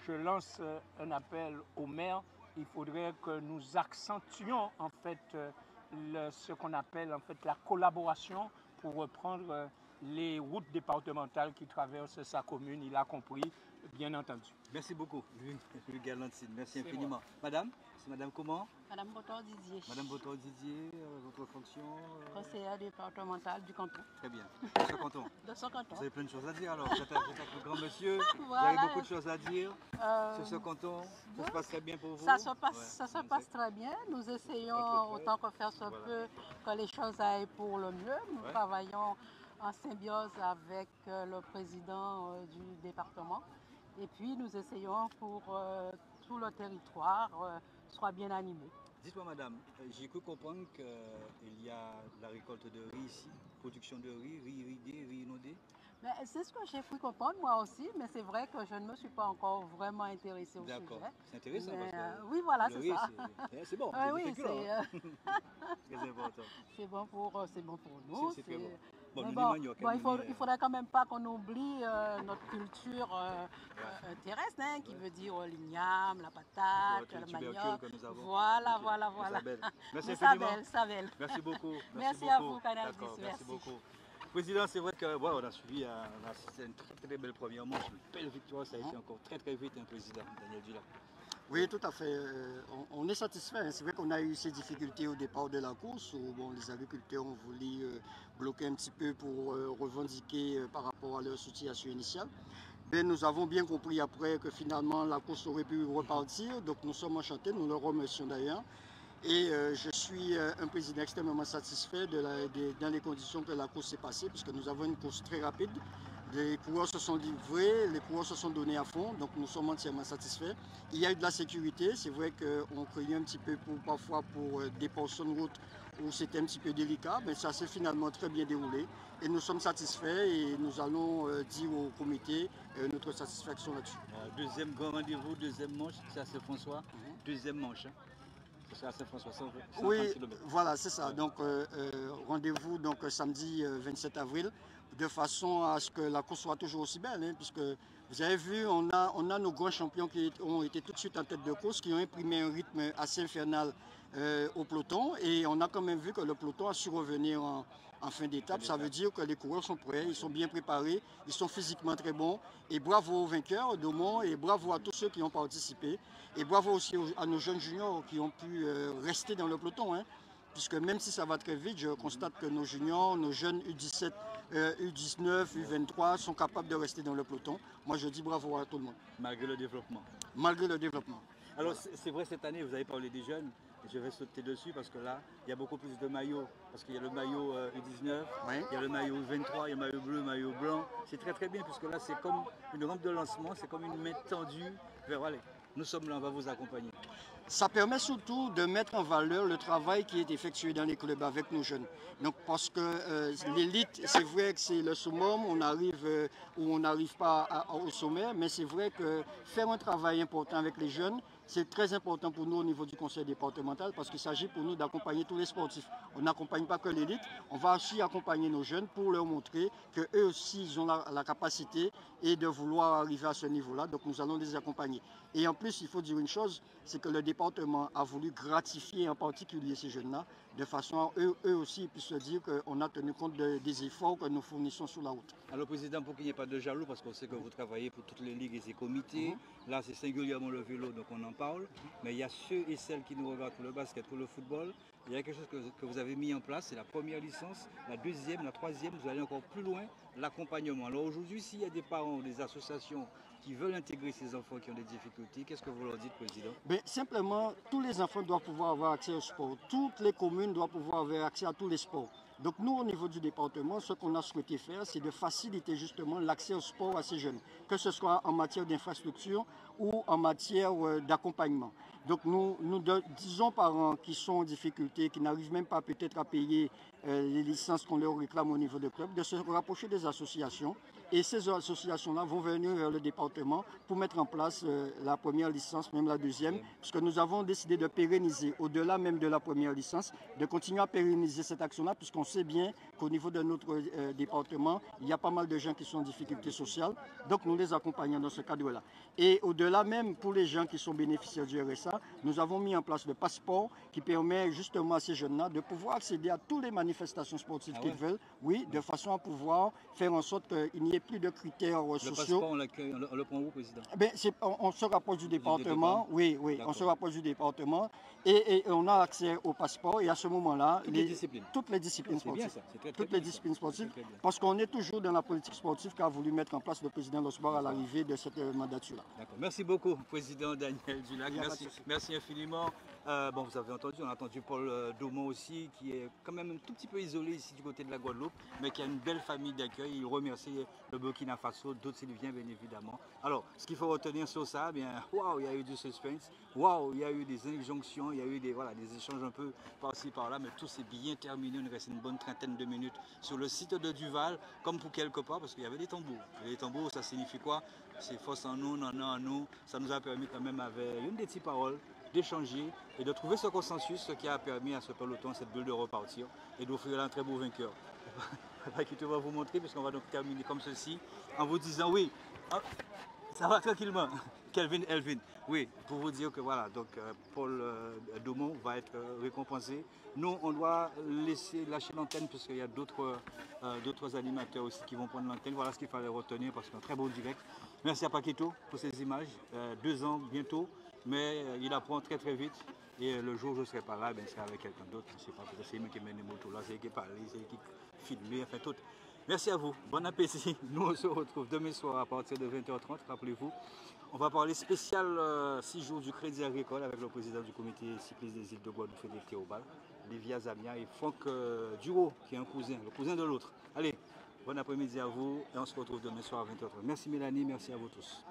je lance un appel aux maires. Il faudrait que nous accentuions en fait ce qu'on appelle en fait la collaboration pour reprendre les routes départementales qui traversent sa commune. Il a compris, bien entendu. Merci beaucoup, Louis Galantine. Merci infiniment. Madame, c'est Madame comment? Madame Botor Didier. Madame Botor Didier, votre fonction Conseillère départementale du canton. Très bien. De ce canton. De ce canton. Vous avez plein de choses à dire alors. Vous êtes avec le grand monsieur. Voilà. Vous avez beaucoup de choses à dire sur ce canton. Ça se passe très bien pour vous? Ça se passe très bien. Nous essayons autant que faire se peut que les choses aillent pour le mieux. Nous travaillons en symbiose avec le président du département. Et puis nous essayons pour tout le territoire soit bien animé. Dites-moi madame, j'ai cru comprendre qu'il y a la récolte de riz ici, production de riz iridé, riz inondé. C'est ce que j'ai cru comprendre moi aussi, mais c'est vrai que je ne me suis pas encore vraiment intéressée au sujet. D'accord, c'est intéressant Mais, parce que oui, voilà, c'est ça. C'est bon, oui, c'est très important. C'est bon pour nous. C'est très bon. Bon, il faudrait quand même pas qu'on oublie notre culture terrestre, hein, qui veut dire l'igname, la patate, le manioc. Voilà. Merci infiniment. Sabel. Merci beaucoup. Merci à vous, Canal 10. Merci beaucoup. Président, c'est vrai que on a suivi une très belle première manche, une belle victoire, ça a été encore très vite, Président Daniel Dulac. Oui, tout à fait. On est satisfait. C'est vrai qu'on a eu ces difficultés au départ de la course où les agriculteurs ont voulu bloquer un petit peu pour revendiquer par rapport à leur situation initiale. Mais nous avons bien compris après que finalement la course aurait pu repartir. Donc nous sommes enchantés, nous le remercions d'ailleurs. Et je suis un président extrêmement satisfait dans les conditions que la course s'est passée, puisque nous avons une course très rapide. Les coureurs se sont livrés, les coureurs se sont donnés à fond, donc nous sommes entièrement satisfaits. Il y a eu de la sécurité, c'est vrai qu'on craignait un petit peu parfois pour des portions de route où c'était un petit peu délicat, mais ça s'est finalement très bien déroulé. Et nous sommes satisfaits et nous allons dire au comité notre satisfaction là-dessus. Deuxième grand rendez-vous, deuxième manche, c'est à Saint-François, deuxième manche. C'est à Saint-François, 130 oui, km. Voilà, c'est ça. Donc rendez-vous samedi 27 avril, de façon à ce que la course soit toujours aussi belle, hein, puisque vous avez vu, on a nos grands champions qui ont été tout de suite en tête de course, qui ont imprimé un rythme assez infernal au peloton, et on a quand même vu que le peloton a su revenir en fin d'étape. Ça veut dire que les coureurs sont prêts, ils sont bien préparés, ils sont physiquement très bons, et bravo aux vainqueurs d'Aumont, et bravo à tous ceux qui ont participé, et bravo aussi à nos jeunes juniors qui ont pu rester dans le peloton, hein, puisque même si ça va très vite, je constate que nos juniors, nos jeunes U17, U19, U23 sont capables de rester dans le peloton. Moi, je dis bravo à tout le monde. Malgré le développement. Malgré le développement. Alors, c'est vrai, cette année, vous avez parlé des jeunes. Je vais sauter dessus parce que là, il y a beaucoup plus de maillots. Parce qu'il y a le maillot U19, il y a le maillot U23, il y a le maillot bleu, le maillot blanc. C'est très bien puisque là, c'est comme une rampe de lancement, c'est comme une main tendue vers allez. Nous sommes là, on va vous accompagner. Ça permet surtout de mettre en valeur le travail qui est effectué dans les clubs avec nos jeunes. Donc parce que l'élite, c'est vrai que c'est le summum, on arrive où on n'arrive pas au sommet, mais c'est vrai que faire un travail important avec les jeunes, c'est très important pour nous au niveau du conseil départemental parce qu'il s'agit pour nous d'accompagner tous les sportifs. On n'accompagne pas que l'élite, on va aussi accompagner nos jeunes pour leur montrer qu'eux aussi ils ont la capacité et de vouloir arriver à ce niveau-là. Donc nous allons les accompagner. Et en plus, il faut dire une chose, c'est que le département a voulu gratifier en particulier ces jeunes-là, de façon à eux aussi puissent se dire qu'on a tenu compte des efforts que nous fournissons sur la route. Alors, Président, pour qu'il n'y ait pas de jaloux, parce qu'on sait que vous travaillez pour toutes les ligues et ses comités, là c'est singulièrement le vélo, donc on en parle, mais il y a ceux et celles qui nous regardent pour le basket, pour le football. Il y a quelque chose que vous avez mis en place, c'est la première licence, la deuxième, la troisième, vous allez encore plus loin, l'accompagnement. Alors aujourd'hui, s'il y a des parents ou des associations qui veulent intégrer ces enfants qui ont des difficultés, qu'est-ce que vous leur dites, Président? Simplement, tous les enfants doivent pouvoir avoir accès au sport. Toutes les communes doivent pouvoir avoir accès à tous les sports. Donc nous, au niveau du département, ce qu'on a souhaité faire, c'est de faciliter justement l'accès au sport à ces jeunes, que ce soit en matière d'infrastructure ou en matière d'accompagnement. Donc nous disons aux parents qui sont en difficulté, qui n'arrivent même pas peut-être à payer les licences qu'on leur réclame au niveau de club, de se rapprocher des associations. Et ces associations-là vont venir vers le département pour mettre en place la première licence, même la deuxième, puisque nous avons décidé de pérenniser, au-delà même de la première licence, de continuer à pérenniser cette action-là, puisqu'on sait bien qu'au niveau de notre département, il y a pas mal de gens qui sont en difficulté sociale. Donc nous les accompagnons dans ce cadre-là. Et au-delà même, pour les gens qui sont bénéficiaires du RSA, nous avons mis en place le passeport qui permet justement à ces jeunes-là de pouvoir accéder à toutes les manifestations sportives qu'ils veulent, oui, de façon à pouvoir faire en sorte qu'il n'y ait plus de critères sociaux. Le passeport, on l'accueille, on le prend où, Président? On se rapproche du département, oui, on se rapproche du département et on a accès au passeport et à ce moment-là, toutes les disciplines sportives. Toutes les disciplines sportives, parce qu'on est toujours dans la politique sportive qu'a voulu mettre en place le président Losbar à l'arrivée de cette mandature-là. D'accord. Merci beaucoup, Président Daniel Dulac. Merci infiniment. Bon, vous avez entendu, on a entendu Paul Daumont aussi, qui est quand même un tout petit peu isolé ici du côté de la Guadeloupe, mais qui a une belle famille d'accueil. Il remercie le Burkina Faso, d'autres Sylviens, bien évidemment. Alors, ce qu'il faut retenir sur ça, bien, waouh, il y a eu du suspense, waouh, il y a eu des injonctions, il y a eu des échanges un peu par-ci, par-là, mais tout s'est bien terminé. Il nous reste une bonne trentaine de minutes sur le site de Duval, comme pour quelque part, parce qu'il y avait des tambours. Et les tambours, ça signifie quoi? C'est force en nous, non en nous. Ça nous a permis quand même, avec une des petites paroles, d'échanger et de trouver ce consensus, ce qui a permis à ce peloton, cette bulle de repartir et d'offrir un très beau vainqueur. Qui va vous montrer, puisqu'on va donc terminer comme ceci, en vous disant oui, ça va tranquillement. Elvin, oui, pour vous dire que voilà, donc Paul Daumont va être récompensé. Nous, on doit lâcher l'antenne, puisqu'il y a d'autres animateurs aussi qui vont prendre l'antenne. Voilà ce qu'il fallait retenir, parce qu'un très beau direct. Merci à Paquito pour ces images, 2 ans bientôt, mais il apprend très très vite. Et le jour où je ne serai pas là, ben, je serai avec quelqu'un d'autre. Je ne sais pas, peut-être c'est lui qui mène les motos là, c'est lui qui parle, c'est lui qui filme, enfin tout. Merci à vous, bon appétit. Nous on se retrouve demain soir à partir de 20h30, rappelez-vous. On va parler spécial 6 jours du Crédit Agricole avec le président du comité cycliste des îles de Guadeloupe, Frédéric Théobald, Livia Zamia et Franck Duro, qui est un cousin, le cousin de l'autre. Allez, bon après-midi à vous et on se retrouve demain soir à 20h30. Merci Mélanie, merci à vous tous.